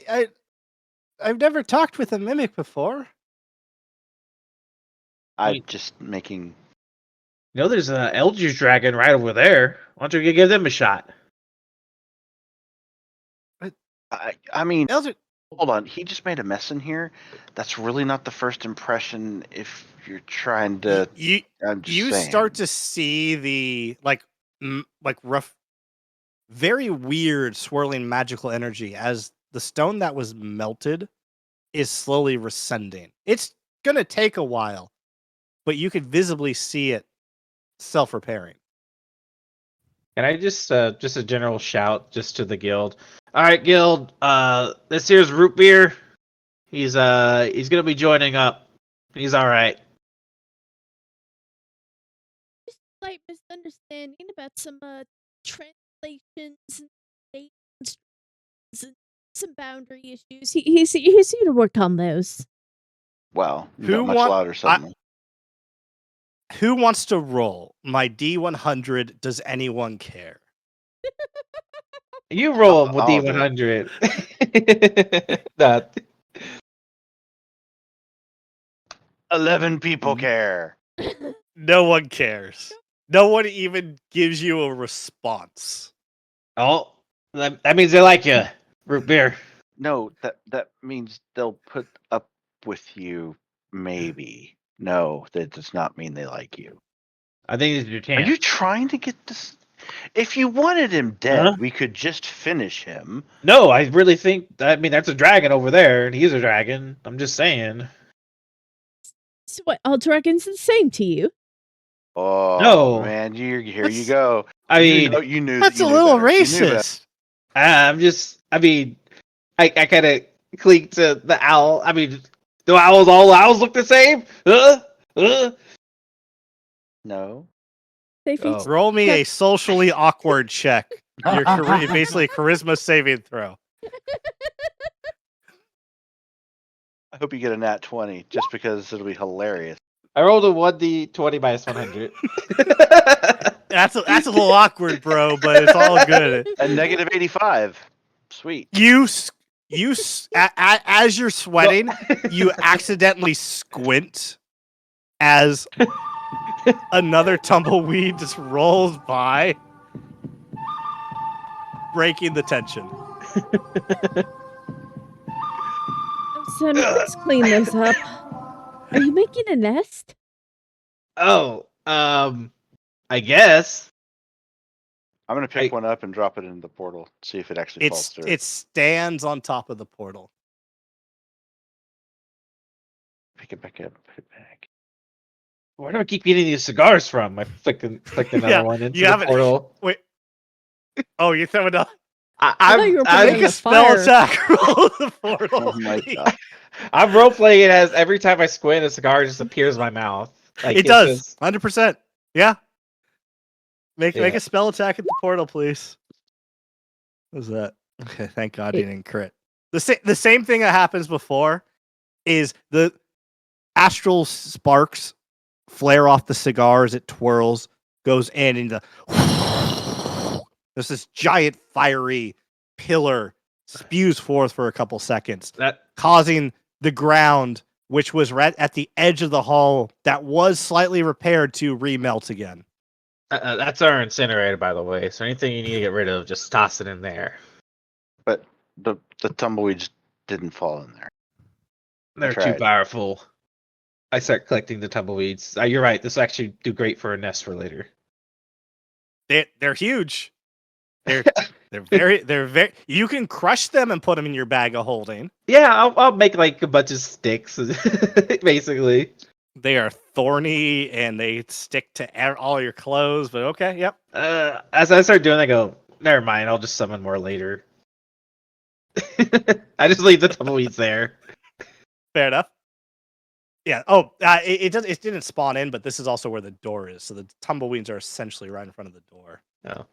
I'll I've never talked with a mimic before. I'm just making. There's an Eldritch dragon right over there. Why don't you give them a shot? I mean, Eldritch, hold on. He just made a mess in here. That's really not the first impression. If you're trying to, I'm just you saying. start to see the like rough, very weird swirling magical energy as the stone that was melted is slowly rescinding. It's gonna take a while, but you could visibly see it self-repairing. Can I just a general shout just to the guild? All right, guild. This here's Root Beer. He's gonna be joining up. He's all right. Just slight misunderstanding about some translations and dates and some boundary issues. He's here to work on those. Well, Who much want- louder something. Who wants to roll my D100? Does anyone care? You roll with I'll do it. D100. That 11 people care. No one cares. No one even gives you a response. oh, that means they like you, Root Beer. No, that means they'll put up with you. Maybe. No, that does not mean they like you. I think it's your Are chance. you trying to get this? If you wanted him dead, Huh? we could just finish him. No, I really think. I mean, that's a dragon over there, and he's a dragon. I'm just saying. So what? All dragons are the same to you? Oh No. man, here you That's- go. I mean, you knew That's you a knew little better. You knew better. racist. I'm just. I mean, I kind of cling to the owl. I mean, do all owls look the same? No. They Oh. Roll me a socially awkward check. Your basically a charisma saving throw. I hope you get a nat 20, just because it'll be hilarious. I rolled a 1d20 minus 100. That's a little awkward, bro, but it's all good. A negative 85. Sweet. As you're sweating, you accidentally squint as another tumbleweed just rolls by, breaking the tension. So let's clean this up. Are you making a nest? Oh, I guess. I'm gonna pick one up and drop it into the portal. See if it actually falls through. It stands on top of the portal. Pick it back up. Put it back. Where do I keep getting these cigars from? I clicked another Yeah, one into you the haven't- portal. Wait. Oh, you throw it up. I thought you were putting Make in a the spell fire. attack roll the portal. Oh my please. god. I'm role playing it as every time I squint, a cigar just appears in my mouth. Like, It it's does. just- 100%. Yeah. Make Yeah. a spell attack at the portal, please. What's that? Okay, thank God you didn't crit. The same thing that happens before is the astral sparks flare off the cigar as it twirls, goes in, and there's this giant fiery pillar spews forth for a couple seconds, causing the ground, which was right at the edge of the hall that was slightly repaired, to remelt again. That's our incinerator, by the way. So anything you need to get rid of, just toss it in there. But the tumbleweeds didn't fall in there. They're too Tried. powerful. I start collecting the tumbleweeds. You're right. This will actually do great for a nest for later. They're huge. They're they're very. You can crush them and put them in your bag of holding. Yeah, I'll make like a bunch of sticks, basically. They are thorny and they stick to all your clothes. But okay, yep. As I start doing, I go, never mind. I'll just summon more later. I just leave the tumbleweeds there. Fair enough. Yeah. Oh, it does. It didn't spawn in, but this is also where the door is. So the tumbleweeds are essentially right in front of the door. Oh.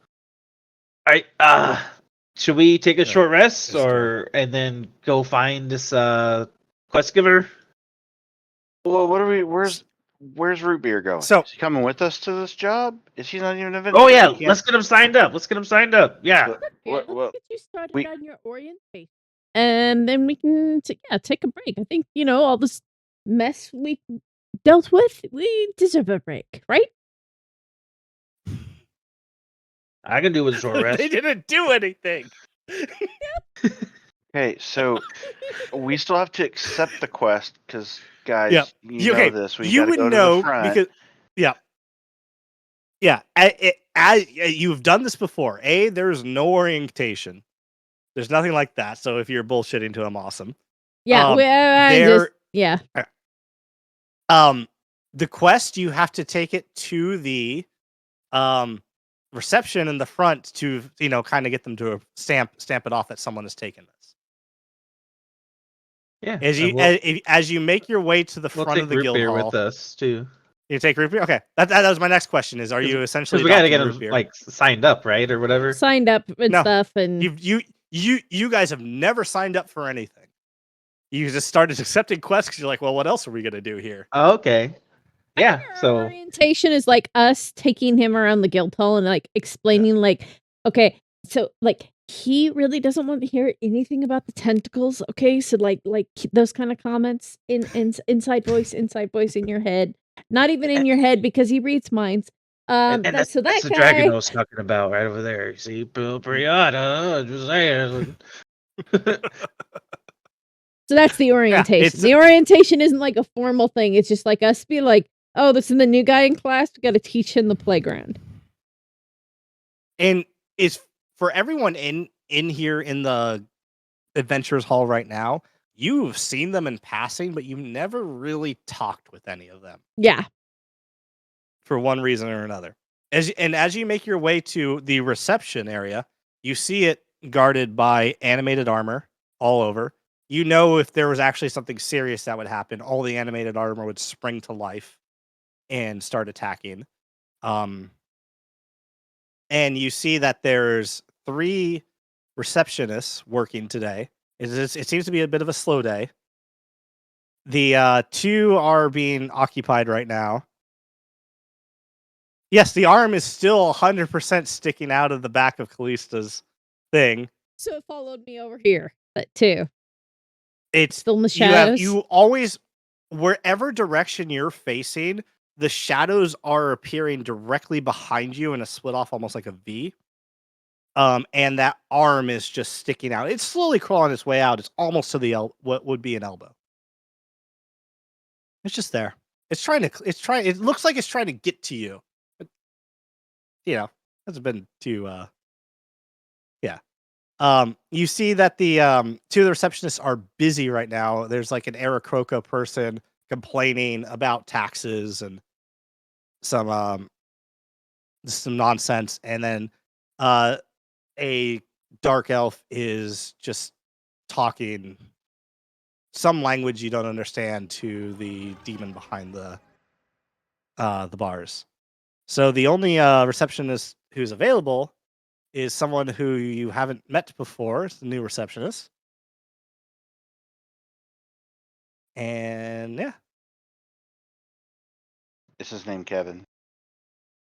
All right. Should we take a Yeah, short rest this and then go find this quest giver? Well, what are we? Where's Root Beer going? So- is he coming with us to this job? Is he not even an Oh yeah, He can't- let's get him signed up. Yeah. What- Yeah, what- let's get you started we- on your orientation. And then we can take a break. I think, all this mess we dealt with, we deserve a break, right? I can do with a short rest. They didn't do anything. Okay, so we still have to accept the quest because, guys, Yeah. you know Okay, this. We you gotta would go to know the front. because you've done this before. There's no orientation. There's nothing like that. So if you're bullshitting to him, awesome. Yeah, yeah. The quest, you have to take it to the reception in the front to kind of get them to stamp it off that someone has taken this. Yeah. As you make your way to the we'll front take of the root guild beer hall, with us too. you take root beer. Okay, that was my next question. Is are you essentially Because we gotta adopting get root him beer? like signed up, right, or whatever. Signed up and No, stuff, and you guys have never signed up for anything. You just started accepting quests because you're like, well, what else are we gonna do here? Oh, okay. Yeah. our So orientation is like us taking him around the guild hall and like explaining okay, so he really doesn't want to hear anything about the tentacles. Okay, so those kind of comments inside voice in your head, not even in your head because he reads minds. and that's the the guy. dragon I was talking about right over there. You see, Bill Brianna, just saying. So that's the orientation. it's- The orientation isn't like a formal thing. It's just like us be like, oh, this is the new guy in class. We got to teach him the playground. And it's for everyone in here in the Adventurers Hall right now. You've seen them in passing, but you've never really talked with any of them Yeah. for one reason or another. As you make your way to the reception area, you see it guarded by animated armor all over. You know, if there was actually something serious that would happen, all the animated armor would spring to life and start attacking. And you see that there's 3 receptionists working today. It seems to be a bit of a slow day. The 2 are being occupied right now. Yes, the arm is still 100% sticking out of the back of Callista's thing. So it followed me over here, but too. It's Still in the shadows. you always, wherever direction you're facing, the shadows are appearing directly behind you in a split off, almost like a V. And that arm is just sticking out. It's slowly crawling its way out. It's almost to the what would be an elbow. It's just there. It looks like it's trying to get to you. But, hasn't been too. Yeah. You see that the 2 of the receptionists are busy right now. There's like an Aarakocra person complaining about taxes and some nonsense, and then a dark elf is just talking some language you don't understand to the demon behind the bars. So the only receptionist who's available is someone who you haven't met before. It's the new receptionist. And yeah, Is his name Kevin?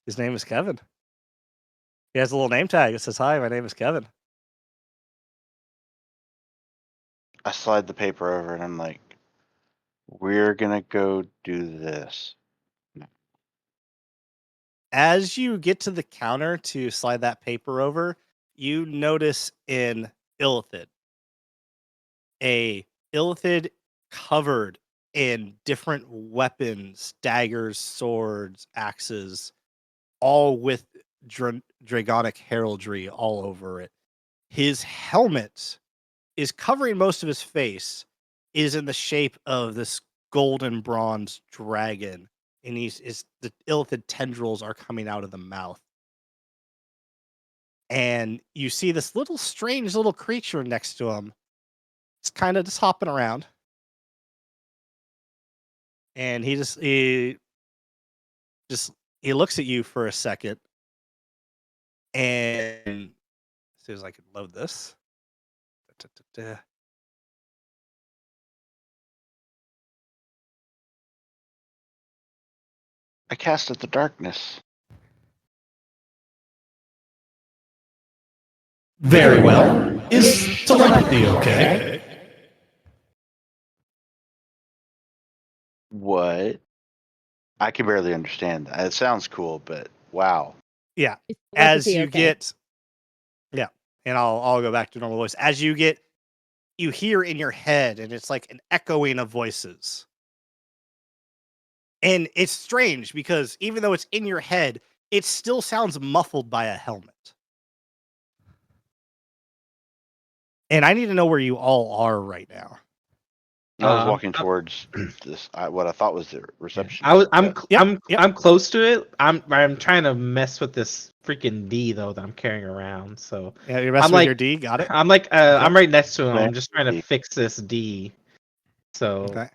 his name is Kevin. He has a little name tag that says, "Hi, my name is Kevin." I slide the paper over and I'm like, we're gonna go do this. As you get to the counter to slide that paper over, you notice in Illithid, a Illithid covered and different weapons, daggers, swords, axes, all with dragonic heraldry all over it. His helmet is covering most of his face, is in the shape of this golden bronze dragon, and the illithid tendrils are coming out of the mouth. And you see this little strange little creature next to him. It's kind of just hopping around. And he looks at you for a second. And as soon as I can load this. I casted the darkness. Very well. Is telepathy okay? What? I can barely understand that. It sounds cool, but wow. Yeah. Is As telepathy you okay? get, yeah, and I'll go back to normal voice. As you hear in your head, and it's like an echoing of voices. And it's strange because even though it's in your head, it still sounds muffled by a helmet. And I need to know where you all are right now. I was walking towards this. What I thought was the reception. I'm Yep. close to it. I'm trying to mess with this freaking D though that I'm carrying around. So Yeah, you're messing I'm with like- your D. Got it. I'm like I'm right next to him. I'm just trying to D. fix this D. So Okay.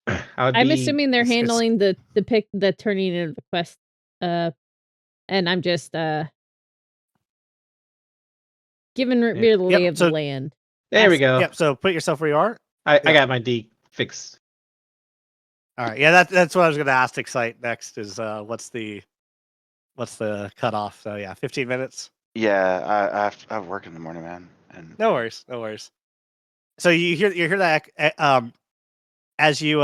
I would I'm be- assuming they're it's- handling the turning into the quest, and I'm just giving Rootbeer the Yep, lay of so- the land. There we go. Yep. So put yourself where you are. I yeah. got my D fixed. All right. Yeah, that's what I was going to ask Excite next. Is what's the cutoff? So yeah, 15 minutes. Yeah, I have work in the morning, man. And No worries. No worries. So you hear that as you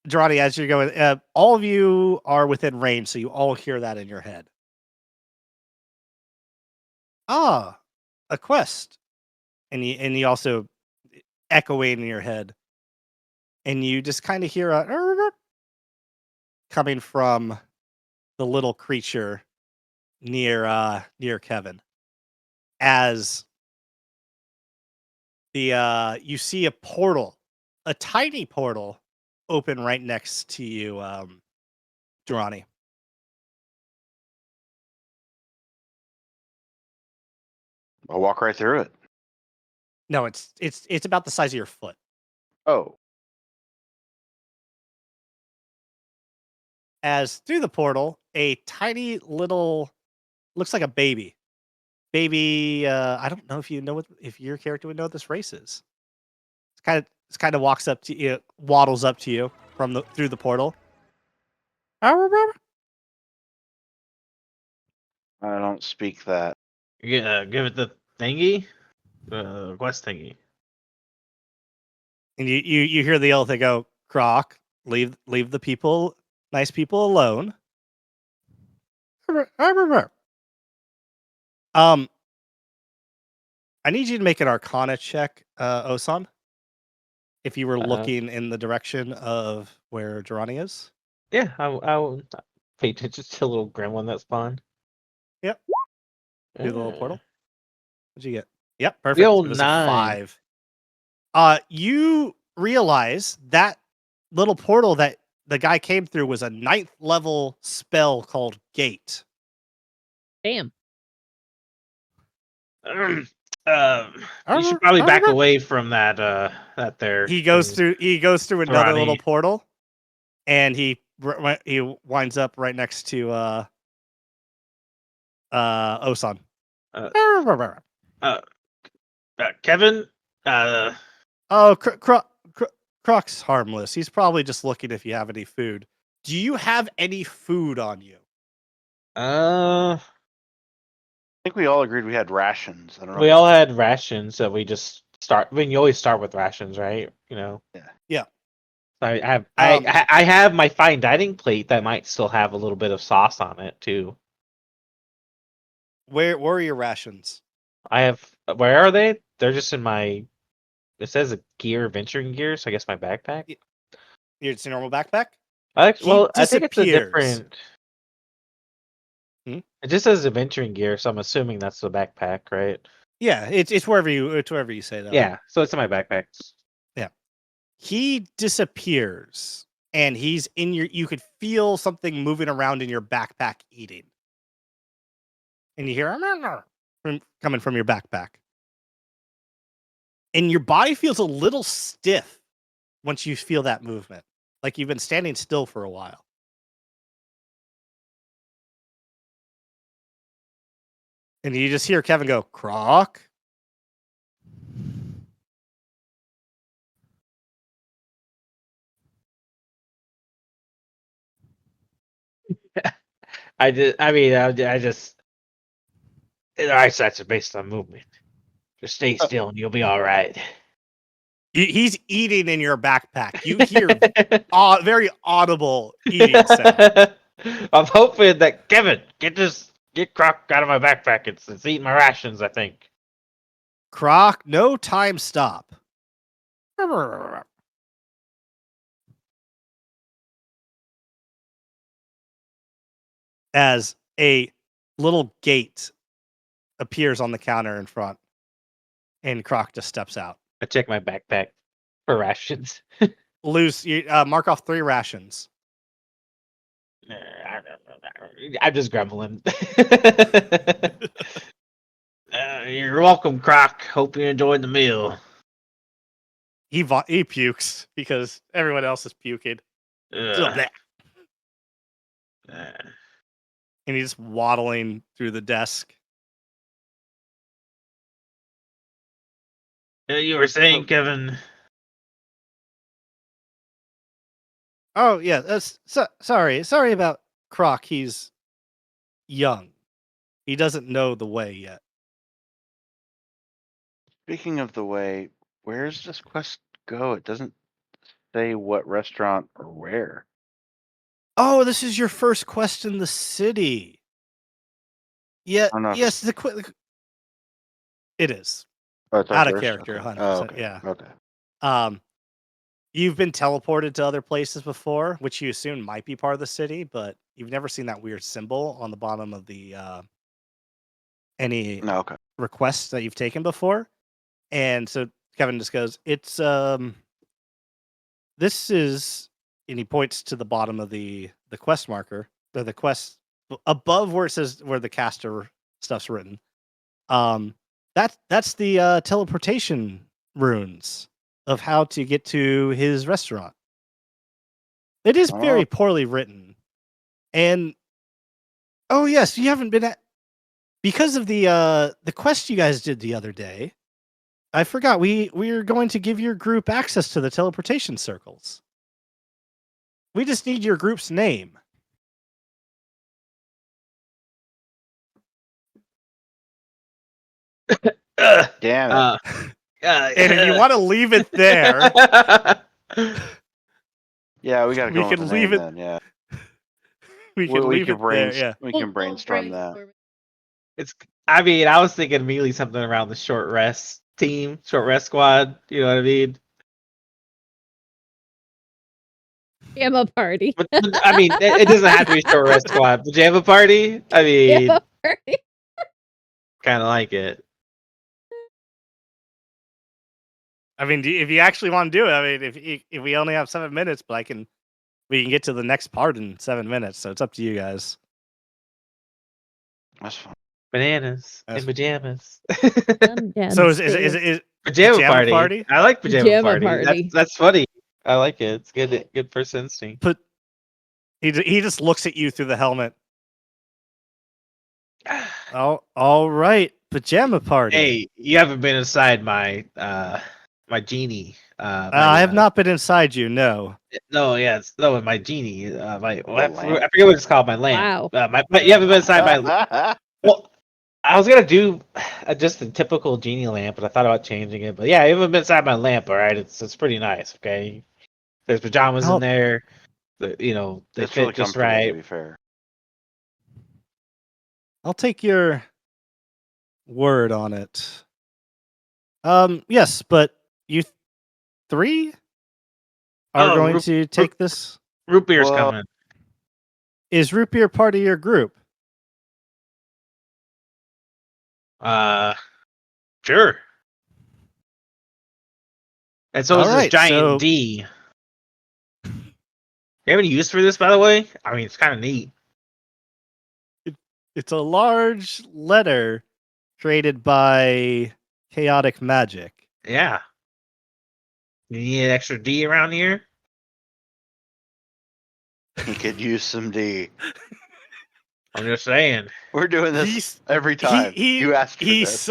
Durrani, as you're going, all of you are within range, so you all hear that in your head. Ah, a quest, and you also echoing in your head, and you just kind of hear a coming from the little creature near Kevin, as you see a portal, a tiny portal, open right next to you, Durrani. I'll walk right through it. No, it's about the size of your foot. Oh, As through the portal, a tiny little, looks like a baby. I don't know if you know if your character would know what this race is. It's kind of walks up to you, waddles up to you through the portal. I don't speak that. Yeah, give it the thingy, quest thingy. And you hear the yell. They go, Croc, leave the nice people alone. I need you to make an Arcana check, Osan. If you were looking in the direction of where Durrani is. Yeah, I will pay attention to the little gremlin that spawned. Yep. Through the little portal. What'd you get? Yep, perfect. The old It was 9. a 5. You realize that little portal that the guy came through was a 9th level spell called Gate. Damn. You should probably back away from that. That there. He goes through another Durrani. little portal, and he winds up right next to Osan. Kevin. Oh, Croc's harmless. He's probably just looking if you have any food. Do you have any food on you? I think we all agreed we had rations. I don't know. We all had rations, so we just start. I mean, you always start with rations, right? You know. Yeah. So I have my fine dining plate that might still have a little bit of sauce on it too. Where are your rations? I have. Where are they? They're just in my It says a gear, venturing gear, so I guess my backpack. It's a normal backpack. Actually, He well, I think it's a disappears. different. Hmm? It just says adventuring gear, so I'm assuming that's the backpack, right? Yeah, it's wherever you say that. Yeah, so it's in my backpack. He disappears, and he's in your. You could feel something moving around in your backpack, eating, and you hear coming from your backpack, and your body feels a little stiff once you feel that movement, like you've been standing still for a while. And you just hear Kevin go, "Croc." I just. Eyesights are based on movement. Just stay still and you'll be all right. He's eating in your backpack. You hear very audible eating sound. I'm hoping that Kevin get Croc out of my backpack. It's eating my rations, I think. Croc, no time stop. As a little gate appears on the counter in front, and Croc just steps out. I check my backpack for rations. Mark off 3 rations. I'm just grumbling. You're welcome, Croc. Hope you enjoyed the meal. He pukes because everyone else is puking. So Ugh. bleh. And he's just waddling through the desk. You were saying, Kevin. Oh yeah, sorry about Croc. He's young. He doesn't know the way yet. Speaking of the way, where's this quest go? It doesn't say what restaurant or where. Oh, this is your first quest in the city. Yeah, Oh, no. yes, it is. Oh, it's our Out of first? character, Okay. 100%. Oh, okay. Yeah. Okay. You've been teleported to other places before, which you assume might be part of the city, but you've never seen that weird symbol on the bottom of the any No, okay. requests that you've taken before. And so Kevin just goes, "It's this is," and he points to the bottom of the quest marker, or the quest above where it says where the caster stuff's written. That's the teleportation runes of how to get to his restaurant. It is very poorly written. And oh yes, you haven't been at, because of the quest you guys did the other day. I forgot we're going to give your group access to the teleportation circles. We just need your group's name. Damn it. And if you want to leave it there, Yeah, we gotta we go with can the leave name it- then, yeah. we can leave it there. Yeah. We can brainstorm that. I mean, I was thinking immediately something around the short rest team, short rest squad. You know what I mean? Pajama party. But I mean, it doesn't have to be short rest squad. Pajama party. I mean, Pajama party. kind of like it. I mean, if you actually want to do it, I mean, if we only have 7 minutes, but we can get to the next part in 7 minutes, so it's up to you guys. That's fine. Bananas That's- and pajamas. Yeah, So is it Pajama Pajama party. party? I like pajama, Pajama party. party. That's funny. I like it. It's good. Good first instinct. But he just looks at you through the helmet. Oh, all right, pajama party. Hey, you haven't been inside my my genie. I have not been inside you. No. No, yeah, my genie. My I lamp? forget what it's called. My lamp. Wow. You haven't been inside my. Well, I was gonna do just a typical genie lamp, but I thought about changing it. But yeah, you haven't been inside my lamp. All right, it's pretty nice. Okay, there's pajamas Oh. in there. They It's fit really just comfortable, right. to be fair. I'll take your word on it. Yes, but you three are Oh, going to take this. Root beer's Well- coming. Is root beer part of your group? Sure. And so is this Alright, giant so- D. You have any use for this, by the way? I mean, it's kind of neat. It's a large letter created by chaotic magic. Yeah. You need an extra D around here? He could use some D. I'm just saying. We're doing this He's- every time. You asked for this.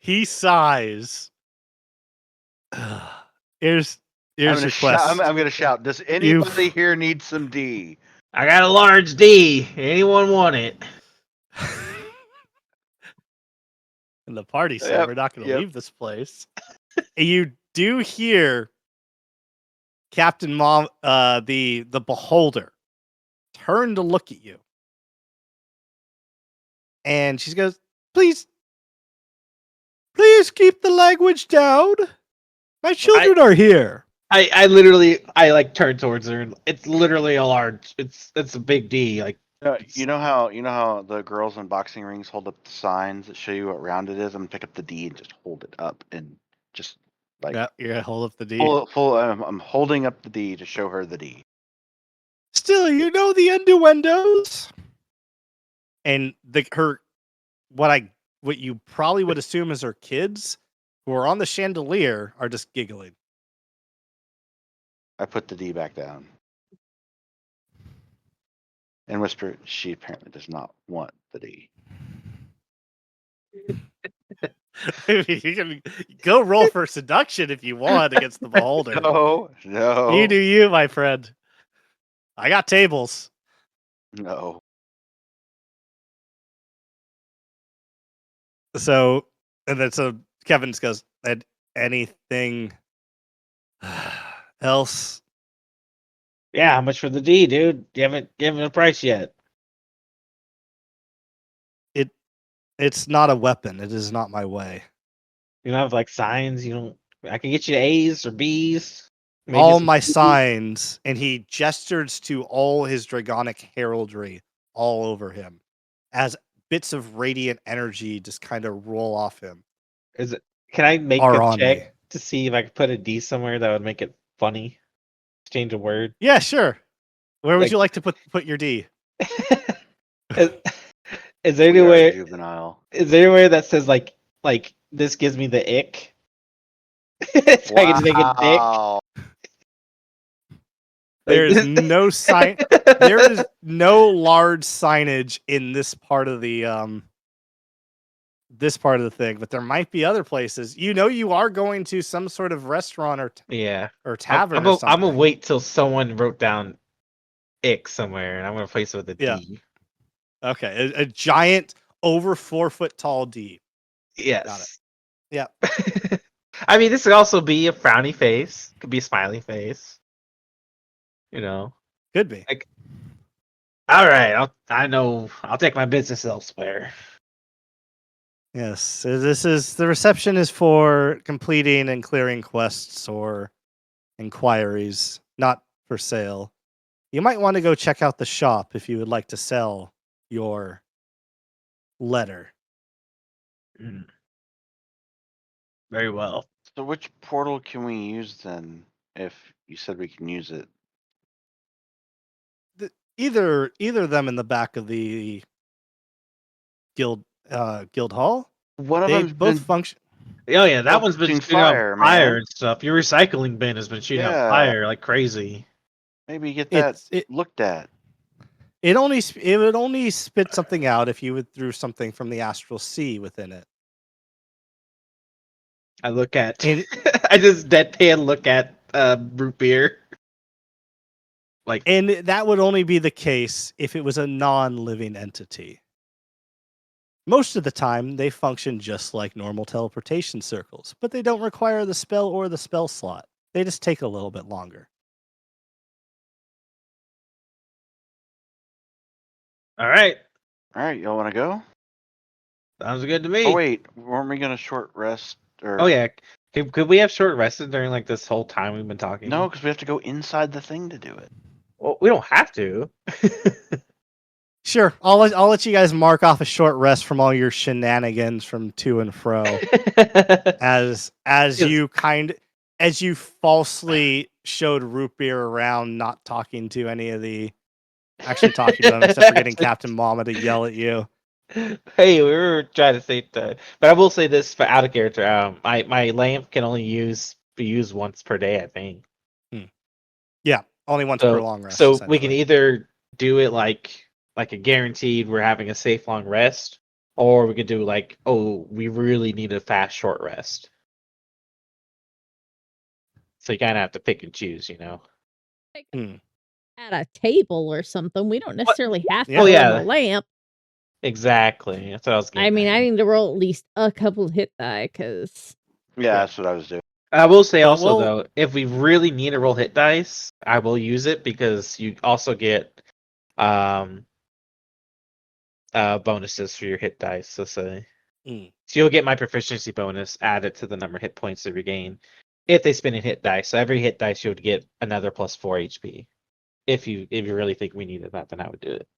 He sighs. Here's I'm your gonna, quest. I'm gonna shout. Does anybody here need some D? I got a large D. Anyone want it? And the party said, Yep, we're not going to yep. leave this place. And you do hear Captain Mom, the Beholder, turn to look at you. And she goes, please keep the language down. My children are here. I literally like turn towards her and it's literally a large. It's a big D. Like You know how the girls in boxing rings hold up the signs that show you what round it is. I'm gonna pick up the D and just hold it up and just like Yeah, you're going to hold up the D. I'm holding up the D to show her the D. Still, you know the innuendos. And what you probably would assume is her kids who are on the chandelier are just giggling. I put the D back down and whisper. She apparently does not want the D. You can go roll for seduction if you want against the beholder. No, You do you, my friend. I got tables. no. So, and then so Kevin just goes, "And anything else?" yeah, how much for the D, dude? You haven't given a price yet. It's not a weapon. It is not my way. You don't have like signs. You don't. I can get you A's or B's. maybe All some my C's. signs, and he gestures to all his dragonic heraldry all over him as bits of radiant energy just kind of roll off him. Is it? Can I make Are a on check me. to see if I could put a D somewhere that would make it funny? Change a word. Yeah, sure. Where would Like- you like to put your D? Is there We are anywhere? juvenile. Is there anywhere that says like this gives me the ick? So I can just make it dick. Wow. There is no sign. There is no large signage in this part of the thing, but there might be other places. You know, you are going to some sort of restaurant Yeah. or tavern. I'm or something. gonna wait till someone wrote down ick somewhere, and I'm gonna place it with a D. Yeah. Okay, a giant, over 4 foot tall D. Yes. Yeah. I mean, this could also be a frowny face. Could be a smiley face. You know. Could be. All right. I'll take my business elsewhere. Yes, so the reception is for completing and clearing quests or inquiries, not for sale. You might want to go check out the shop if you would like to sell your letter. Very well. So which portal can we use then? If you said we can use it, Either of them in the back of the guild hall. one of They them both function. Oh yeah, that one's been shooting shooting out fire, fire man. and stuff. Your recycling bin has been shooting out Yeah. fire like crazy. maybe get that It looked at. it would only spit something out if you withdrew something from the astral sea within it. I look at. And I just deadpan look at root beer. And that would only be the case if it was a non-living entity. Most of the time, they function just like normal teleportation circles, but they don't require the spell or the spell slot. They just take a little bit longer. All right. All right, y'all want to go? Sounds good to me. Oh wait, weren't we gonna short rest? Or Oh yeah. Could we have short rested during like this whole time we've been talking? No, because we have to go inside the thing to do it. Well, we don't have to. Sure, I'll let you guys mark off a short rest from all your shenanigans from to and fro as Yes. you falsely showed Root Beer around, not talking to any of the actually talking to them except for getting Captain Mama to yell at you. Hey, we were trying to say that, but I will say this for out of character. My lamp can only be used once per day, I think. Yeah, only once per So long rest. so we can essentially. either do it like a guaranteed we're having a safe long rest, or we could do like, oh, we really need a fast short rest. So you kind of have to pick and choose, you know. At a table or something. We don't necessarily have to Yeah. burn Yeah. the lamp. Exactly. That's what I was getting I mean, at. I need to roll at least a couple hit die because Yeah, Yeah. that's what I was doing. I will say But also we'll- though, if we really need to roll hit dice, I will use it because you also get bonuses for your hit dice. So say Mm. so you'll get my proficiency bonus added to the number of hit points that you gain if they spin in hit dice. So every hit dice you would get another plus 4 HP. If you really think we needed that, then I would do it.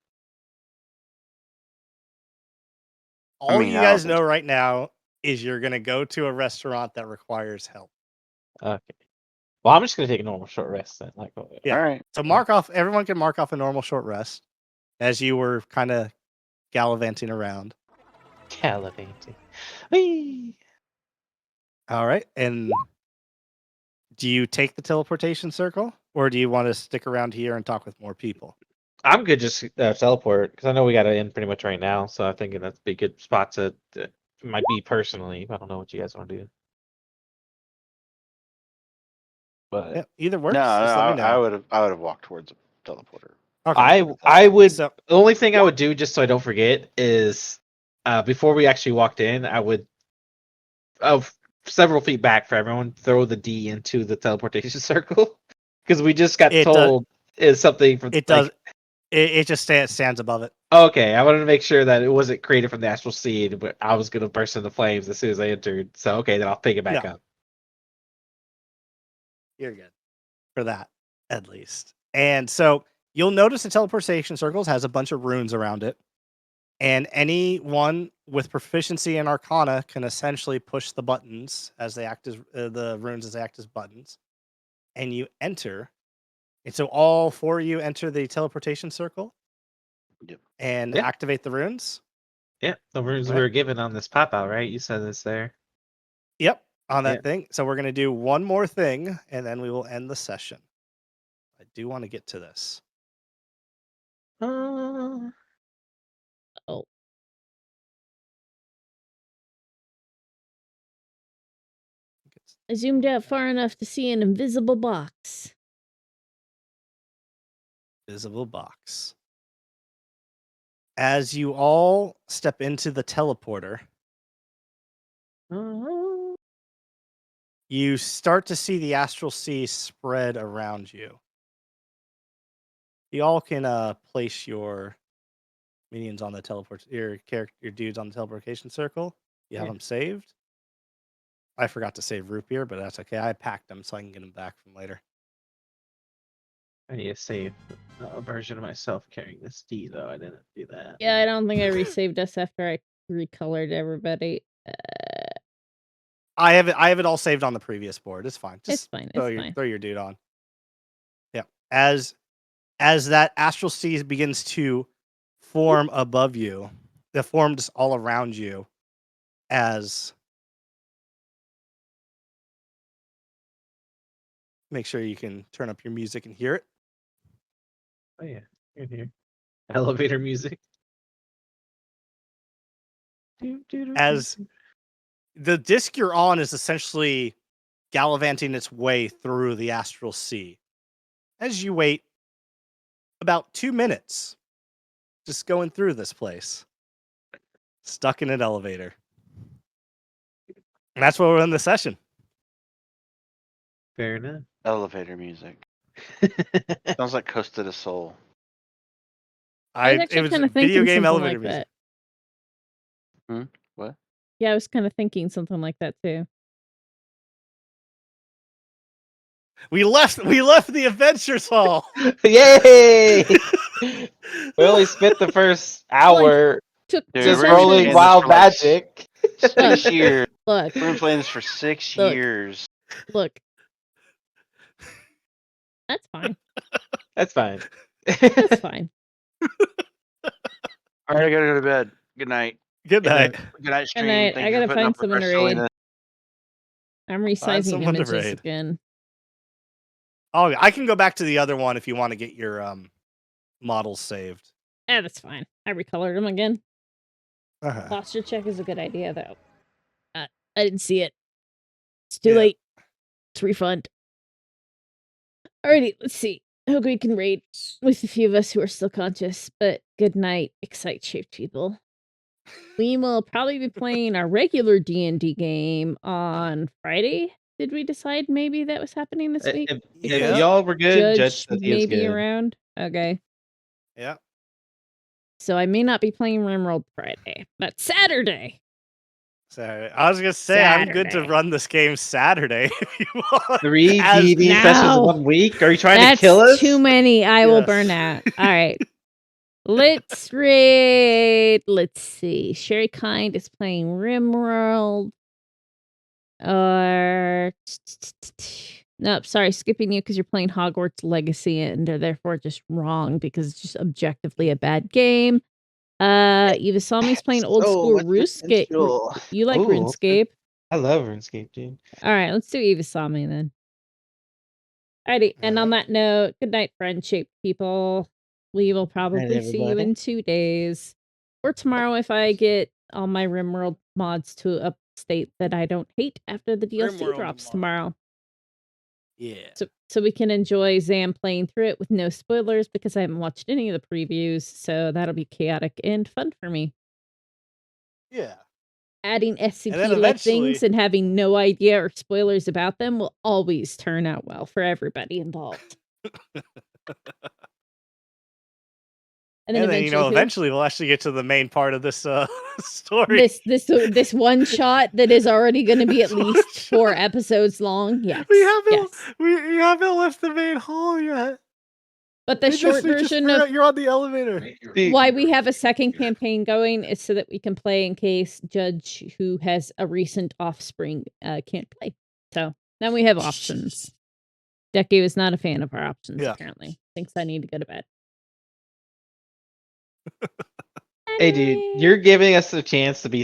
all mean, you I don't guys think know right now is you're gonna go to a restaurant that requires help. Okay. Well, I'm just gonna take a normal short rest then. Like, Yeah. All right. So everyone can mark off a normal short rest as you were kind of gallivanting around. gallivanting. Whee! All right. And do you take the teleportation circle or do you want to stick around here and talk with more people? I'm good. Just teleport because I know we got to end pretty much right now. So I think that's be a good spot to might be personally. I don't know what you guys want to do, but Yeah, either works. No, Just let me know. I would have walked towards a teleporter. Okay. I would. So The only thing I would do, just so I don't forget, is before we actually walked in, I would several feet back for everyone throw the D into the teleportation circle because we just got It does- told is something from it does. It just stands above it. Okay, I wanted to make sure that it wasn't created from the astral seed, but I was going to burst into flames as soon as I entered. So okay, then I'll pick it back No. up. You're good for that, at least. And so you'll notice the teleportation circles has a bunch of runes around it. And anyone with proficiency in Arcana can essentially push the buttons as they act as the runes as they act as buttons. And you enter. And so all four of you enter the teleportation circle. Yep. And Yeah. activate the runes. Yeah, the runes Right. we were given on this pop out, right? You said it's there. Yep, on that Yeah. thing. So we're going to do one more thing, and then we will end the session. I do want to get to this. oh, I zoomed out far enough to see an invisible box. Visible box. As you all step into the teleporter, you start to see the astral sea spread around you. You all can place your minions on the your dudes on the teleportation circle. You have Yeah. them saved. I forgot to save Root Beer, but that's okay. I packed them so I can get them back from later. I need to save a version of myself carrying this D, though. I didn't do that. Yeah, I don't think I resaved us after I recolored everybody. I have it all saved on the previous board. It's fine. It's Just fine. throw It's your fine. throw your dude on. Yeah. As that astral sea begins to form above you, the forms all around you as make sure you can turn up your music and hear it. Oh yeah, in here. Elevator music. As the disc you're on is essentially gallivanting its way through the astral sea. As you wait about 2 minutes just going through this place, stuck in an elevator. And that's where we'll end the session. Fair enough. Elevator music. Sounds like Costa del Sol. I was It actually was kind of video thinking game something elevator like music. that. What? Yeah, I was kind of thinking something like that too. We left the Adventures Hall. Yay! We only spent the first hour Took Dude, just we're gonna be rolling playing this wild for like magic. 6 years. Look, We've been playing this for 6 Look. years. look. That's fine. That's fine. That's fine. All right, I gotta go to bed. Good night. Good night. Good night, stream. night. Thank I you for gotta putting find up with someone our to raid. silliness. I'm resizing someone to images raid. again. Oh, I can go back to the other one if you want to get your models saved. That's fine. I recolored them again. Uh-huh. Posture check is a good idea, though. I didn't see it. It's too Yeah. late. It's refund. Alrighty, let's see. Hope we can raid with a few of us who are still conscious. But good night, excite shaped people. We will probably be playing our regular D&D game on Friday. Did we decide maybe that was happening this week? If Yeah. y'all were good, Judge said he was maybe good. around. Okay. Yeah. So I may not be playing Rimworld Friday, but Saturday. So I was gonna say I'm good to Saturday. run this game Saturday if you want. 3 As- D&D sessions No. in 1 week? Are you trying That's to kill us? too many. I will Yes. burn out. All right. Let's raid. Let's see. Sherry Kind is playing Rimworld. Or nope, sorry, skipping you because you're playing Hogwarts Legacy and are therefore just wrong because it's just objectively a bad game. Ivasami's playing old school RuneScape. You like Ooh, okay. RuneScape? I love RuneScape, dude. All right, let's do Ivasami then. Alrighty, and on that note, good night, friend-shaped people. We will probably see you everybody. in 2 days. Or tomorrow if I get all my Rimworld mods to a state that I don't hate after the DLC Rimworld drops mod. tomorrow. Yeah. So we can enjoy Zam playing through it with no spoilers because I haven't watched any of the previews, so that'll be chaotic and fun for me. Yeah. Adding then SCP-like eventually- things and having no idea or spoilers about them will always turn out well for everybody involved. And then eventually we'll actually get to the main part of this story. this one shot that is already going to be at This one least shot. 4 episodes long. Yes. We haven't yes. we haven't left the main hall yet. But the short version of you're on the elevator. why we have a second campaign going is so that we can play in case Judge, who has a recent offspring, can't play. So now we have options. Deku is not a fan of our options, Yeah. apparently. Thinks I need to go to bed. Hey, dude, you're giving us a chance to be